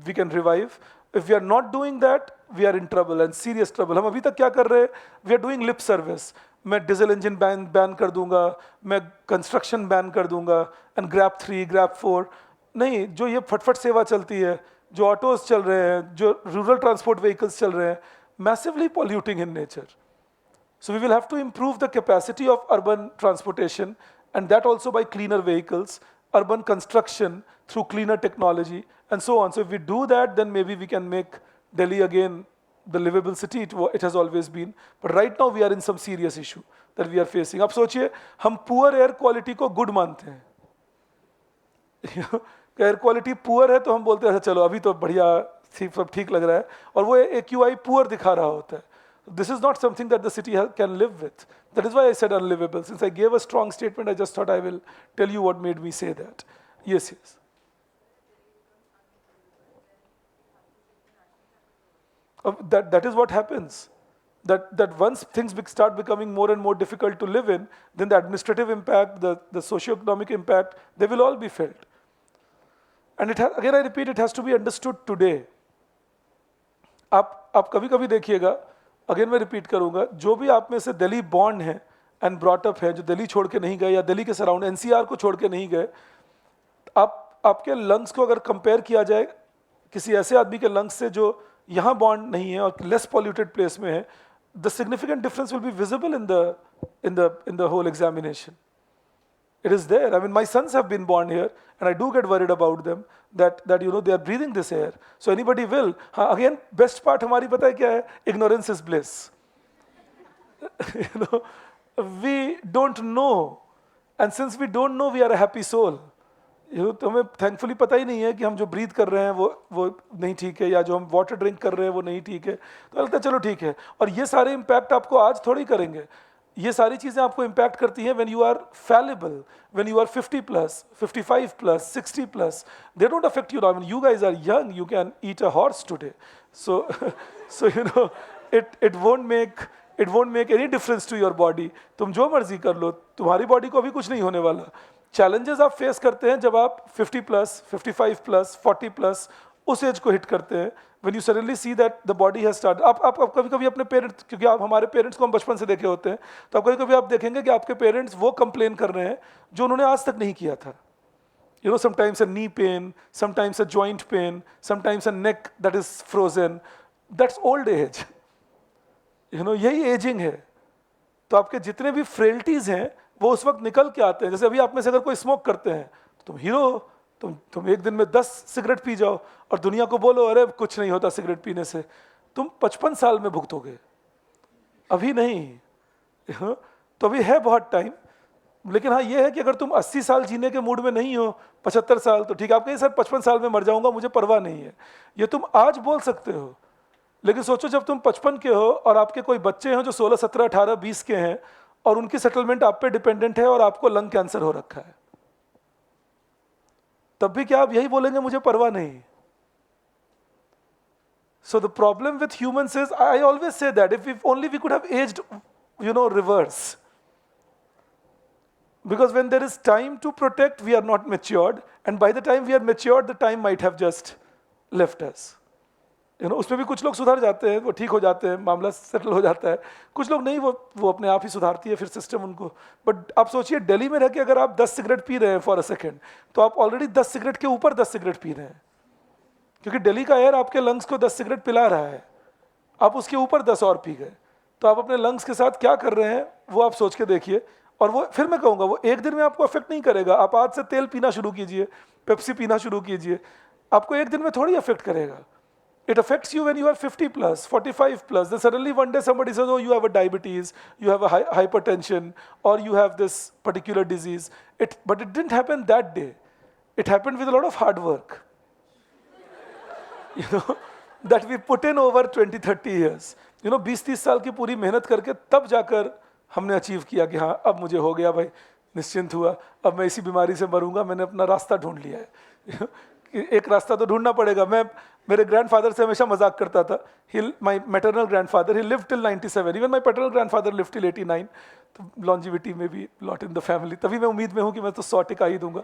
we can revive. If we are not doing that, we are in trouble and serious trouble. हम अभी तक क्या कर रहे हैं? We are doing lip service. मैं diesel engine ban कर दूंगा, मैं construction ban कर दूंगा, and grab 3, grab 4. नहीं, जो ये फटफट सेवा चलती है, जो ऑटोज चल रहे हैं, जो rural transport vehicles चल रहे हैं, massively polluting in nature. So we will have to improve the capacity of urban transportation, and that also by cleaner vehicles, urban construction through cleaner technology, and so on. So if we do that, then maybe we can make Delhi again the livable city it has always been. But right now we are in some serious issue that we are facing. अब सोचिए, हम poor air quality को good मानते हैं. Air quality poor है तो हम बोलते हैं चलो अभी तो बढ़िया सब ठीक लग रहा है, और वो AQI पुअर दिखा रहा होता है. This is not something that the city can live with. That is why I said unlivable. Since I gave a strong statement, I just thought I will tell you what made me say that. Yes, yes. That is what happens. That once things start becoming more and more difficult to live in, then the administrative impact, the socio-economic impact, they will all be felt. And again I repeat, it has to be understood today. आप कभी कभी देखिएगा, again मैं repeat करूंगा, जो भी आप में से दिल्ली बॉर्न है एंड ब्रॉट अप है, जो दिल्ली छोड़ के नहीं गए या दिल्ली के सराउंड एनसीआर को छोड़ के नहीं गए, आपके लंग्स को अगर कंपेयर किया जाए किसी ऐसे आदमी के लंग्स से जो यहाँ बॉन्ड नहीं है और लेस पॉल्यूटेड प्लेस में है, the significant difference will be visible in the whole examination. It is there. I mean, my sons have been born here, and I do get worried about them that they are breathing this air. So anybody will. Again, best part हमारी पता है क्या है? Ignorance is bliss. you know, we don't know, and since we don't know, we are a happy soul. तो हमें thankfully पता ही नहीं है कि हम जो ब्रीथ कर रहे हैं वो नहीं ठीक है, या जो हम वाटर ड्रिंक कर रहे हैं वो नहीं ठीक है. तो लगता है चलो ठीक है. और ये सारे इम्पैक्ट आपको आज थोड़ी करेंगे. ये सारी चीज़ें आपको इम्पैक्ट करती हैं when you are fallible, when you are 50 plus, 55 plus, 60 plus. They don't affect you now. I mean, you guys are young. You can eat a horse today. So, it won't make any difference to your body. तुम जो मर्जी कर लो, तुम्हारी body को अभी कुछ नहीं होने वाला. चैलेंजेस आप फेस करते हैं जब आप 50 प्लस, 55 प्लस, 40 प्लस उस एज को हिट करते हैं. When you suddenly see that the body has started, आप कभी कभी अपने पेरेंट्स, क्योंकि आप हमारे पेरेंट्स को हम बचपन से देखे होते हैं, तो आप कभी कभी आप देखेंगे कि आपके पेरेंट्स वो कंप्लेन कर रहे हैं जो उन्होंने आज तक नहीं किया था. Sometimes a knee pain, sometimes a joint pain, sometimes a neck that is frozen. That's old age. यही एजिंग है. तो आपके जितने भी फ्रेल्टीज हैं वो उस वक्त निकल के आते हैं. जैसे अभी आप में से अगर कोई स्मोक करते हैं तो तुम हीरो हो. तुम एक दिन में 10 सिगरेट पी जाओ और दुनिया को बोलो अरे कुछ नहीं होता सिगरेट पीने से. तुम 55 साल में भुगतोगे, अभी नहीं. तो अभी है बहुत टाइम. लेकिन हाँ ये है कि अगर तुम 80 साल जीने के मूड में नहीं हो, 75 साल, तो ठीक है, आप कहीं सर 55 साल में मर जाऊंगा, मुझे परवाह नहीं है. ये तुम आज बोल सकते हो. लेकिन सोचो जब तुम 55 के हो और आपके कोई बच्चे हैं जो 16, 17, 18, 20 के हैं और उनकी सेटलमेंट आप पे डिपेंडेंट है और आपको लंग कैंसर हो रखा है, तब भी क्या आप यही बोलेंगे मुझे परवाह नहीं? So the problem with humans is, I always say that if only we could have aged, reverse. Because when there is time to protect, we are not matured, and by the time we are matured, the time might have just left us. उसमें भी कुछ लोग सुधर जाते हैं, वो ठीक हो जाते हैं, मामला सेटल हो जाता है. कुछ लोग नहीं, वो अपने आप ही सुधारती है फिर सिस्टम उनको. बट आप सोचिए दिल्ली में रह के अगर आप 10 सिगरेट पी रहे हैं फॉर अ सेकेंड, तो आप ऑलरेडी 10 सिगरेट के ऊपर 10 सिगरेट पी रहे हैं, क्योंकि दिल्ली का एयर आपके लंग्स को 10 सिगरेट पिला रहा है. आप उसके ऊपर 10 और पी गए, तो आप अपने लंग्स के साथ क्या कर रहे हैं वो आप सोच के देखिए. और वो फिर मैं कहूँगा वो एक दिन में आपको अफेक्ट नहीं करेगा. आप आज से तेल पीना शुरू कीजिए, पेप्सी पीना शुरू कीजिए, आपको एक दिन में थोड़ी अफेक्ट करेगा. It affects you when you are 50 plus, 45 plus. Then suddenly one day somebody says, oh, you have a diabetes, you have a hypertension, or you have this particular disease. But it didn't happen that day. It happened with a lot of hard work. That we put in over 20, 30 years. 20-30 साल की पूरी मेहनत करके तब जाकर हमने achieve किया कि हाँ अब मुझे हो गया भाई, निश्चिंत हुआ, अब मैं इसी बीमारी से मरूंगा, मैंने अपना रास्ता ढूंढ लिया है. एक रास्ता तो ढूंढना पड़ेगा. मैं मेरे ग्रैंडफादर से हमेशा मजाक करता था. My maternal grandfather he lived till 97. Even my paternal grandfather lived till 89. तो लॉन्जिविटी में भी लॉट इन द फैमिली. तभी मैं उम्मीद में हूँ कि मैं तो 100 टिका ही दूंगा.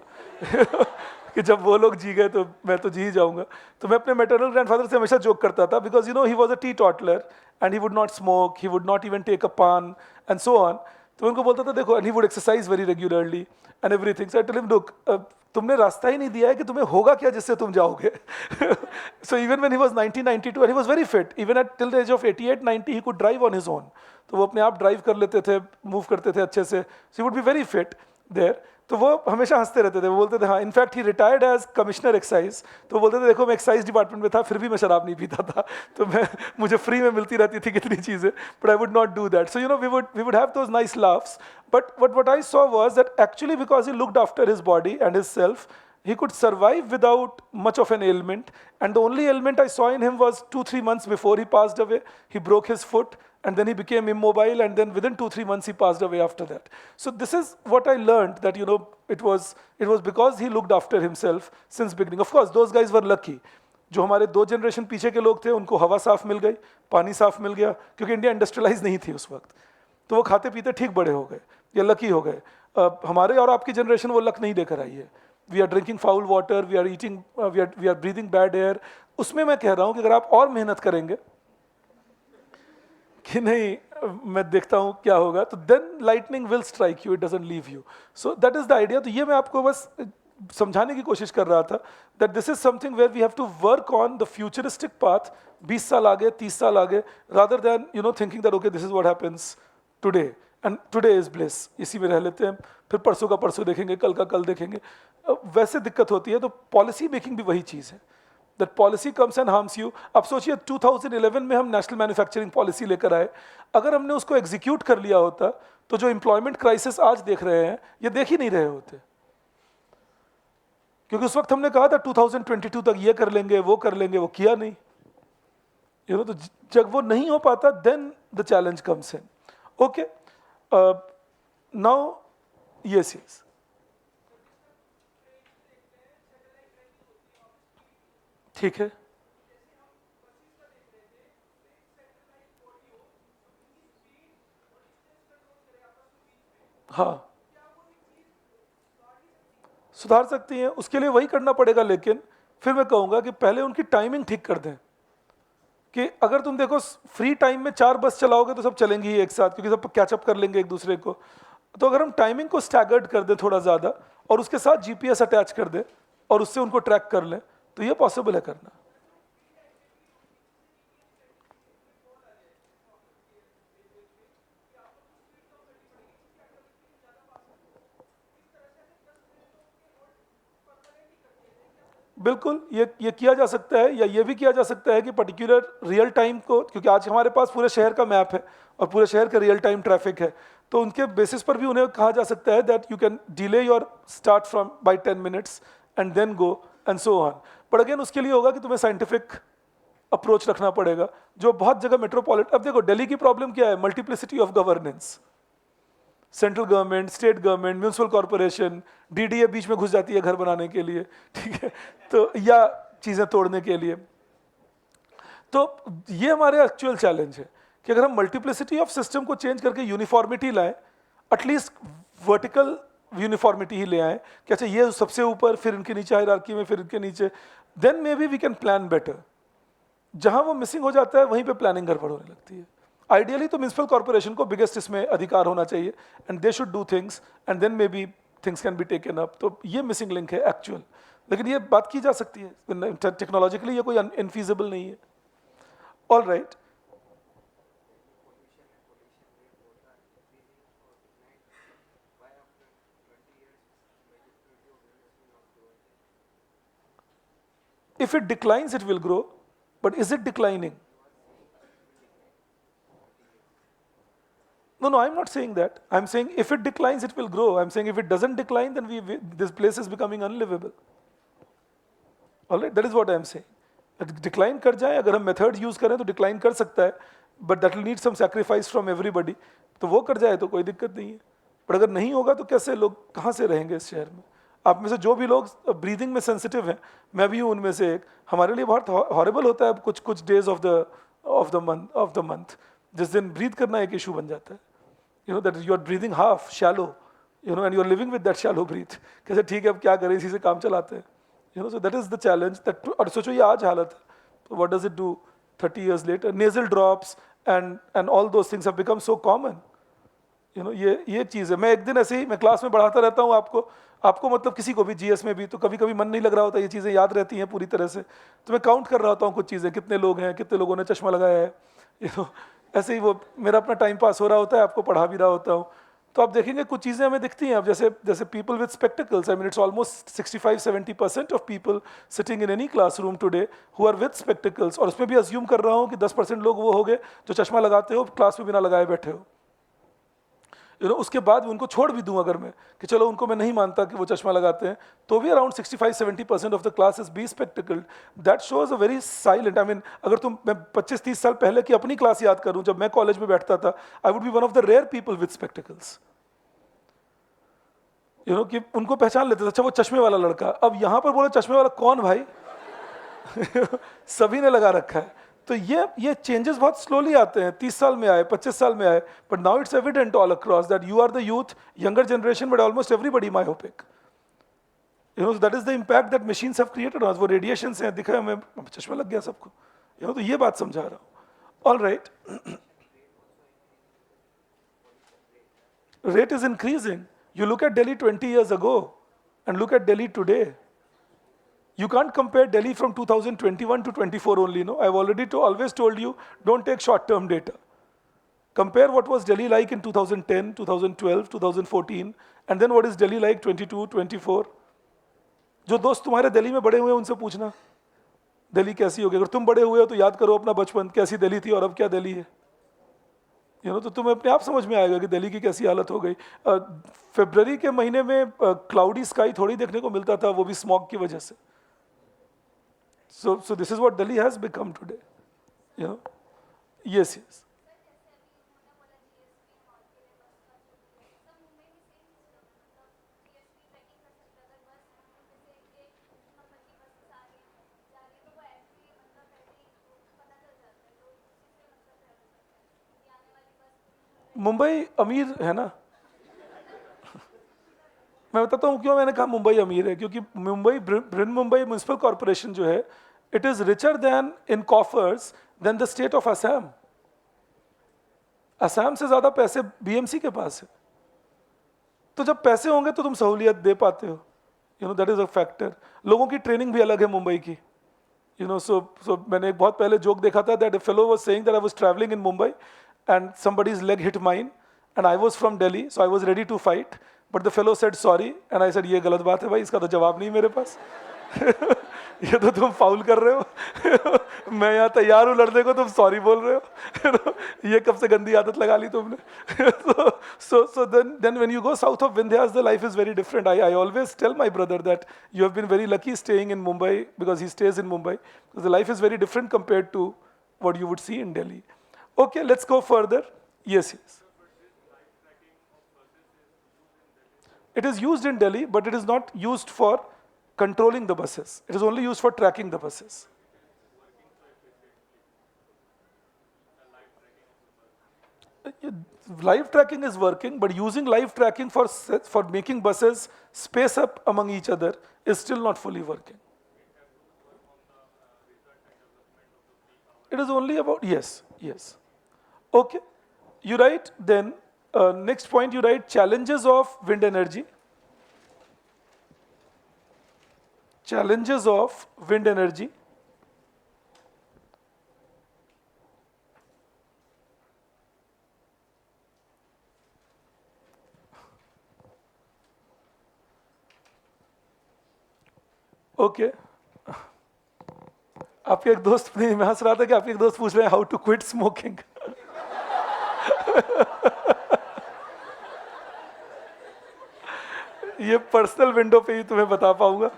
कि जब वो लोग जी गए तो मैं तो जी ही जाऊंगा. तो मैं अपने मैटरनल ग्रैंडफादर से हमेशा जोक करता था, because he was a teetotaller and he would not smoke, he would not even take a paan and so on. तो उनको बोलता था देखो, and he would exercise very regularly and everything. So I tell him look, तुमने रास्ता ही नहीं दिया है कि तुम्हें होगा क्या जिससे तुम जाओगे. So even when he was 90, 92 and he was very fit, even at till the age of 88, 90 he could drive on his own. तो वो अपने आप ड्राइव कर लेते थे, मूव करते थे अच्छे से. So he would be very fit there. तो वो हमेशा हंसते रहते थे. वो बोलते थे हाँ, in fact he retired as commissioner excise. तो बोलते थे देखो मैं एक्साइज डिपार्टमेंट में था, फिर भी मैं शराब नहीं पीता था. तो मुझे फ्री में मिलती रहती थी कितनी चीज़ें, but I would not do that. So we would have those nice laughs. But what I saw was that actually because he looked after his body and his self, he could survive without much of an ailment. And the only ailment I saw in him was 2-3 months before he passed away. He broke his foot and then he became immobile, and then within 2-3 months he passed away after that. So this is what I learned, that it was because he looked after himself since beginning. Of course those guys were lucky. जो हमारे 2 generation पीछे के लोग थे उनको हवा साफ मिल गई, पानी साफ मिल गया, क्योंकि इंडिया इंडस्ट्रियलाइज नहीं थी उस वक्त, तो वो खाते पीते ठीक बड़े हो गए या लकी हो गए। हमारे और आपकी जनरेशन वो लक नहीं लेकर आई है। We are drinking foul water, we are eating, we are breathing bad air. उसमें मैं कह रहा हूँ कि अगर आप और मेहनत करेंगे कि नहीं मैं देखता हूँ क्या होगा, तो then lightning will strike you, it doesn't leave you. So that is the idea. तो ये मैं आपको बस समझाने की कोशिश कर रहा था that this is something where we have to work on the futuristic path 20 साल आगे, 30 साल आगे, rather than thinking that okay this is what happens today and today is bliss, इसी में रह लेते हैं, फिर परसों का परसों देखेंगे, कल का कल देखेंगे। वैसे दिक्कत होती है। तो पॉलिसी मेकिंग भी वही चीज़ है, that policy comes and harms you. अब सोचिए 2011 में हम नेशनल मैन्युफैक्चरिंग पॉलिसी लेकर आए, अगर हमने उसको एग्जीक्यूट कर लिया होता तो जो एम्प्लॉयमेंट क्राइसिस आज देख रहे हैं ये देख ही नहीं रहे होते, क्योंकि उस वक्त हमने कहा था 2022 तक ये कर लेंगे, वो कर लेंगे, वो किया नहीं। तो जब वो नहीं हो पाता then the challenge comes in. Okay, now yes yes, ठीक है। हाँ, सुधार सकती हैं, उसके लिए वही करना पड़ेगा। लेकिन फिर मैं कहूंगा कि पहले उनकी टाइमिंग ठीक कर दें, कि अगर तुम देखो फ्री टाइम में 4 बस चलाओगे तो सब चलेंगी ही एक साथ, क्योंकि सब कैचअप कर लेंगे एक दूसरे को। तो अगर हम टाइमिंग को स्टैगर्ड कर दें थोड़ा ज़्यादा और उसके साथ जीपीएस अटैच कर दें और उससे उनको ट्रैक कर लें, तो ये पॉसिबल है करना। बिल्कुल, ये किया जा सकता है, या ये भी किया जा सकता है कि पर्टिकुलर रियल टाइम को, क्योंकि आज हमारे पास पूरे शहर का मैप है और पूरे शहर का रियल टाइम ट्रैफिक है, तो उनके बेसिस पर भी उन्हें कहा जा सकता है that you can delay your start from by 10 minutes and then go and so on. But again उसके लिए होगा कि तुम्हें साइंटिफिक अप्रोच रखना पड़ेगा, जो बहुत जगह मेट्रोपॉलिटन। अब देखो दिल्ली की प्रॉब्लम क्या है, multiplicity of governance, central government, state government, municipal corporation, DDA बीच में घुस जाती है घर बनाने के लिए, ठीक है, तो या चीज़ें तोड़ने के लिए। तो ये हमारे एक्चुअल चैलेंज है कि अगर हम मल्टीप्लिसिटी ऑफ सिस्टम को चेंज करके यूनिफॉर्मिटी लाएं, एटलीस्ट वर्टिकल यूनिफॉर्मिटी ही ले आए कि अच्छा ये सबसे ऊपर, फिर इनके नीचे हायरार्की में, फिर इनके नीचे, then maybe we can plan better. जहां वो मिसिंग हो जाता है वहीं पे प्लानिंग गड़बड़ होने लगती है। आइडियली तो म्यूनसिपल कॉर्पोरेशन को बिगेस्ट इसमें अधिकार होना चाहिए and they should do things and then maybe things can be taken up. तो ये मिसिंग लिंक है एक्चुअल, लेकिन ये बात की जा सकती है, टेक्नोलॉजिकली ये कोई इनफीजिबल नहीं है। All right, if it declines it will grow, but is it declining? No, I'm not saying that. I'm saying if it declines, it will grow. I'm saying if it doesn't decline, then this place is becoming unlivable. All right, that is what I'm saying. Decline कर जाए, अगर हम method use करें तो decline कर सकता है, but that will need some sacrifice from everybody. तो वो कर जाए तो कोई दिक्कत नहीं है, बट अगर नहीं होगा तो कैसे लोग कहाँ से रहेंगे इस शहर में? आप में से जो भी लोग ब्रीदिंग में सेंसिटिव हैं, मैं भी हूँ उनमें से एक, हमारे लिए बहुत हॉरेबल होता है कुछ कुछ डेज ऑफ द मंथ जिस दिन ब्रीथ करना एक इशू बन जाता है। that you are breathing half shallow, and you are living with that shallow breath। कैसे ठीक है, अब क्या करें, इसी से काम चलाते हैं। So that is the challenge that, और सोचो ये आज हालत है, तो what does it do 30 years later? Nasal drops and all those things have become so common। ये चीज़ है। मैं एक दिन ऐसे ही मैं क्लास में पढ़ाता रहता हूँ आपको मतलब किसी को भी, जीएस में भी, तो कभी कभी मन नहीं लग रहा होता, ये चीज़ें याद रहती हैं पूरी तरह से, तो मैं काउंट कर रहा होता हूँ कुछ चीज़ें, कितने लोग हैं, कितने लोगों ने चश्मा लगाया है, ऐसे ही वो मेरा अपना टाइम पास हो रहा होता है, आपको पढ़ा भी रहा होता हूँ। तो आप देखेंगे कुछ चीज़ें हमें दिखती हैं अब, जैसे people with spectacles, I mean it's almost 65-70% of people sitting in any classroom today who are with spectacles, और उसमें भी अज्यूम कर रहा हूँ कि 10% लोग वो हो गए जो चश्मा लगाते हो, क्लास में बिना लगाए बैठे हो। उसके बाद भी उनको छोड़ भी दूं अगर मैं, कि चलो उनको मैं नहीं मानता कि वो चश्मा लगाते हैं, तो भी around 65-70% of the class is be spectacled. That shows a very silent, I mean अगर मैं 25-30 साल पहले की अपनी क्लास याद करूं, जब मैं कॉलेज में बैठता था, I would be one of the rare people with spectacles. कि उनको पहचान लेते थे, अच्छा वो चश्मे वाला लड़का। अब यहां पर बोले चश्मे वाला कौन भाई, सभी ने लगा रखा है। तो ये चेंजेस बहुत स्लोली आते हैं, 30 साल में आए, 25 साल में आए, but now it's evident all across that you are the youth, younger generation, but almost everybody myopic. You know that is the impact that machines have created on us. वो रेडिएशन से दिखा हमें, चश्मा लग गया सबको। यू नो, तो ये बात समझा रहा हूँ। All right, rate is increasing. You look at Delhi 20 years ago and look at Delhi today. You can't compare Delhi from 2021 to 24 only, no? I've already always told you, don't take short-term data. Compare what was Delhi like in 2010, 2012, 2014, and then what is Delhi like 22, 24. जो दोस्त तुम्हारे दिल्ली में बड़े हुए हैं उनसे पूछना दिल्ली कैसी होगी। अगर तुम बड़े हुए हो तो याद करो अपना बचपन, कैसी दिल्ली थी और अब क्या दिल्ली है। तो तुम्हें अपने आप समझ में आएगा कि दिल्ली की कैसी हालत हो गई। फरवरी के महीने में क्लाउडी स्काई थोड़ी देखने को मिलता था, वो भी स्मॉग की वजह से। So this is what Delhi has become today. Yes, yes. Mumbai अमीर है ना। मैं बताता हूँ क्यों मैंने कहा मुंबई अमीर है, क्योंकि मुंबई बृहन मुंबई म्युनिसिपल कॉर्पोरेशन जो है, it is richer than in coffers than the state of Assam. Assam से ज्यादा पैसे बीएमसी के पास है। तो जब पैसे होंगे तो तुम सहूलियत दे पाते हो। That is a factor. लोगों की ट्रेनिंग भी अलग है मुंबई की। So मैंने एक बहुत पहले जोक देखा था that a fellow was saying that I was traveling in Mumbai and somebody's leg hit mine and I was from Delhi, so I was ready to fight, but the fellow said sorry and I said ये गलत बात है भाई, इसका तो जवाब नहीं मेरे पास। ये तो तुम फाउल कर रहे हो। मैं यहाँ तैयार हूँ लड़ने को, तुम सॉरी बोल रहे हो। ये कब से गंदी आदत लगा ली तुमने। so then when you go south of Vindhyas, the life is very different. I always tell my brother that you have been very lucky staying in Mumbai, because he stays in Mumbai, because the life is very different compared to what you would see in Delhi. Okay, let's go further. Yes. It is used in Delhi, but it is not used for controlling the buses. It is only used for tracking the buses. Live tracking is working, but using live tracking for making buses space up among each other is still not fully working. It is only about, yes. Okay, you write then, next point you write challenges of wind energy. Challenges of wind energy. Okay. आपके एक दोस्त, नहीं मैं हंस रहा था कि आपके एक दोस्त पूछ रहे हैं हाउ टू क्विट स्मोकिंग। ये पर्सनल विंडो पे ही तुम्हें बता पाऊंगा।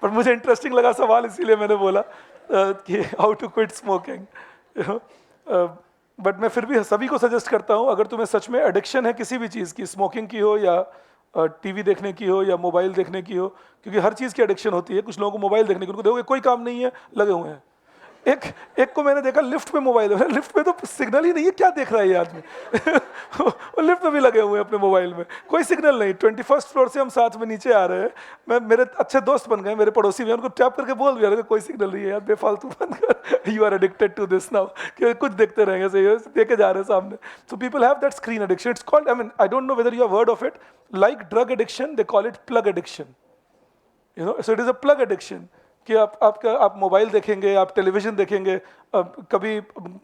पर मुझे इंटरेस्टिंग लगा सवाल, इसीलिए मैंने बोला कि how to quit smoking. But मैं फिर भी सभी को सजेस्ट करता हूँ, अगर तुम्हें सच में एडिक्शन है किसी भी चीज़ की, स्मोकिंग की हो या टीवी देखने की हो या मोबाइल देखने की हो, क्योंकि हर चीज़ की एडिक्शन होती है। कुछ लोगों को मोबाइल देखने की, उनको देखोगे कोई काम नहीं है, लगे हुए हैं। एक को मैंने देखा लिफ्ट में मोबाइल है, लिफ्ट में तो सिग्नल ही नहीं है, क्या देख रहा है ये आदमी। वो लिफ्ट में भी लगे हुए हैं अपने मोबाइल में, कोई सिग्नल नहीं। 21st फ्लोर से हम साथ में नीचे आ रहे हैं, मेरे अच्छे दोस्त बन गए, मेरे पड़ोसी भी, उनको टैप करके बोल दिया कोई सिग्नल नहीं है यार, बेफालतू बंद कर, you are addicted to this now, कि कुछ देखते रहेंगे, सही देखे जा रहे हैं सामने। सो people have that screen addiction, it's called, I don't know whether you have heard of it, like drug addiction they call it plug addiction. So it is a plug addiction, कि आप मोबाइल देखेंगे, आप television देखेंगे, कभी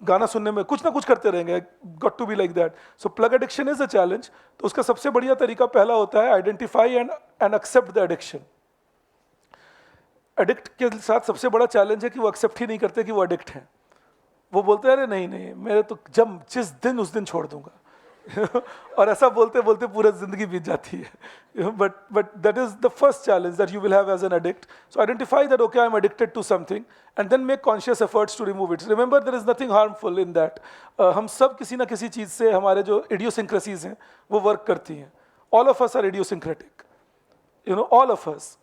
गाना सुनने में कुछ ना कुछ करते रहेंगे, got to be like that. So plug addiction is a challenge. तो उसका सबसे बढ़िया तरीका पहला होता है identify and accept the addiction. Addict के साथ सबसे बड़ा चैलेंज है कि वो एक्सेप्ट ही नहीं करते कि वो एडिक्ट हैं। वो बोलते हैं अरे नहीं मेरे तो जिस दिन उस दिन छोड़ दूंगा। और ऐसा बोलते बोलते पूरी जिंदगी बीत जाती है। But that is the first challenge that you will have as an addict. So identify that okay I am addicted to something and then make conscious efforts to remove it. Remember there is nothing harmful in that. हम सब किसी ना किसी चीज़ से, हमारे जो इडियोसिंक्रेसीज हैं वो वर्क करती हैं। All of us are idiosyncratic. All of us,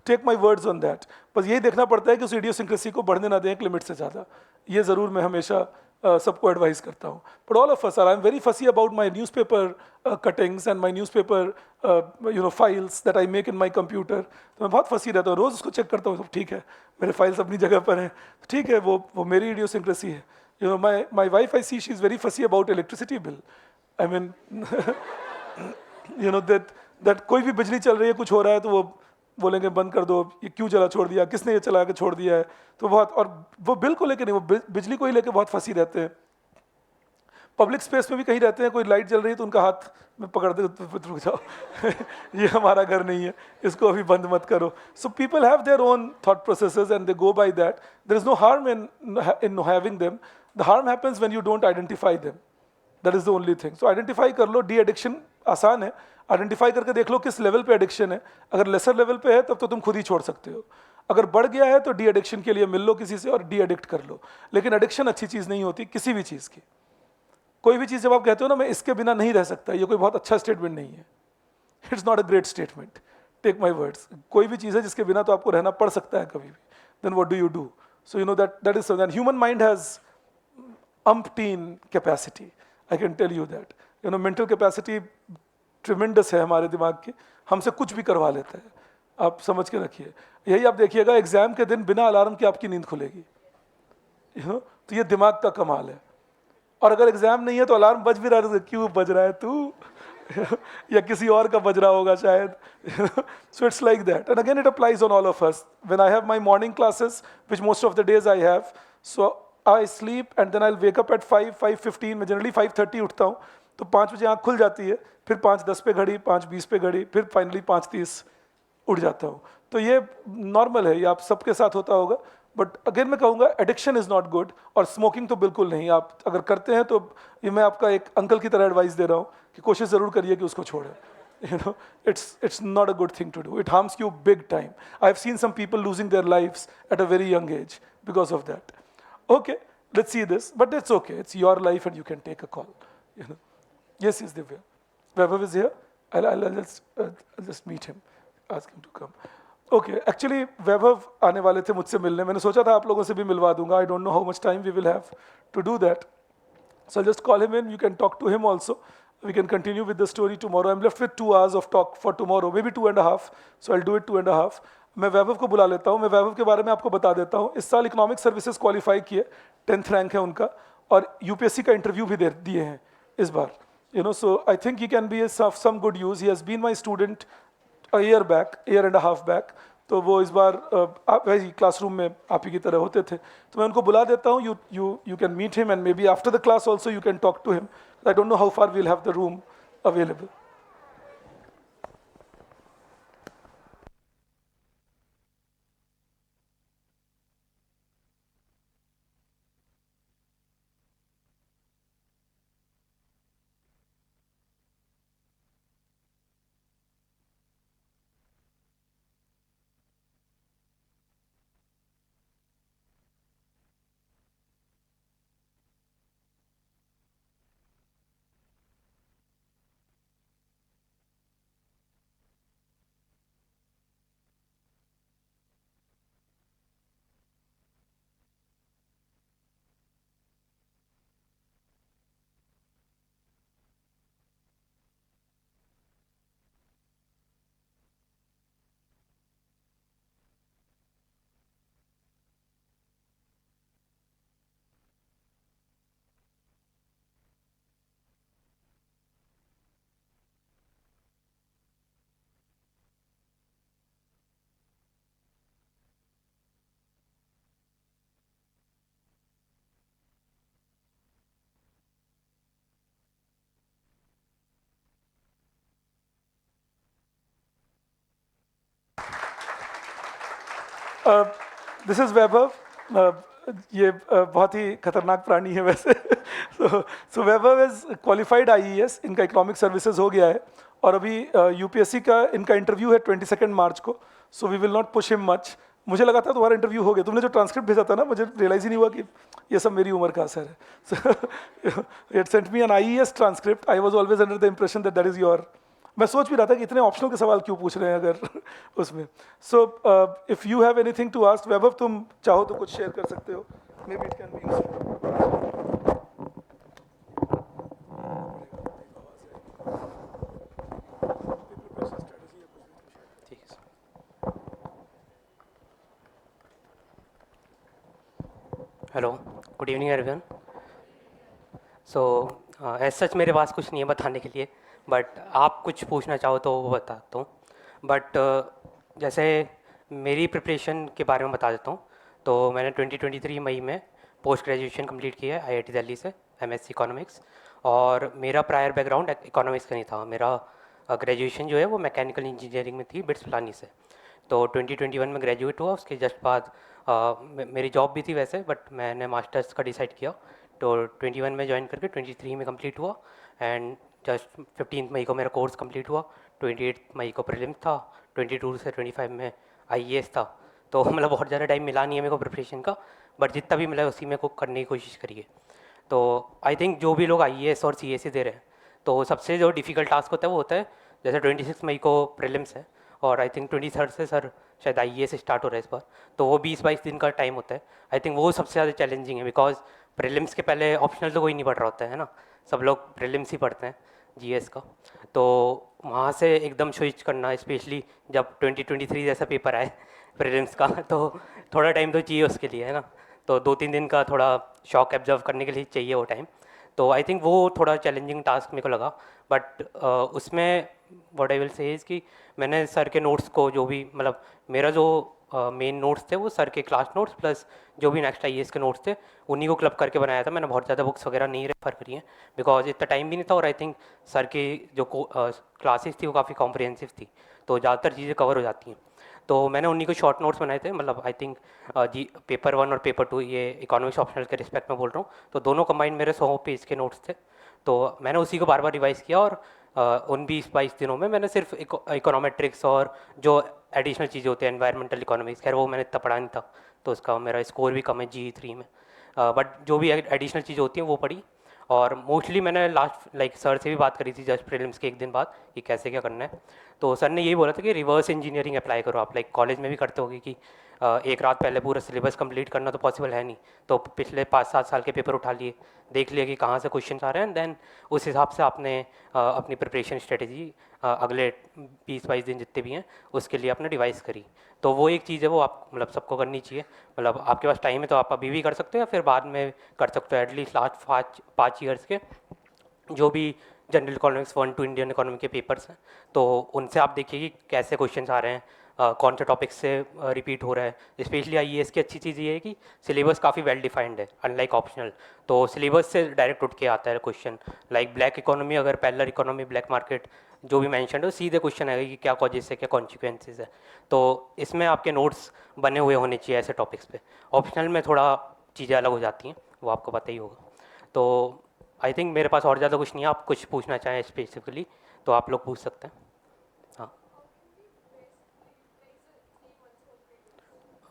take my words on that. बस यही देखना पड़ता है कि उस इडियोसिंक्रेसी को बढ़ने ना दें एक लिमिट से ज़्यादा। ये ज़रूर मैं हमेशा सबको एडवाइस करता हूँ। But all of us are, I am very fussy about my newspaper cuttings and my newspaper files that I make in my computer. तो मैं बहुत फंसी रहता हूँ, रोज़ उसको चेक करता हूँ, तो ठीक है मेरे फाइल्स अपनी जगह पर हैं, ठीक है, वो मेरी इडियोसिंक्रेसी है। My wife, I see she is very fussy about electricity bill. I mean that कोई भी बिजली चल रही है, कुछ हो रहा है, तो वो बोलेंगे बंद कर दो, ये क्यों चला छोड़ दिया, किसने ये चला के छोड़ दिया है। तो बहुत, और वो बिल को लेके नहीं, वो बिजली को ही लेके बहुत फंसी रहते हैं। पब्लिक स्पेस में भी कहीं रहते हैं, कोई लाइट जल रही है तो उनका हाथ में पकड़ दे, तो रुक जाओ ये हमारा घर नहीं है, इसको अभी बंद मत करो। So people have their own thought processes and they go by that. There is no harm in having them, the harm happens when you don't identify them. That is the only thing. So identify कर लो, de addiction आसान है, identify करके देख लो किस level पे addiction है। अगर लेसर लेवल पे है तब तो तुम खुद ही छोड़ सकते हो, अगर बढ़ गया है तो डी एडिक्शन के लिए मिल लो किसी से और डी एडिक्ट कर लो। लेकिन एडिक्शन अच्छी चीज़ नहीं होती किसी भी चीज़ की। कोई भी चीज़ जब आप कहते हो ना मैं इसके बिना नहीं रह सकता, ये कोई बहुत अच्छा स्टेटमेंट नहीं है। It's not a great statement, take my words. कोई भी चीज़ है जिसके बिना तो आपको रहना पड़ सकता है कभी भी, then what do you do? So that is that human mind has umpteen capacity, I can tell you that. Mental capacity tremendous है हमारे दिमाग की, हमसे कुछ भी करवा लेता है, आप समझ के रखिए। यही आप देखिएगा एग्जाम के दिन बिना अलार्म के आपकी नींद खुलेगी, तो ये दिमाग का कमाल है। और अगर एग्जाम नहीं है तो अलार्म बज भी रहा है, क्यों बज रहा है तू या किसी और का बज रहा होगा शायद। So it's like that, and again it applies on all of us. When I have my morning classes, which most of the days I have, so I sleep and then I'll wake up at 5:15, मैं generally 5:30 उठता हूँ, तो 5 बजे आँख खुल जाती है, फिर 5:10 पे घड़ी, 5:20 पे घड़ी, फिर फाइनली 5:30 उठ जाता हूँ। तो ये नॉर्मल है, ये आप सबके साथ होता होगा। बट अगेन मैं कहूँगा एडिक्शन इज़ नॉट गुड, और स्मोकिंग तो बिल्कुल नहीं। आप अगर करते हैं तो ये मैं आपका एक अंकल की तरह एडवाइस दे रहा हूँ कि कोशिश ज़रूर करिए कि उसको छोड़ें। It's not a good thing to do. It harms you big time. I've seen some people losing their lives at a very young age because of that. Okay, let's see this, but it's okay. It's your life and you can take a call. Yes, yes, Divya. Vaibhav is here. I'll just meet him, ask him to come. Okay, actually Vaibhav आने वाले थे मुझसे मिलने, मैंने सोचा था आप लोगों से भी मिलवा दूंगा. I don't know how much time we will have to do that. So I'll just call him in, you can talk to him also. We can continue with the story tomorrow. I'm left with 2 hours of talk for tomorrow, maybe 2.5. So I'll do it 2.5. मैं वैभव को बुला लेता हूँ, मैं वैभव के बारे में आपको बता देता हूँ. इस साल इकोनॉमिक सर्विसेज क्वालिफाई किए, 10th रैंक है उनका, और यूपीएससी का इंटरव्यू भी दिए हैं इस बार. So I think he can be of some good use. He has been my student a year and a half back. तो वो इस बार वही क्लासरूम में आप ही की तरह होते थे. तो मैं उनको बुला देता हूँ. You can meet him and maybe after the class also you can talk to him. I don't know how far we'll have the room available. This is Vaibhav. ये बहुत ही खतरनाक प्राणी है वैसे. So Vaibhav is qualified IES, इनका economic services हो गया है, और अभी यूपीएससी का इनका इंटरव्यू है 22 मार्च को. So we will not push him much. मुझे लगा था तुम्हारा इंटरव्यू हो गया, तुमने जो ट्रांसक्रिप्ट भेजा था ना, मुझे रियलाइज़ ही नहीं हुआ कि ये सब मेरी उम्र का असर है. It sent me an IES transcript. I was always under the impression that is your मैं सोच भी रहा था कि इतने ऑप्शनल के सवाल क्यों पूछ रहे हैं अगर उसमें। So if you have anything to ask, Vaibhav तुम चाहो तो कुछ शेयर कर सकते हो, maybe it can be useful. ठीक है। Hello, good evening everyone. So as such मेरे पास कुछ नहीं है बताने के लिए, बट आप कुछ पूछना चाहो तो वो बताता हूँ। बट जैसे मेरी प्रिपरेशन के बारे में बता देता हूँ। तो मैंने 2023 मई में पोस्ट ग्रेजुएशन कंप्लीट किया है आईआईटी दिल्ली से, एमएससी इकोनॉमिक्स। और मेरा प्रायर बैकग्राउंड इकोनॉमिक्स का नहीं था। मेरा ग्रेजुएशन जो है वो मैकेनिकल इंजीनियरिंग में थी, बिट्स पिलानी से। तो 2021 में ग्रेजुएट हुआ। उसके जस्ट बाद मेरी जॉब भी थी वैसे, बट मैंने मास्टर्स का डिसाइड किया। तो 21 में ज्वाइन करके 23 में कंप्लीट हुआ। एंड जस्ट 15 मई को मेरा कोर्स कंप्लीट हुआ। 28 मई को प्रीलिम्स था। 22 से 25 में आईएएस था। तो मतलब बहुत ज़्यादा टाइम मिला नहीं है मेरे को प्रिपरेशन का, बट जितना भी मिला उसी में को करने की कोशिश करिए। तो आई थिंक जो भी लोग आईएएस और सीएसई दे रहे हैं, तो सबसे जो डिफ़िकल्ट टास्क होता है वो होता है, जैसे 26 मई को प्रीलिम्स है और आई थिंक 23 से सर शायद आईएएस स्टार्ट हो रहा है इस बार। तो वो 20-22 दिन का टाइम होता है। आई थिंक वो सबसे ज़्यादा चैलेंजिंग है, बिकॉज प्रीलिम्स के पहले ऑप्शनल तो कोई नहीं पढ़ रहा होता है ना, सब लोग प्रीलिम्स ही पढ़ते हैं जीएस का। तो वहाँ से एकदम स्विच करना, स्पेशली जब 2023 जैसा पेपर आए प्रीलिम्स का, तो थोड़ा टाइम तो चाहिए उसके लिए, है ना। तो 2-3 दिन का थोड़ा शॉक एब्जर्व करने के लिए चाहिए वो टाइम। तो आई थिंक वो थोड़ा चैलेंजिंग टास्क मेरे को लगा। बट उसमें what I will say is कि मैंने सर के नोट्स को, जो भी मतलब मेरा जो मेन नोट्स थे वो सर के क्लास नोट्स प्लस जो भी नेक्स्ट आईएएस के नोट्स थे उन्हीं को क्लब करके बनाया था। मैंने बहुत ज़्यादा बुक्स वगैरह नहीं रेफर करी हैं, बिकॉज इतना टाइम भी नहीं था। और आई थिंक सर की जो क्लासेस थी वो काफ़ी कॉम्प्रिहेंसिव थी, तो ज़्यादातर चीज़ें कवर हो जाती हैं। तो मैंने उन्हीं को शॉर्ट नोट्स बनाए थे। मतलब आई थिंक जी पेपर 1 और पेपर 2, ये इकोनॉमिक्स ऑप्शनल के रिस्पेक्ट में बोल रहा हूँ, तो दोनों कंबाइंड मेरे 100 पेज के नोट्स थे। तो मैंने उसी को बार बार रिवाइज़ किया। और उन 20-22 दिनों में मैंने सिर्फ इकोनॉमेट्रिक्स और जो एडिशनल चीज़ें होती हैं, एनवायरमेंटल इकोनॉमिक्स, खैर वो मैंने इतना पढ़ा नहीं था, तो उसका मेरा स्कोर भी कम है जी3 में। बट जो भी एडिशनल चीज़ें होती हैं वो पढ़ी। और मोस्टली मैंने लास्ट सर से भी बात करी थी जस्ट प्रीलिम्स के एक दिन बाद कि कैसे क्या करना है। तो सर ने यही बोला था कि रिवर्स इंजीनियरिंग अप्लाई करो आप। कॉलेज में भी करते होगे कि एक रात पहले पूरा सिलेबस कंप्लीट करना तो पॉसिबल है नहीं, तो पिछले 5-7 साल के पेपर उठा लिए, देख लिया कि कहाँ से क्वेश्चन आ रहे हैं, देन उस हिसाब से आपने अपनी प्रिपरेशन स्ट्रेटेजी अगले 20-22 दिन जितने भी हैं उसके लिए आपने डिवाइस करी। तो वो एक चीज़ है, वो आप मतलब सबको करनी चाहिए। मतलब आपके पास टाइम है तो आप अभी भी कर सकते हो या फिर बाद में कर सकते हो। एटलीस्ट लास्ट 5 ईयर्स के जो भी general economics 1 to Indian economy के पेपर्स हैं, तो उनसे आप देखिए कि कैसे क्वेश्चन आ रहे हैं, कौन से टॉपिक से रिपीट हो रहा है। स्पेशली आईएएस की अच्छी चीज़ ये है कि सिलेबस काफ़ी वेल डिफाइंड है, अनलाइक ऑप्शनल। तो सिलेबस से डायरेक्ट उठ के आता है क्वेश्चन। ब्लैक इकोनॉमी, अगर पैरेलल इकोनॉमी, ब्लैक मार्केट जो भी मैंशन है, सीधे क्वेश्चन आएगा कि क्या कॉजेस है, क्या कॉन्सिक्वेंसेज है। तो इसमें आपके नोट्स बने हुए होने चाहिए ऐसे टॉपिक्स पे। ऑप्शनल में थोड़ा चीज़ें अलग हो जाती हैं, वो आपको पता ही होगा। तो आई थिंक मेरे पास और ज़्यादा कुछ नहीं है। आप कुछ पूछना चाहें स्पेसिफिकली तो आप लोग पूछ सकते हैं। हाँ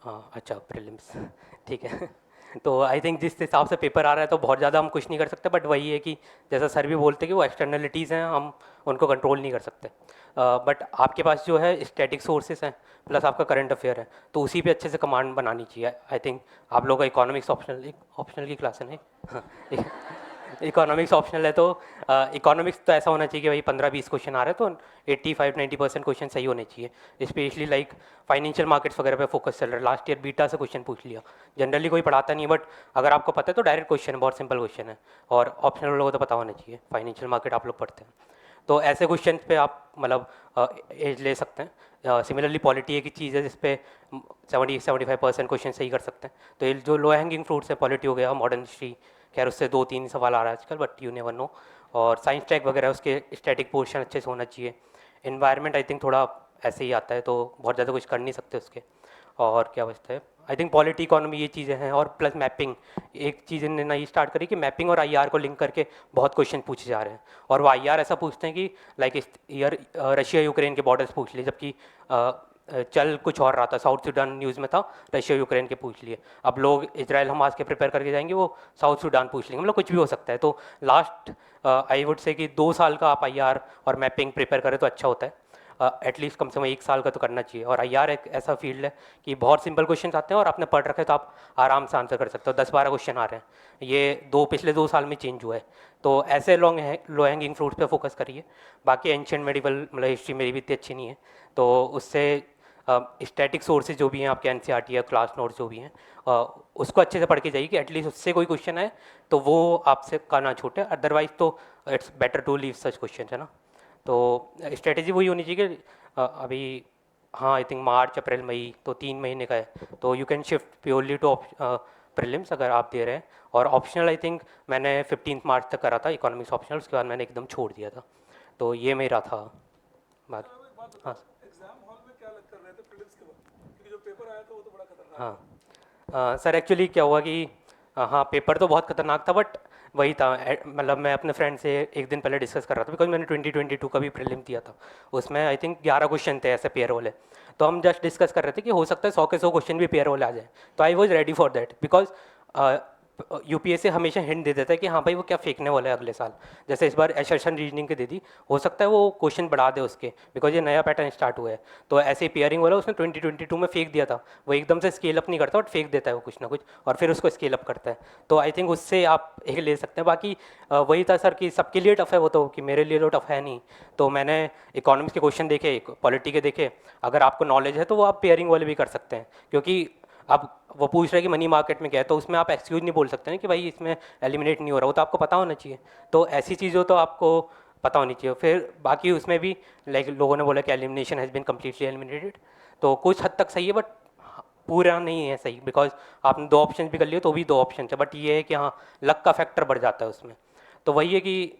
हाँ, अच्छा प्रीलिम्स ठीक है। तो आई थिंक जिस हिसाब से पेपर आ रहा है तो बहुत ज़्यादा हम कुछ नहीं कर सकते, बट वही है कि जैसा सर भी बोलते हैं कि वो एक्सटर्नलिटीज़ हैं, हम उनको कंट्रोल नहीं कर सकते। बट आपके पास जो है स्टैटिक सोर्सेस हैं प्लस आपका करंट अफेयर है, तो उसी पे अच्छे से कमांड बनानी चाहिए। आई थिंक आप लोग का इकोनॉमिक्स ऑप्शनल, ऑप्शनल की क्लास है नहीं हाँ इकोनॉमिक्स ऑप्शनल है, तो इकोनॉमिक्स तो ऐसा होना चाहिए कि भाई 15-20 क्वेश्चन आ रहे हैं तो 85-90% क्वेश्चन सही होने चाहिए। स्पेशली फाइनेंशियल मार्केट्स वगैरह पे फोकस चल रहा है। लास्ट ईयर बीटा से क्वेश्चन पूछ लिया, जनरली कोई पढ़ाता नहीं है, बट अगर आपको पता है तो डायरेक्ट क्वेश्चन है, बहुत सिंपल क्वेश्चन है। और ऑप्शनल लोगों को तो पता होना चाहिए, फाइनेंशियल मार्केट आप लोग पढ़ते हैं, तो ऐसे क्वेश्चन पे आप एज ले सकते हैं। सिमिलरली पॉलिटी एक ही चीज़ है जिसपे 70-75% क्वेश्चन सही कर सकते हैं। तो ये जो लो हैंगिंग फ्रूट्स है, पॉलिटी हो गया, मॉडर्न हिस्ट्री, खैर उससे 2-3 सवाल आ रहा है आजकल, बट यू नेवर नो। और साइंस टैग वगैरह उसके स्टैटिक पोर्शन अच्छे से होना चाहिए। इन्वायरमेंट आई थिंक थोड़ा ऐसे ही आता है, तो बहुत ज़्यादा कुछ कर नहीं सकते उसके। और क्या बचता है, आई थिंक पॉलिटी, इकोनॉमी, ये चीज़ें हैं। और प्लस मैपिंग, एक चीज़ इन्होंने नई स्टार्ट करी कि मैपिंग और आईआर को लिंक करके बहुत क्वेश्चन पूछे जा रहे हैं। और वो आईआर ऐसा पूछते हैं कि इस ईयर रशिया यूक्रेन के बॉर्डर्स पूछ लिए, जबकि चल कुछ और रहा था, साउथ सूडान न्यूज़ में था, रशिया यूक्रेन के पूछ लिए, अब लोग इजराइल हमास के प्रिपेयर करके जाएंगे, वो साउथ सूडान पूछ लेंगे, मतलब कुछ भी हो सकता है। तो लास्ट आई वुड से कि 2 साल का आप आईआर और मैपिंग प्रिपेयर करें तो अच्छा होता है। एटलीस्ट कम से कम 1 साल का तो करना चाहिए। और आईआर एक ऐसा फील्ड है कि बहुत सिंपल क्वेश्चन आते हैं और आपने पढ़ रखे तो आप आराम से आंसर कर सकते हो। 10-12 क्वेश्चन आ रहे हैं, ये पिछले 2 साल में चेंज हुआ है। तो ऐसे लो हैंगिंग फ्रूट्स पे फोकस करिए। बाकी एंशियंट मेडिवल मतलब हिस्ट्री मेरी भी इतनी अच्छी नहीं है, तो उससे स्टैटिक सोर्सेज जो भी हैं आपके एनसीईआरटी या क्लास नोट्स जो भी हैं, उसको अच्छे से पढ़ के जाइए कि एटलीस्ट उससे कोई क्वेश्चन है तो वो आपसे का ना छूटे, अदरवाइज तो it's better to leave such question, है ना। तो स्ट्रेटेजी वही होनी चाहिए कि अभी हाँ आई थिंक मार्च अप्रैल मई तो 3 महीने का है, तो you can shift purely to prelims अगर आप दे रहे हैं। और ऑप्शनल आई थिंक मैंने 15 मार्च तक करा था इकोनॉमिक्स ऑप्शनल, उसके बाद मैंने एकदम छोड़ दिया था। तो ये मेरा था बाकी। अब एक बात हाँ बताओ, एग्जाम हॉल में क्या कर रहे थे प्रीलिम्स के बाद? क्योंकि जो पेपर आया था वो तो बड़ा खतरनाक था। हाँ सर, एक्चुअली क्या हुआ कि हाँ पेपर तो बहुत खतरनाक था, बट वही था मतलब मैं अपने फ्रेंड से एक दिन पहले डिस्कस कर रहा था, बिकॉज मैंने 2022 का भी प्रीलिम दिया था, उसमें आई थिंक 11 क्वेश्चन थे ऐसे पेयर वाले। तो हम जस्ट डिस्कस कर रहे थे कि हो सकता है 100 के 100 क्वेश्चन भी पेयर वाले आ जाए। तो I was ready for that, because UPSC हमेशा हिंट दे देता है कि हाँ भाई वो क्या फेंकने वाला है अगले साल। जैसे इस बार एसर्शन रीजनिंग के दे दी, हो सकता है वो क्वेश्चन बढ़ा दे उसके, बिकॉज ये नया पैटर्न स्टार्ट हुआ है। तो ऐसे पेयरिंग वाला उसने 2022 में फेंक दिया था, वो एकदम से स्केल अप नहीं करता बट फेंक देता है वो कुछ ना कुछ, और फिर उसको स्केल अप करता है। तो आई थिंक उससे आप एक ले सकते हैं। बाकी वही था सर कि सबके लिए टफ है वो, तो कि मेरे लिए तो टफ है नहीं। तो मैंने इकोनॉमिक्स के क्वेश्चन देखे, पॉलिटी के देखे, अगर आपको नॉलेज है तो वो आप पेयरिंग वाले भी कर सकते हैं, क्योंकि अब वो पूछ रहे हैं कि मनी मार्केट में क्या है, तो उसमें आप एक्सक्यूज नहीं बोल सकते ना कि भाई इसमें एलिमिनेट नहीं हो रहा, वो तो आपको पता होना चाहिए। तो ऐसी चीज़ों तो आपको पता होनी चाहिए। फिर बाकी उसमें भी लाइक लोगों ने बोला कि elimination has been completely eliminated, तो कुछ हद तक सही है बट पूरा नहीं है सही, बिकॉज आपने 2 ऑप्शन भी कर लिए तो भी 2 ऑप्शन है, बट ये है कि हाँ लक का फैक्टर बढ़ जाता है उसमें। तो वही है कि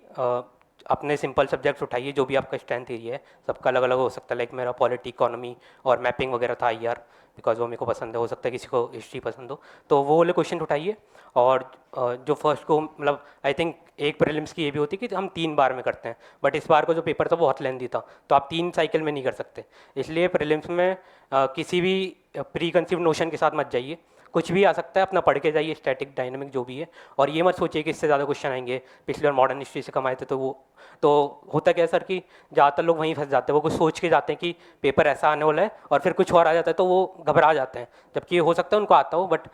अपने सिंपल सब्जेक्ट्स उठाइए, जो भी आपका स्ट्रेंथ एरिया है, सबका अलग अलग हो सकता है। लाइक मेरा पॉलिटी इकोनॉमी और मैपिंग वगैरह था आईआर, बिकॉज वो मेरे को पसंद है, हो सकता है किसी को हिस्ट्री पसंद हो, तो वो वाले क्वेश्चन उठाइए। और जो फर्स्ट को मतलब आई थिंक एक प्रीलिम्स की ये भी होती है कि हम 3 बार में करते हैं, बट इस बार का जो पेपर था वो बहुत लेंदी था, तो आप 3 साइकिल में नहीं कर सकते। इसलिए प्रीलिम्स में किसी भी प्री कंसीव नोशन के साथ मत जाइए, कुछ भी आ सकता है, अपना पढ़ के जाइए स्टैटिक डायनामिक जो भी है। और ये मत सोचिए कि इससे ज़्यादा क्वेश्चन आएंगे, पिछले बार मॉडर्न हिस्ट्री से कम आए थे, तो वो तो होता क्या है सर कि ज़्यादातर लोग वहीं फंस जाते हैं, वो कुछ सोच के जाते हैं कि पेपर ऐसा आने वाला है और फिर कुछ और आ जाता है तो वो घबरा जाते हैं, जबकि हो सकता है उनको आता हो। बट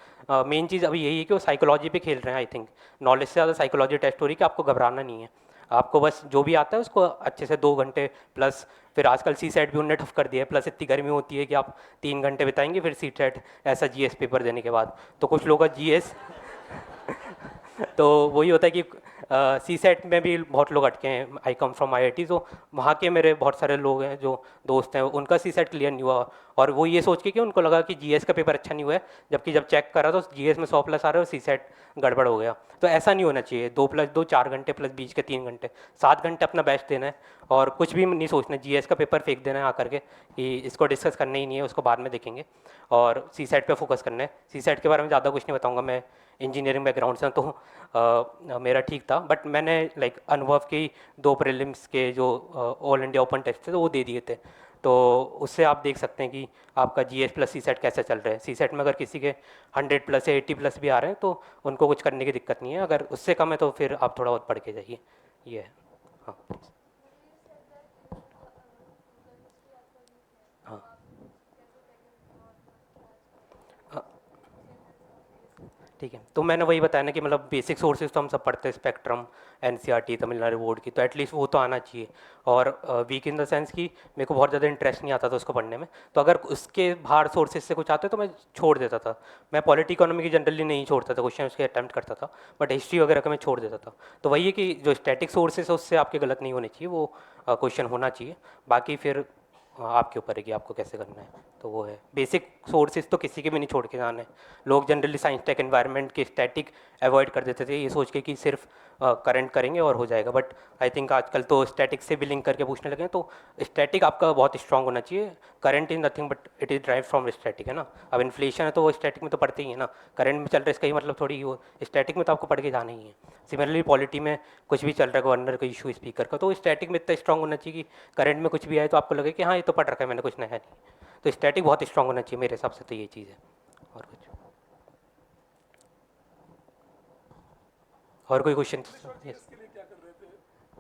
मेन चीज़ अभी यही है कि वो साइकोलॉजी पे खेल रहे हैं। आई थिंक नॉलेज से ज़्यादा साइकोलॉजी टेस्ट हो रही है कि आपको घबराना नहीं है, आपको बस जो भी आता है उसको अच्छे से 2 घंटे प्लस, फिर आजकल सी सेट भी उनने टफ कर दिया है, प्लस इतनी गर्मी होती है कि आप 3 घंटे बिताएंगे फिर सी सेट ऐसा जीएस पेपर देने के बाद, तो कुछ लोग का जीएस तो वही होता है कि सी सेट में भी बहुत लोग अटके हैं। आई कम फ्रॉम आईआईटी, तो वहाँ के मेरे बहुत सारे लोग हैं जो दोस्त हैं, उनका सी सेट क्लियर नहीं हुआ, और वो ये सोच के कि उनको लगा कि जीएस का पेपर अच्छा नहीं हुआ है, जबकि जब चेक करा तो जीएस में 100 प्लस आ रहे और सी सेट गड़बड़ हो गया। तो ऐसा नहीं होना चाहिए, 2+2 4 घंटे प्लस बीच के 3 घंटे, 7 घंटे अपना बेस्ट देना है, और कुछ भी नहीं सोचना, जीएस का पेपर फेंक देना है आकर के कि इसको डिस्कस करना ही नहीं है, उसको बाद में देखेंगे, और सी सेट पर फोकस करना है। सी सेट के बारे में ज़्यादा कुछ नहीं बताऊँगा, मैं इंजीनियरिंग बैकग्राउंड से, तो मेरा ठीक था, बट मैंने लाइक अनुभव की 2 प्रीलिम्स के जो ऑल इंडिया ओपन टेस्ट थे तो वो दे दिए थे, तो उससे आप देख सकते हैं कि आपका जीएस प्लस सी सेट कैसे चल रहा है। सी सेट में अगर किसी के 100 प्लस या 80 प्लस भी आ रहे हैं तो उनको कुछ करने की दिक्कत नहीं है, अगर उससे कम है तो फिर आप थोड़ा बहुत पढ़ के जाइए, ये है। हाँ हाँ हाँ, ठीक है। तो मैंने वही बताया ना कि मतलब बेसिक सोर्सेज तो हम सब पढ़ते हैं, स्पेक्ट्रम, एनसीईआरटी, तमिलनाडु बोर्ड की, तो एटलीस्ट वो तो आना चाहिए। और वीक इन द सेंस कि मेरे को बहुत ज़्यादा इंटरेस्ट नहीं आता था उसको पढ़ने में, तो अगर उसके बाहर सोर्सेज से कुछ आते तो मैं छोड़ देता था। मैं पॉलिटी इकोनॉमी की जनरली नहीं छोड़ता था, क्वेश्चन उसके अटैम्प्ट करता था, बट हिस्ट्री वगैरह का मैं छोड़ देता था। तो वही है कि जो स्टैटिक सोर्सेज है उससे आपके गलत नहीं होने चाहिए, वो क्वेश्चन होना चाहिए। बाकी फिर आपके ऊपर है कि आपको कैसे करना है, तो वो है। बेसिक सोर्सेज तो किसी के भी नहीं छोड़ के जाना है। लोग जनरली साइंस टेक एनवायरनमेंट के स्टैटिक अवॉइड कर देते थे ये सोच के कि सिर्फ करंट करेंगे और हो जाएगा, बट आई थिंक आजकल तो स्टैटिक से भी लिंक करके पूछने लगे हैं, तो स्टैटिक आपका बहुत स्ट्रांग होना चाहिए। Current is nothing but it is drive from static, है ना। अब इन्फ्लेशन है तो वो स्टैटिक में तो पढ़ते ही है ना, करंट में चल रहा है इसका ही मतलब थोड़ी वो स्टैटिक में तो आपको पढ़ के जाना ही है। सिमिलरली पॉलिटी में कुछ भी चल रहा है, गवर्नर का इशू, स्पीकर का, तो स्टैटिक में इतना स्ट्रांग होना चाहिए कि करंट में कुछ भी आए तो आपको लगे कि हाँ ये तो पढ़ रखा है मैंने, कुछ नया नहीं। तो स्टैटिक बहुत स्ट्रांग होना चाहिए मेरे हिसाब से, तो ये चीज़ है। और कुछ और कोई क्वेश्चन? इंग्लिश और यस। जीएस के लिए क्या कर रहे थे?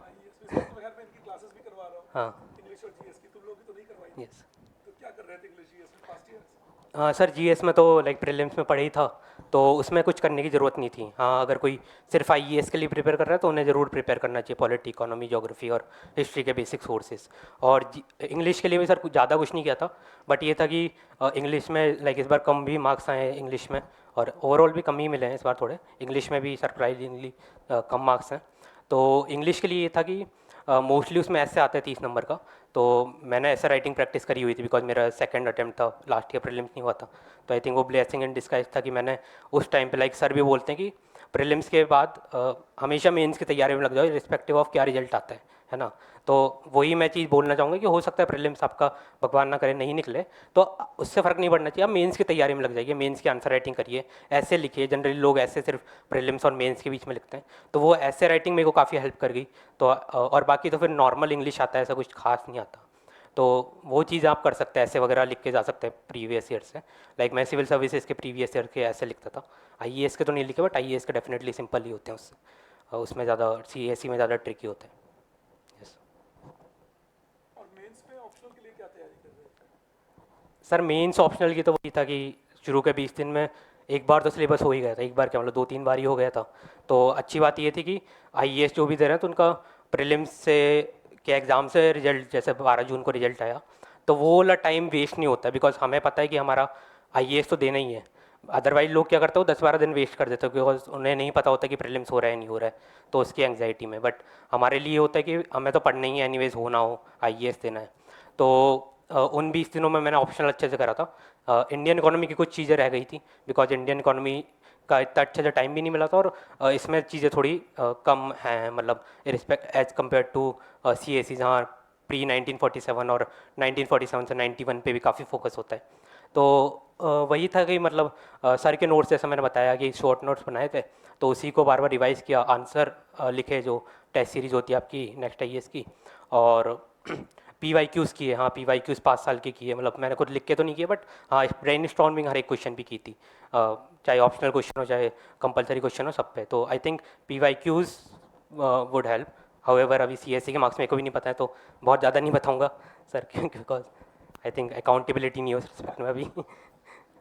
आईईएस इस वक्त तो खैर मैं इनकी क्लासेस भी करवा रहा हाँ। हूँ, इंग्लिश और जीएस की तुम लोग की तो नहीं करवाई थी, यस। तो क्या कर रहे थे इंग्लिश जीएस में पास्ट ईयर्स? हाँ सर, जीएस में तो लाइक प्रीलिम्स में पढ़ा ही था, तो उसमें कुछ करने की ज़रूरत नहीं थी। हाँ, अगर कोई सिर्फ आईईएस के लिए प्रिपेयर कर रहा है तो उन्हें ज़रूर प्रिपेयर करना चाहिए पॉलिटी, इकोनॉमी, ज्योग्राफी और हिस्ट्री के बेसिक सोर्सेज। और इंग्लिश के लिए भी सर कुछ ज़्यादा कुछ नहीं किया था, बट ये था कि इंग्लिश में लाइक इस बार कम भी मार्क्स आए हैं इंग्लिश में, और ओवरऑल भी कम ही मिले हैं इस बार थोड़े, इंग्लिश में भी सरप्राइजिंगली कम मार्क्स हैं। तो इंग्लिश के लिए ये था कि मोस्टली उसमें ऐसे आते हैं 30 नंबर का, तो मैंने ऐसे राइटिंग प्रैक्टिस करी हुई थी बिकॉज मेरा सेकंड अटेम्प्ट था, लास्ट ईयर प्रीलिम्स नहीं हुआ था। तो आई थिंक वो ब्लेसिंग इन डिस्गाइज था कि मैंने उस टाइम पे, लाइक सर भी बोलते हैं कि प्रीलिम्स के बाद हमेशा मेंस की तैयारी में लग जाओ, रिस्पेक्टिव ऑफ क्या रिजल्ट आता है ना। तो वही मैं चीज़ बोलना चाहूँगा कि हो सकता है प्रीलिम्स आपका भगवान ना करे नहीं निकले, तो उससे फ़र्क नहीं पड़ना चाहिए, आप मेंस की तैयारी में लग जाइए, मेंस की आंसर राइटिंग करिए, ऐसे लिखिए। जनरली लोग ऐसे सिर्फ प्रीलिम्स और मेंस के बीच में लिखते हैं, तो वो ऐसे राइटिंग मेरे को काफ़ी हेल्प कर गई। तो और बाकी तो फिर नॉर्मल इंग्लिश आता है, ऐसा कुछ खास नहीं आता। तो वो चीज़ आप कर सकते हैं, ऐसे वगैरह लिख के जा सकते हैं प्रीवियस ईयर से। लाइक मैं सिविल सर्विसेज के प्रीवियस ईयर के ऐसे लिखता था, आईएएस के तो नहीं लिखे, बट आईएएस के डेफिनेटली सिंपल ही होते हैं उससे, उसमें ज़्यादा सीएससी में ज़्यादा ट्रिकी होते हैं। यस और मेंस में ऑप्शनल के लिए क्या तैयारी कर रहे थे? सर, मेंस ऑप्शनल की तो वही था कि शुरू के 20 दिन में एक बार तो सिलेबस हो ही गया था, एक बार क्या मतलब 2-3 बार ही हो गया था। तो अच्छी बात ये थी कि आईएएस जो भी दे रहे हैं तो उनका प्रीलिम्स से के एग्ज़ाम से रिजल्ट जैसे 12 जून को रिजल्ट आया, तो वो वाला टाइम वेस्ट नहीं होता, बिकॉज हमें पता है कि हमारा आईएएस तो देना ही है। अदरवाइज लोग क्या करते हो 10-12 दिन वेस्ट कर देते हो, बिकॉज उन्हें नहीं पता होता कि प्रीलिम्स हो रहा है नहीं हो रहा है, तो उसकी एंग्जाइटी में। बट हमारे लिए होता है कि हमें तो पढ़ना ही है एनीवेज, हो ना हो आईएएस देना है। तो उन 20 दिनों में मैंने ऑप्शनल अच्छे से करा था। इंडियन इकोनॉमी की कुछ चीज़ें रह गई थी, बिकॉज इंडियन इकोनॉमी का इतना अच्छे से टाइम भी नहीं मिला था, और इसमें चीज़ें थोड़ी कम हैं, मतलब respect as compare to C S C, जहाँ प्री 1947 और 1947 से 91 पे भी काफ़ी फोकस होता है। तो वही था कि मतलब सर के नोट्स जैसा मैंने बताया कि शॉर्ट नोट्स बनाए थे, तो उसी को बार बार रिवाइज़ किया, आंसर लिखे जो टेस्ट सीरीज़ होती है आपकी नेक्स्ट आईएएस की, और पीवाईक्यूज़ किए। हाँ, पीवाईक्यूज़ 5 साल के किए, मतलब मैंने खुद लिख के तो नहीं किए, बट हाँ ब्रेन स्टॉर्मिंग हर एक क्वेश्चन भी की थी, चाहे ऑप्शनल क्वेश्चन हो चाहे कंपलसरी क्वेश्चन हो, सब पे। तो I think PYQs would help. However अभी सीएससी के मार्क्स मेरे को भी नहीं पता है, तो बहुत ज़्यादा नहीं बताऊंगा sir, because I think accountability नहीं हो उस रिस्पेक्ट में अभी।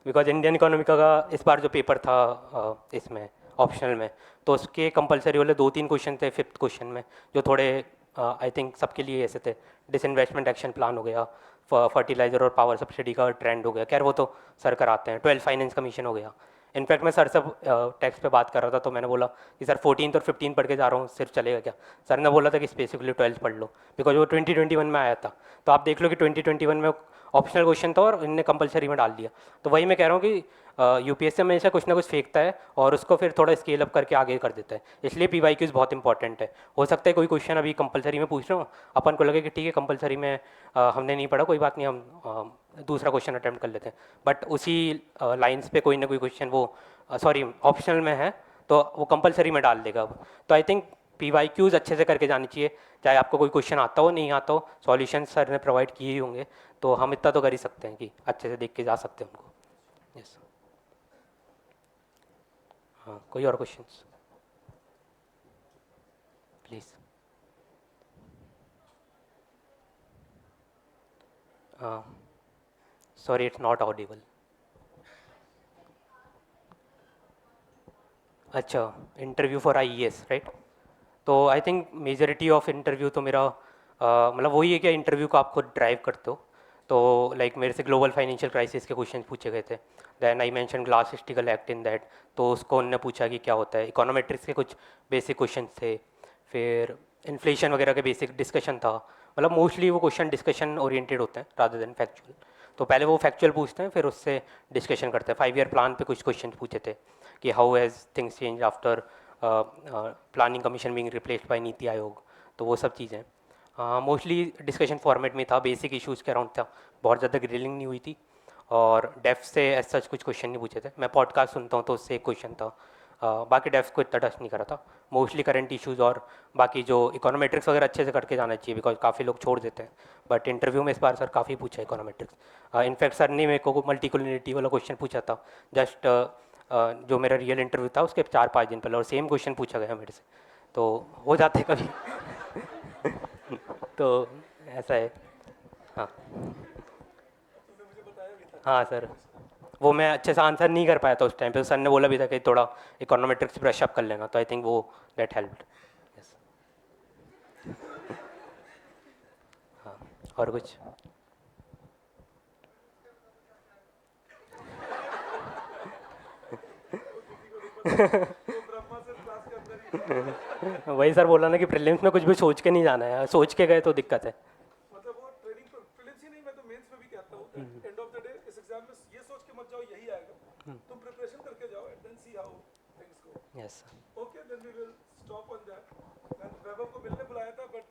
बिकॉज इंडियन इकोनॉमी का इस बार जो पेपर था इसमें ऑप्शनल में, तो उसके कंपलसरी वाले 2-3 क्वेश्चन थे फिफ्थ क्वेश्चन में, जो थोड़े आई थिंक सबके लिए ऐसे थे। डिसइन्वेस्टमेंट एक्शन प्लान हो गया, फर्टिलाइजर और पावर सब्सिडी का ट्रेंड हो गया, खैर वो तो सर कराते हैं, 12 फाइनेंस कमीशन हो गया। इनफैक्ट मैं सर से टैक्स पे बात कर रहा था, तो मैंने बोला कि सर 14 और 15 पढ़ के जा रहा हूँ, सिर्फ चलेगा क्या? सर ने बोला था कि स्पेसिफिकली 12 पढ़ लो, बिकॉज वो 2021 में आया था। तो आप देख लो कि 2021 में ऑप्शनल क्वेश्चन था और इनने कंपलसरी में डाल दिया। तो वही मैं कह रहा हूँ कि यूपीएससी हमेशा कुछ ना कुछ फेंकता है और उसको फिर थोड़ा स्केल अप करके आगे कर देता है, इसलिए पीवाईक्यूज बहुत इंपॉर्टेंट है। हो सकता है कोई क्वेश्चन अभी कंपलसरी में पूछ रहा हूँ, अपन को लगे कि ठीक है कंपलसरी में हमने नहीं पढ़ा, कोई बात नहीं, हम दूसरा क्वेश्चन अटैम्प्ट कर लेते हैं, बट उसी लाइन्स पे कोई ना कोई क्वेश्चन वो सॉरी ऑप्शनल में है, तो वो कंपलसरी में डाल देगा अब। तो आई थिंक पीवाईक्यूज अच्छे से करके जानी चाहिए, चाहे आपको कोई क्वेश्चन आता हो नहीं आता हो, सॉल्यूशन सर ने प्रोवाइड किए ही होंगे, तो हम इतना तो कर ही सकते हैं कि अच्छे से देख के जा सकते हैं उनको। यस। हाँ, कोई और questions please? Sorry, it's not Audible. अच्छा, इंटरव्यू फॉर आईईएस राइट? तो I think majority of interview तो मेरा मतलब वही है कि इंटरव्यू को आप खुद ड्राइव करते हो। तो लाइक मेरे से ग्लोबल फाइनेंशियल क्राइसिस के क्वेश्चन पूछे गए थे, then I mention Glass Steagall Act in that, तो उसको उन्होंने पूछा कि क्या होता है। इकोनोमेट्रिक्स के कुछ बेसिक क्वेश्चन थे, फिर इन्फ्लेशन वगैरह के बेसिक डिस्कशन था। मतलब मोस्टली वो क्वेश्चन डिस्कशन ओरिएंटेड होते हैं रादर देन फैक्चुअल। तो पहले वो फैक्चुअल पूछते हैं, फिर उससे डिस्कशन करते हैं। 5 ईयर प्लान पे कुछ क्वेश्चन पूछे थे कि how has things change after planning commission being replaced by NITI Aayog, तो वो सब चीज़ें मोस्टली डिस्कशन फॉर्मेट में था, बेसिक इश्यूज़ के अराउंड था, बहुत ज़्यादा ग्रिलिंग नहीं हुई थी, और डेफ से एज सच कुछ क्वेश्चन नहीं पूछे थे। मैं पॉडकास्ट सुनता हूँ तो उससे एक क्वेश्चन था बाकी डेफ्स को इतना टच नहीं करा था, मोस्टली करंट इश्यूज और बाकी जो इकोनोमेट्रिक्स वगैरह अच्छे से करके जाना चाहिए, बिकॉज काफ़ी लोग छोड़ देते हैं। बट इंटरव्यू में इस बार सर काफ़ी पूछा इकोनोमेट्रिक्स। इनफैक्ट सर ने मेरे को मल्टीकुलरिटी वाला क्वेश्चन पूछा था जस्ट जो मेरा रियल इंटरव्यू था उसके 4-5 दिन पहले, और सेम क्वेश्चन पूछा गया मेरे से, तो हो जाते हैं कभी। तो ऐसा है। हाँ हाँ सर, वो मैं अच्छे से आंसर नहीं कर पाया था उस टाइम पे, सर ने बोला भी था कि थोड़ा इकोनोमेट्रिक्स ब्रश अप कर लेना, तो आई थिंक वो दैट हेल्प्ड। यस। हाँ, और कुछ? वही सर बोला ना कि प्रीलिम्स में कुछ भी सोच के नहीं जाना है, सोच के गए तो दिक्कत है। मतलब वो ट्रेनिंग प्रीलिम्स ही नहीं, मैं तो मेंस में भी कहता हूँ एंड ऑफ द डे इस एग्जाम में ये सोच के मत जाओ यही आएगा, तुम प्रिपरेशन करके जाओ and then see how things go. Yes. Okay, then we will stop on that. मैं वैभव को मिलने बुलाया था बट